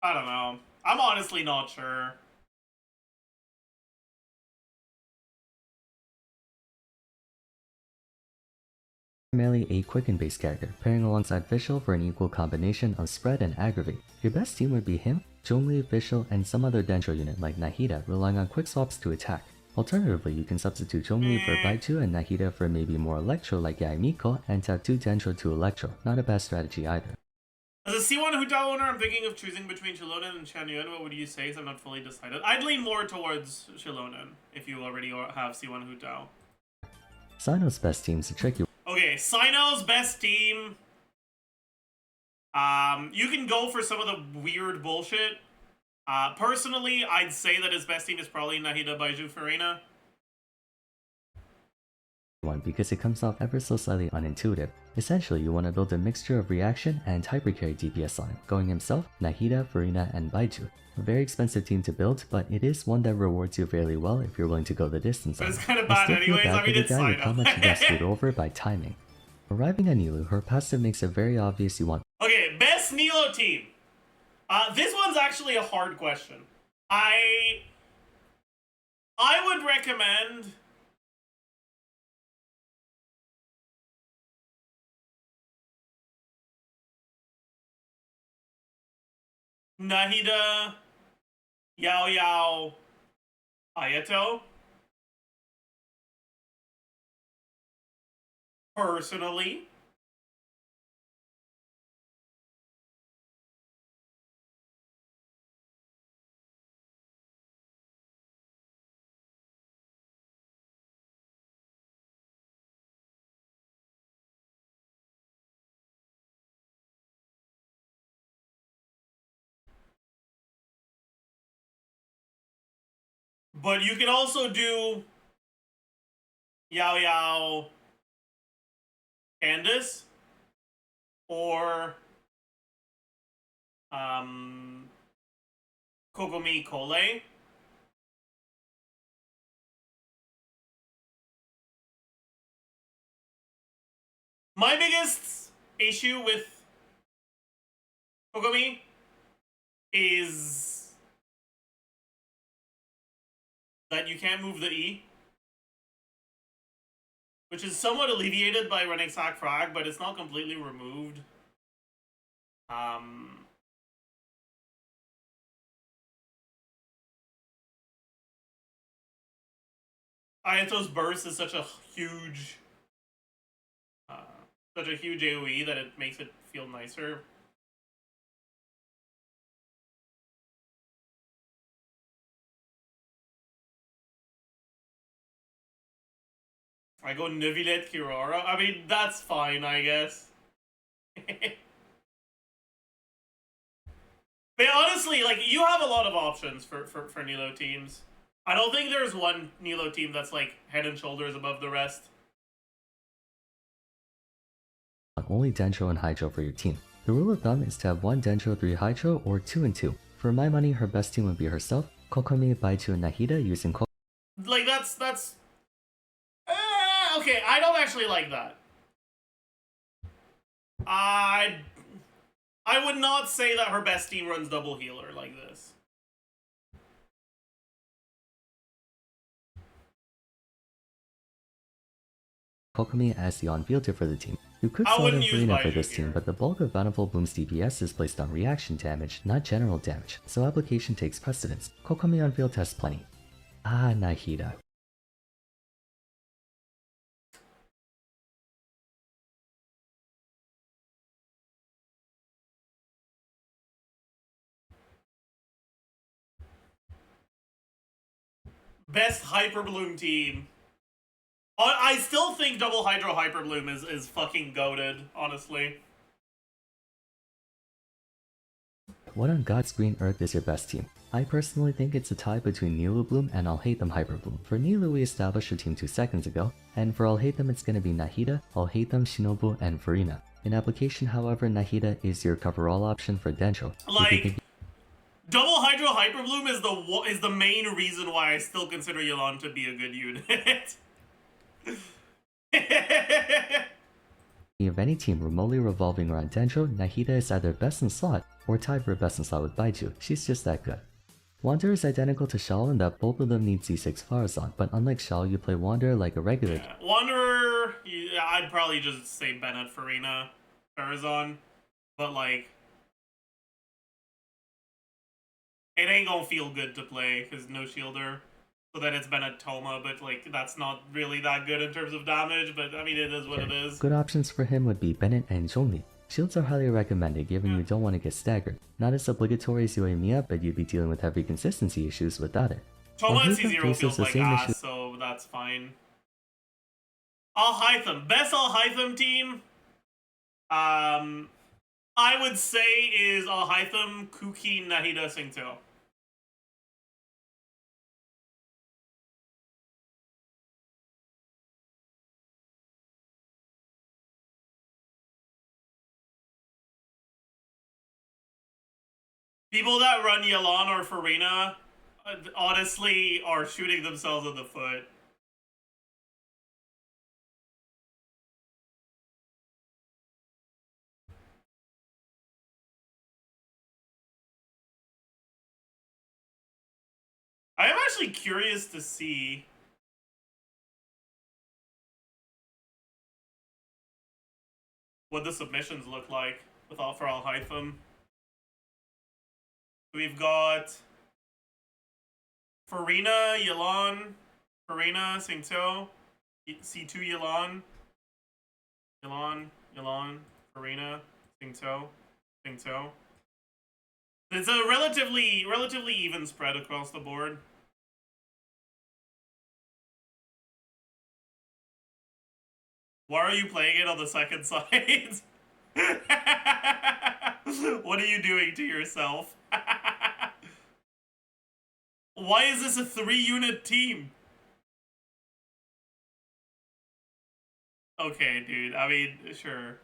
I don't know. I'm honestly not sure. primarily a quicken-based character, pairing alongside Fischl for an equal combination of spread and aggravate. Your best team would be him, Zhongli, Fischl, and some other Densho unit like Nahida, relying on quick swaps to attack. Alternatively, you can substitute Zhongli for Baitu and Nahida for maybe more Electro like Yaimiko, and tap 2 Densho to Electro. Not a bad strategy either. As a C1 Hu Tao owner, I'm thinking of choosing between Shilonen and Shanyuan. What would you say? I'm not fully decided. I'd lean more towards Shilonen if you already have C1 Hu Tao. Sino's best team's a tricky one. Okay, Sino's best team. You can go for some of the weird bullshit. Personally, I'd say that his best team is probably Nahida Baiju Farina. Because it comes off ever so slightly unintuitive. Essentially, you want to build a mixture of reaction and hypercarry DPS on him, going himself, Nahida, Farina, and Baitu. A very expensive team to build, but it is one that rewards you fairly well if you're willing to go the distance But on it's it. kind of I bad still feel anyways. bad I for mean, the it's guy with how much he got screwed Sino. over by timing. Arriving at Nilu, her passive makes it very obvious you want Okay, best Nilo team. This one's actually a hard question. I would recommend Nahida, Yao Yao, Ayato. Personally. But you can also do Yao Yao Candace or Kokomi Kole. My biggest issue with Kokomi is that you can't move the E, which is somewhat alleviated by running Sac Frag, but it's not completely removed. Ayato's burst is such a huge AoE that it makes it feel nicer. I go Neuvillette Kirara. I mean, that's fine, I guess. But honestly, like, you have a lot of options for Nilo teams. I don't think there's one Nilo team that's, like, head and shoulders above the rest. only Densho and Hydro for your team. The rule of thumb is to have 1 Densho, 3 Hydro, or 2 and 2. For my money, her best team would be herself, Kokomi, Baitu, and Nahida using Like, that's Okay, I don't actually like that. I would not say that her best team runs double healer like this. Kokomi as the on-fielder for the team. You could I slot in wouldn't use Farina for Baiju this here. team, but the bulk of Bountiful Bloom's DPS is placed on reaction damage, not general damage, so application takes precedence. Kokomi on field has plenty. Ah, Nahida. Best Hyper Bloom team. I still think Double Hydro Hyper Bloom is fucking goated, honestly. What on God's green earth is your best team? I personally think it's a tie between Nilu Bloom and I'll Hate Them Hyper Bloom. For Nilu we established a team 2 seconds ago, and for I'll Hate Them it's gonna be Nahida, I'll Hate Them, Shinobu, and Farina. In application however, Nahida is your coverall option for Dendro. Like, Double Hydro Hyper Bloom is the main reason why I still consider Yelan to be a good unit. Of any team remotely revolving around Dendro, Nahida is either best in slot or tied for best in slot with Baiju. She's just that good. Wander is identical to Shao in that both of them need Z6 Farazan, but unlike Shao, you play Wander like a regular. Yeah. Wanderer, yeah, I'd probably just say Bennett, Farina, Farazan, but like, it ain't gonna feel good to play because no shielder. So then it's Bennett Toma, but like that's not really that good in terms of damage, but I mean it is what it is. Good options for him would be Bennett and Zhongli. Shields are highly recommended given you don't want to get staggered. Not as obligatory as Yoimiya, but you'd be dealing with heavy consistency issues without it. Toma and Alhaitham C0 faces feels the like same ass, issue- so that's fine. Alhaitham. Best Alhaitham team, I would say is Alhaitham, Kuki, Nahida, Singto. People that run Yelan or Farina, honestly, are shooting themselves in the foot. I am actually curious to see what the submissions look like with for Alhaitham. We've got Farina, Yelan, Farina, Singto, C2 Yelan, Yelan, Farina, Singto. It's a relatively even spread across the board. Why are you playing it on the second side? What are you doing to yourself? Why is this a 3-unit team? Okay, dude. I mean, sure.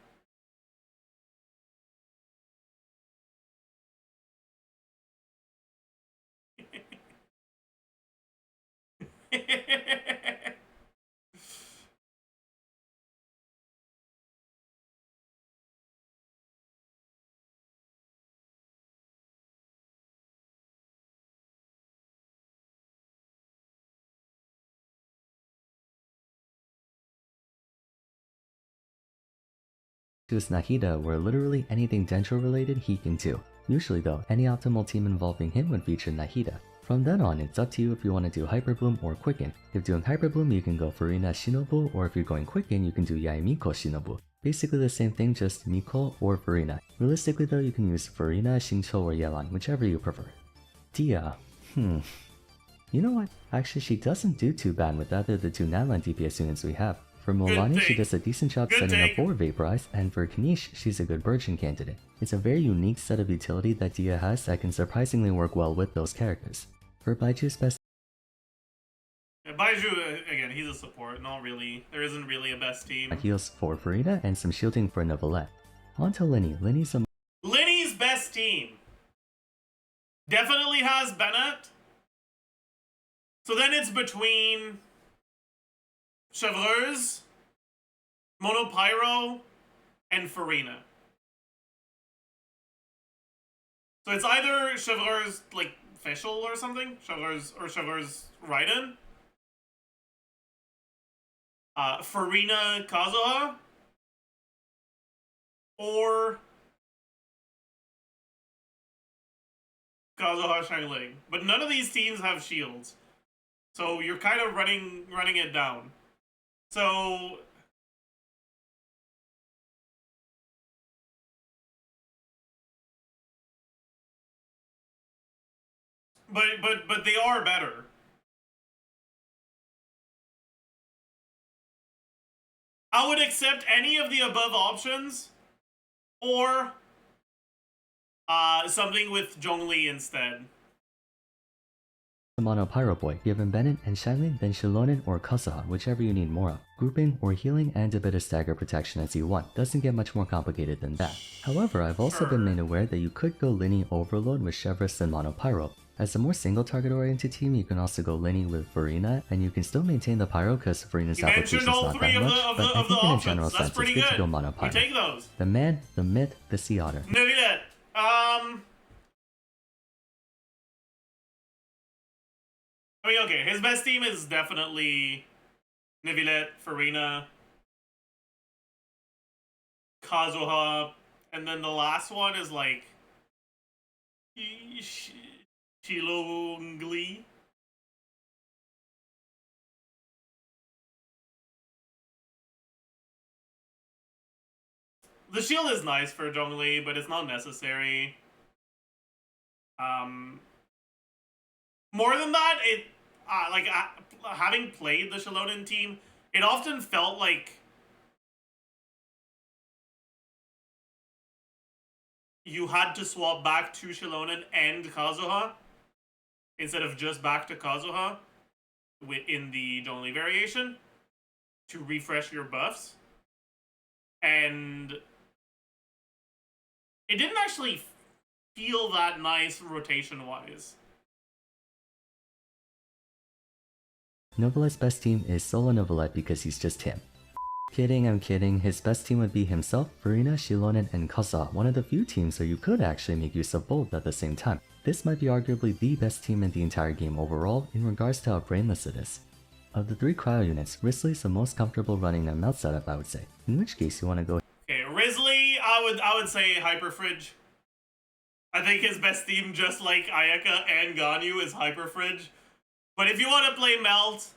Choose Nahida where literally anything Dendro related he can do. Usually though, any optimal team involving him would feature Nahida. From then on, it's up to you if you want to do Hyper Bloom or Quicken. If doing Hyper Bloom, you can go Farina Shinobu, or if you're going Quicken, you can do Yaemiko Shinobu. Basically the same thing, just Miko or Farina. Realistically though, you can use Farina, Xingqiu, or Yelan, whichever you prefer. Dia. You know what? Actually, she doesn't do too bad with either of the 2 Natlan DPS units we have. For Molani, she does a decent job setting up for Vaporize, and for Kanish, she's a good Virgin candidate. It's a very unique set of utility that Dia has that can surprisingly work well with those characters. For Baiju's best Baiju, again, he's a support. Not really. There isn't really a best team. heals for Farina and some shielding for Novelette. On to Linny. Linny's a Linny's best team definitely has Bennett. So then it's between ChesseBurgers, Monopyro, and Farina. So it's either ChesseBurgers, like, Fischl or something, ChesseBurgers Raiden, Farina Kazuha, or Kazuha Xiangling. But none of these teams have shields. So you're kind of running it down. So but they are better. I would accept any of the above options, or something with Zhongli instead. Mono Pyro Boy, given Bennett and Xiangling, then Shilonen or Kazuha, whichever you need more of. Grouping or healing and a bit of stagger protection as you want. Doesn't get much more complicated than that. However, I've also been made aware that you could go Linny Overload with Chevrolet and Mono Pyro. As a more single target oriented team, you can also go Linny with Farina, and you can still maintain the Pyro because Farina's application is not that much, but I think in a general sense it's good to go Mono Pyro. Take those. The man, the myth, the sea otter. Nevilet. I mean, okay, his best team is definitely Nevilet, Farina, Kazuha, and then the last one is like Shilongli. The shield is nice for Zhongli, but it's not necessary. More than that, it having played the Shilonen team, it often felt like you had to swap back to Shilonen and Kazuha instead of just back to Kazuha in the Zhongli variation to refresh your buffs. And it didn't actually feel that nice rotation-wise. Novelet's best team is solo Novelet because he's just him. Kidding, I'm kidding. His best team would be himself, Farina, Shilonen, and Kazuha, one of the few teams where you could actually make use of both at the same time. This might be arguably the best team in the entire game overall in regards to how brainless it is. Of the 3 cryo units, Risley's the most comfortable running a melt setup, I would say. In which case you want to go. Okay, Risley, I would say Hyperfridge. I think his best team, just like Ayaka and Ganyu, is Hyperfridge. But if you want to play Melt,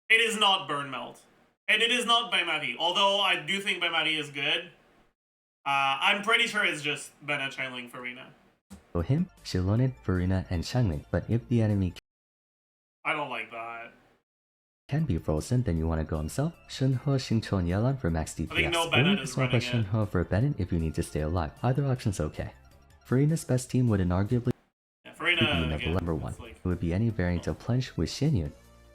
it is not Burn Melt. And it is not Baimari, although I do think Baimari is good. I'm pretty sure it's just Bennett, Xiangling, Farina. Go him, Shilonen, Farina, and Xiangling, but if the enemy I don't like that. can be frozen, then you want to go himself, Shunhe, Xingqiu, and Yelan for max DPS. I think no or Bennett you can is swap a running it. Shunhe for Bennett if you need to stay alive. Either option's okay. Farina's best team would inarguably Yeah, be Farina, again, number 1. it's like It would be any variant of Plunge with Xinyun.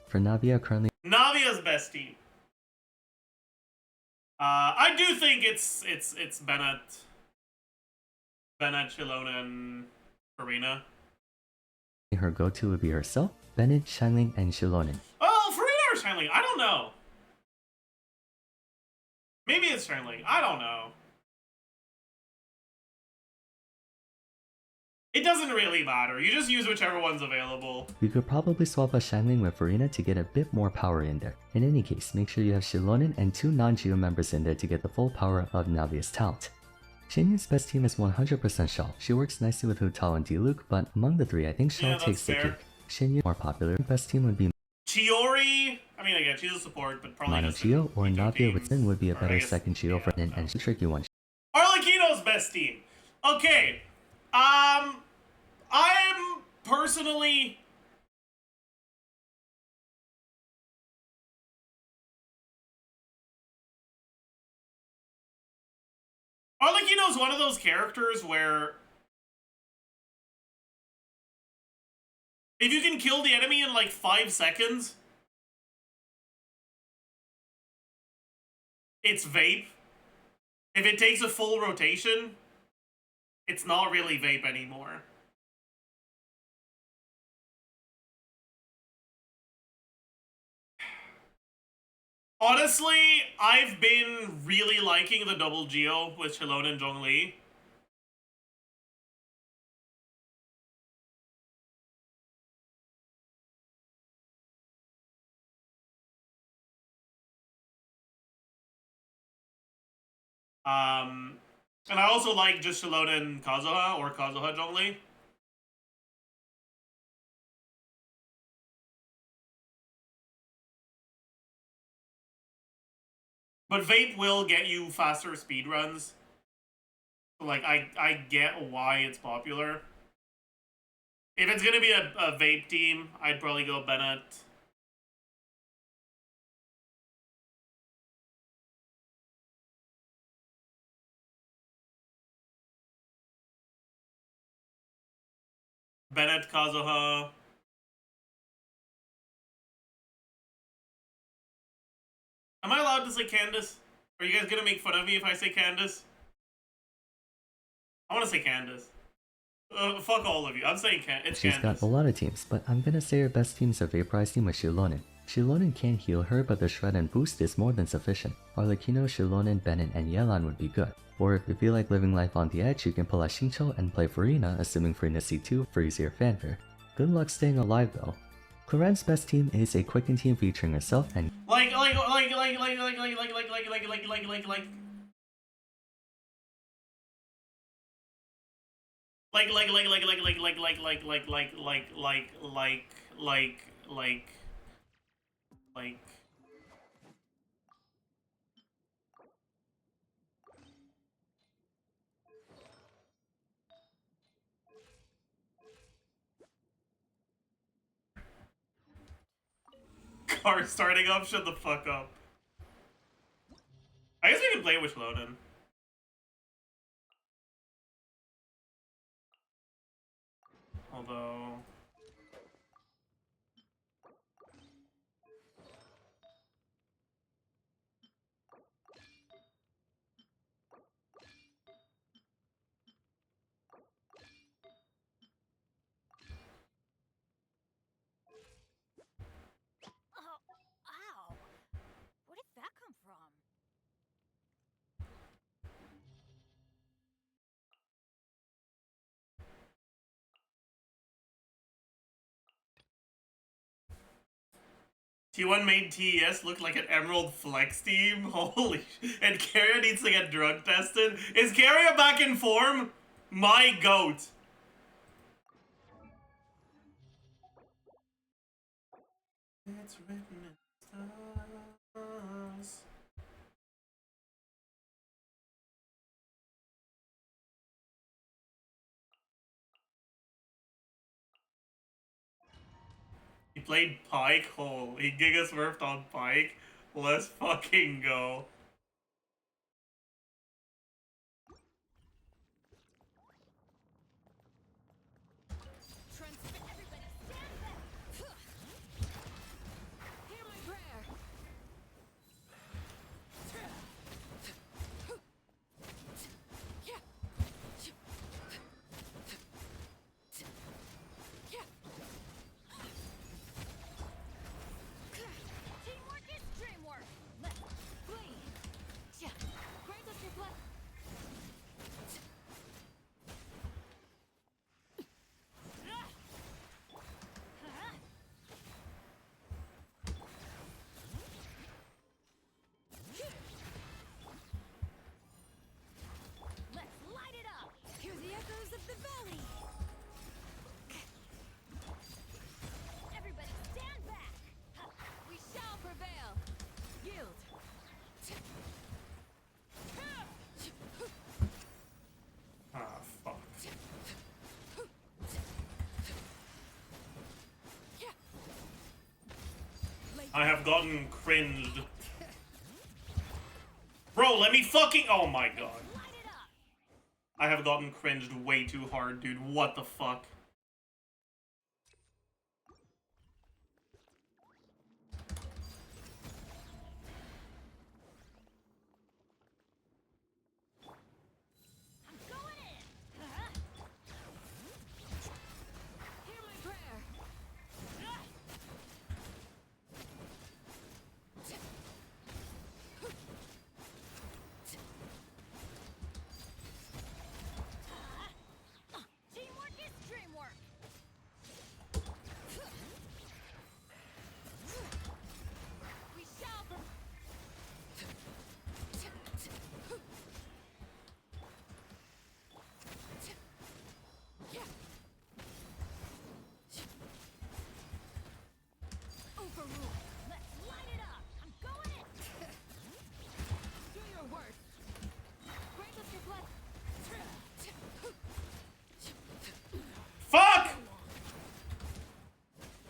For Navia, currently Navia's best team. I do think it's Bennett, Shilonen, Farina. her go-to would be herself, Bennett, Xiangling, and Shilonen. Oh, Farina or Xiangling? I don't know. Maybe it's Xiangling. I don't know. It doesn't really matter. You just use whichever one's available. You could probably swap a Xiangling with Farina to get a bit more power in there. In any case, make sure you have Shilonen and 2 non-Geo members in there to get the full power of Navia's talent. Xinyun's best team is 100% Shaw. She works nicely with Hu Tao and Diluc, but among the 3, I think Shaw Yeah, takes the that's cake. fair. Xinyun more popular. Best team would be Chiori. I mean, again, she's a support, but probably Mono just Geo, or Veto Navia with teams. Sin would be a Or I better guess- second Geo for an and tricky one. Arlecchino's best team. Okay. I'm personally Arlecchino's one of those characters where if you can kill the enemy in like 5 seconds, it's vape. If it takes a full rotation, it's not really vape anymore. Honestly, I've been really liking the double Geo with Shalon and Zhongli. And I also like just Shalon and Kazuha, or Kazuha Zhongli. But Vape will get you faster speedruns. Like, I get why it's popular. If it's gonna be a Vape team, I'd probably go Bennett. Bennett, Kazuha. Am I allowed to say Candace? Are you guys gonna make fun of me if I say Candace? I want to say Candace. Fuck all of you. I'm saying it's She's Candace. got a lot of teams, but I'm gonna say her best team's a Vaporize team with Shilonen. Shilonen can't heal her, but the Shred and Boost is more than sufficient. Arlecchino, Shilonen, Bennett, and Yelan would be good. Or if you feel like living life on the edge, you can pull out Xingqiu and play Farina, assuming Farina C2 for easier fanfare. Good luck staying alive though. Clarence's best team is a Quicken team featuring herself and Car starting up, shut the fuck up. I guess we can play with Loden. Although... Oh, ow. Where did that come from? T1 made TES look like an Emerald Flex team? Holy and Carrier needs to get drug tested? Is Carrier back in form? My goat. It's written in stars. He played Pike? Holy, he Giga Smurfed on Pike? Let's fucking go. Everybody stand back! Hear my prayer! Teamwork is dreamwork. Let's flee. Yeah. Grant us your blessing. Let's light it up. Hear the echoes of the valley! Everybody stand back. We shall prevail! Yield! Ah, fuck. I have gotten cringed. Bro, let me fucking... Oh my god. Light it up. I have gotten cringed way too hard, dude. What the fuck? I'm going in. Hear my prayer!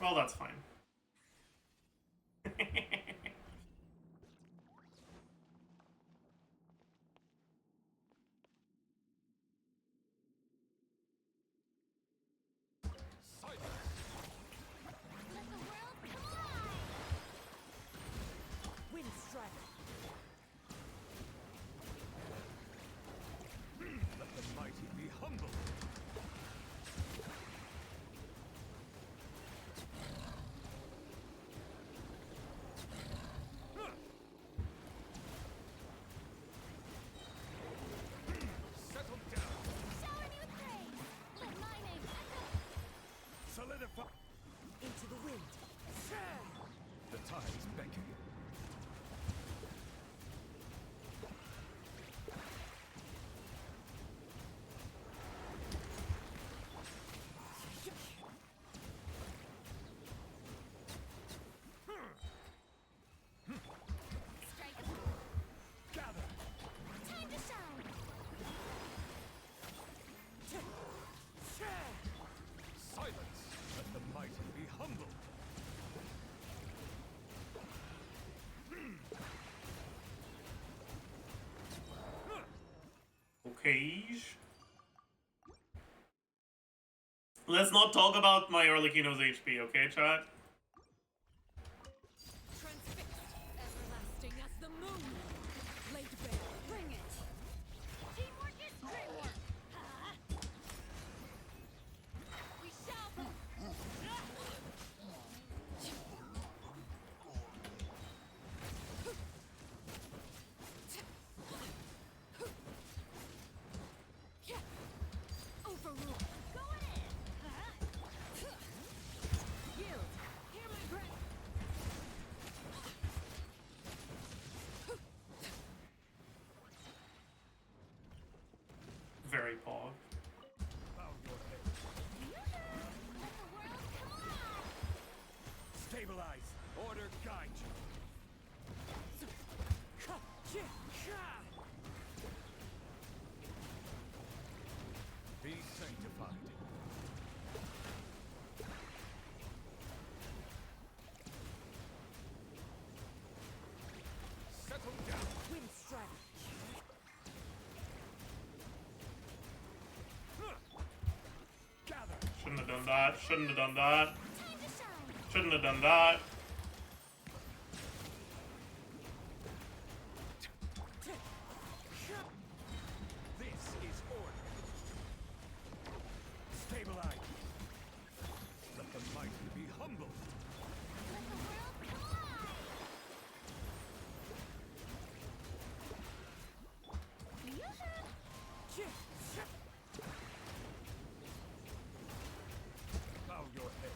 Well, that's fine. Let the world collide! Wind strider. Let the mighty be humble. Settle down. Shower me with praise! Let my name echo! Solidify. Into the wind. The tides beckon. Strike! Gather. Time to shine! Silence. Let the mighty be humble. Okay. Let's not talk about my Arlecchino's HP, okay, chat? Transfixed, everlasting as the moon. Laid bare, bring it. Teamwork is dreamwork! Huh? We shall... Overrule. Going in! Huh? Yield. Hear my breath. Very pog. Bow your head. Let the world collide! Stabilize. Order guide you. Be sanctified. Settle down. Wind strider. Gather. Shouldn't have done that. Shouldn't have done that. Time to shine! Shouldn't have done that. This is order. Stabilize. Let the mighty be humble. Let the world collide! Bow your head.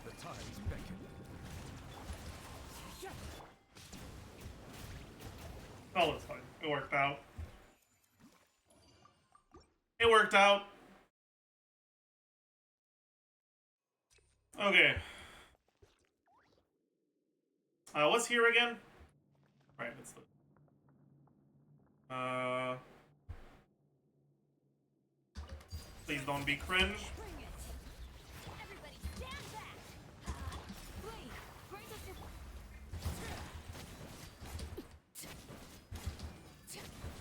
The tides beckon. Oh, it's fine. It worked out. It worked out. Okay. What's here again? Right, it's the... Please don't be cringe. Bring it! Everybody stand back! Huh? Blade. Grant us your...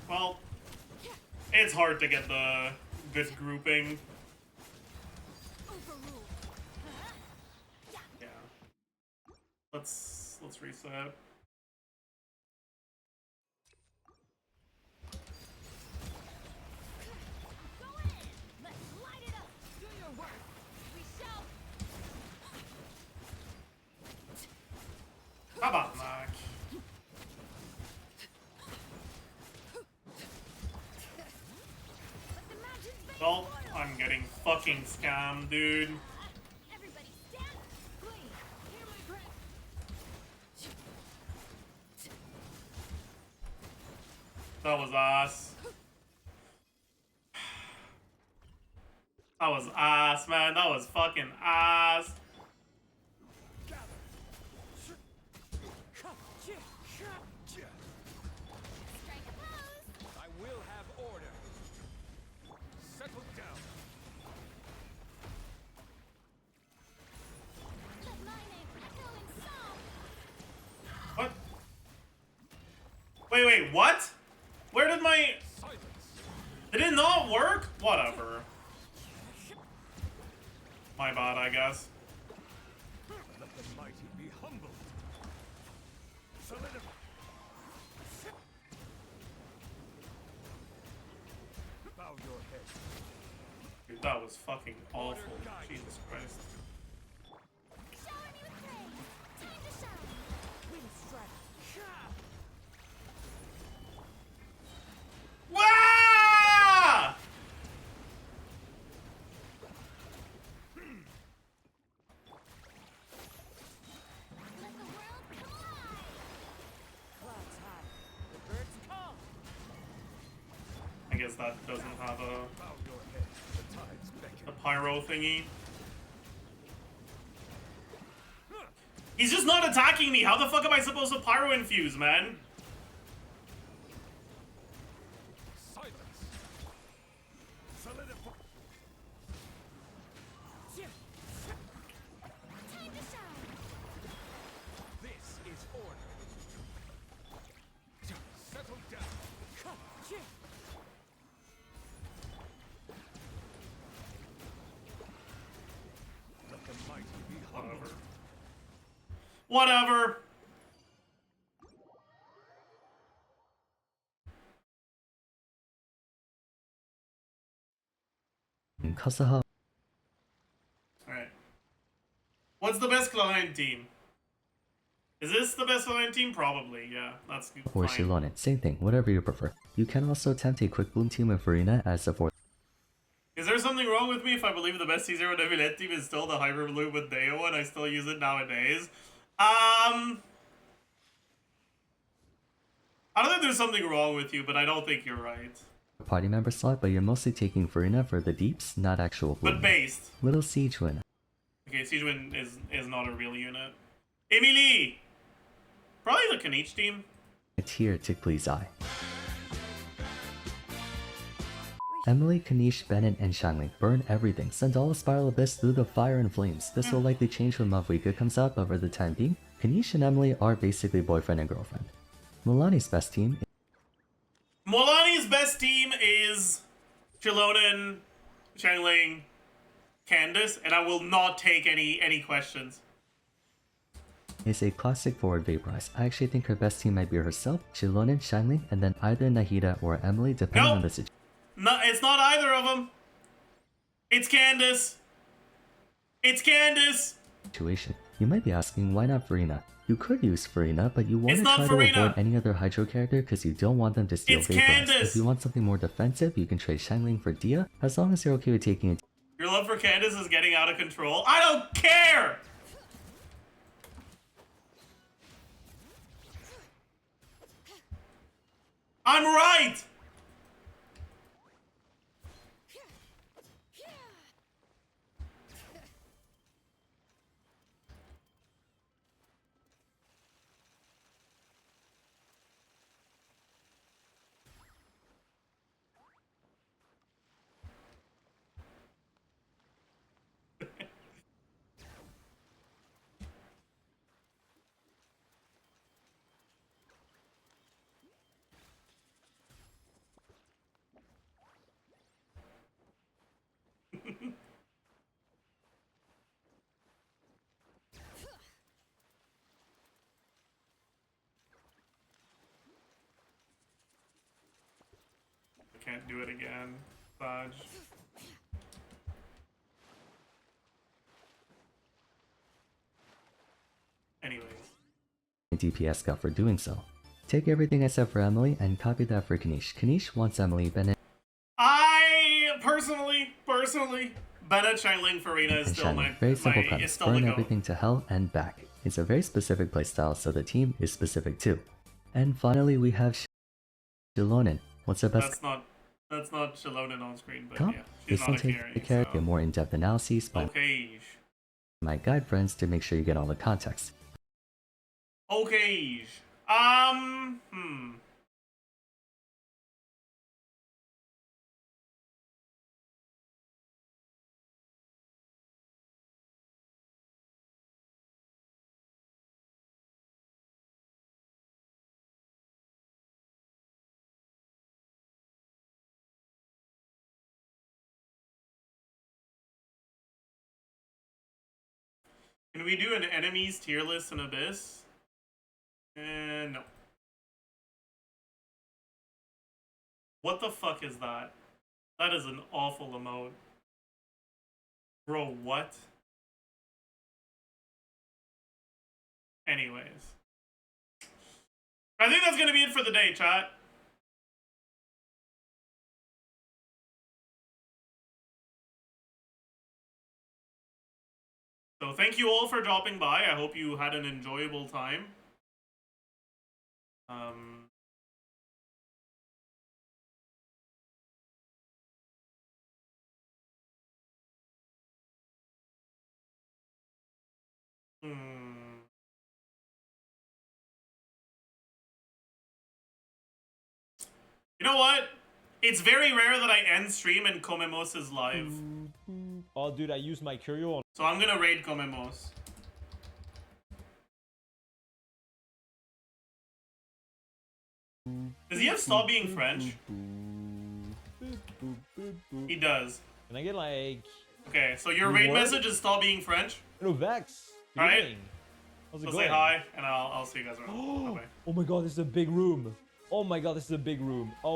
Well, it's hard to get the good grouping. Overrule. Yeah. Let's reset. Going in! Let's light it up! Do your work. We shall... How about Mac? Let the mountains bend Well, loyal! I'm getting fucking scammed, dude. Everybody stand... Blade. Hear my breath. That was ass. That was ass, man. That was fucking ass. Strike a pose! I will have order. Settle down. Wait, what? Where did my... Did it not work? Whatever. My bad, I guess. Let the mighty be humbled. Solidify. Bow your head. Dude, that was fucking awful. Jesus Christ. Shower me with praise. Time to shine. Wind strike. Wah! Let the world collide. Clouds high. The birds come. I guess that doesn't have Bow your head. The tides beckon. a pyro thingy. He's just not attacking me. How the fuck am I supposed to pyro infuse, man? Silence. Solidify. Time to shine. This is order. Settle down. Let the mighty be humbled. Whatever. Kasaha Alright. What's the best Cloud9 team? Is this the best Cloud9 team? Probably, yeah. That's or fine. Shilonen, same thing, whatever you prefer. You can also attempt a quick bloom team with Farina as the fourth. Is there something wrong with me if I believe the best C0 Nebulet team is still the Hyper Blue with Deo and I still use it nowadays? I don't think there's something wrong with you, but I don't think you're right. Party member slot, but you're mostly taking Farina for the deeps, not actual bloom. But based. Little Siege Win. Okay, Sijuin is not a real unit. Emily! Probably the Kanichi team. A tier to please eye. Emily, Kanish, Bennett, and Shangling burn everything. Send all the Spiral Abyss through the fire and flames. This will likely change when Mavwika comes out, but for the time being, Kanish and Emily are basically boyfriend and girlfriend. Milani's best team Molani's best team is Chilonen, Shangling, Candace, and I will not take any questions. is a classic forward vaporize. I actually think her best team might be herself, Chilonen, Shangling, and then either Nahida or Emily, depending on the situation. No, it's not either of them. It's Candace. It's Candace. You might be asking, why not Farina? You could use Farina, but you want It's to not try Farina. to avoid any other Hydro character because you don't want them to steal It's Vaporize. Candace. If you want something more defensive, you can trade Shangling for Dia, as long as you're okay with taking it. Your love for Candace is getting out of control. I don't care! I'm right! I can't do it again. Fudge. Anyways. DPS scout for doing so. Take everything I said for Emily and copy that for Kanish. Kanish wants Emily, Bennett, I personally, Bennett, Shangling, Farina is and still Shangling. Very simple is premise. still the Burn goat. everything to hell and back. It's a very specific playstyle, so the team is specific too. And finally, we have Shilonen. What's her best That's not Shilonen on screen, but comp? yeah, she's This not one a takes carry. the character So. more in-depth analyses by Okay. my guide friends to make sure you get all the context. Okay. Can we do an enemies tier list in Abyss? No. What the fuck is that? That is an awful emote. Bro, what? Anyways. I think that's gonna be it for the day, chat. So thank you all for dropping by. I hope you had an enjoyable time. You know what? It's very rare that I end stream and Komemos is live. Oh, dude, I used my curio on. So I'm gonna raid Komemos. Does he have Stop Being French? He does. Can I get like... Okay, so your raid What? message is Stop Being French. Hello, Vex. Alright. How's it So going? say hi, and I'll see you guys around. Bye-bye. Oh my god, this is a big room. Oh my god, this is a big room. Oh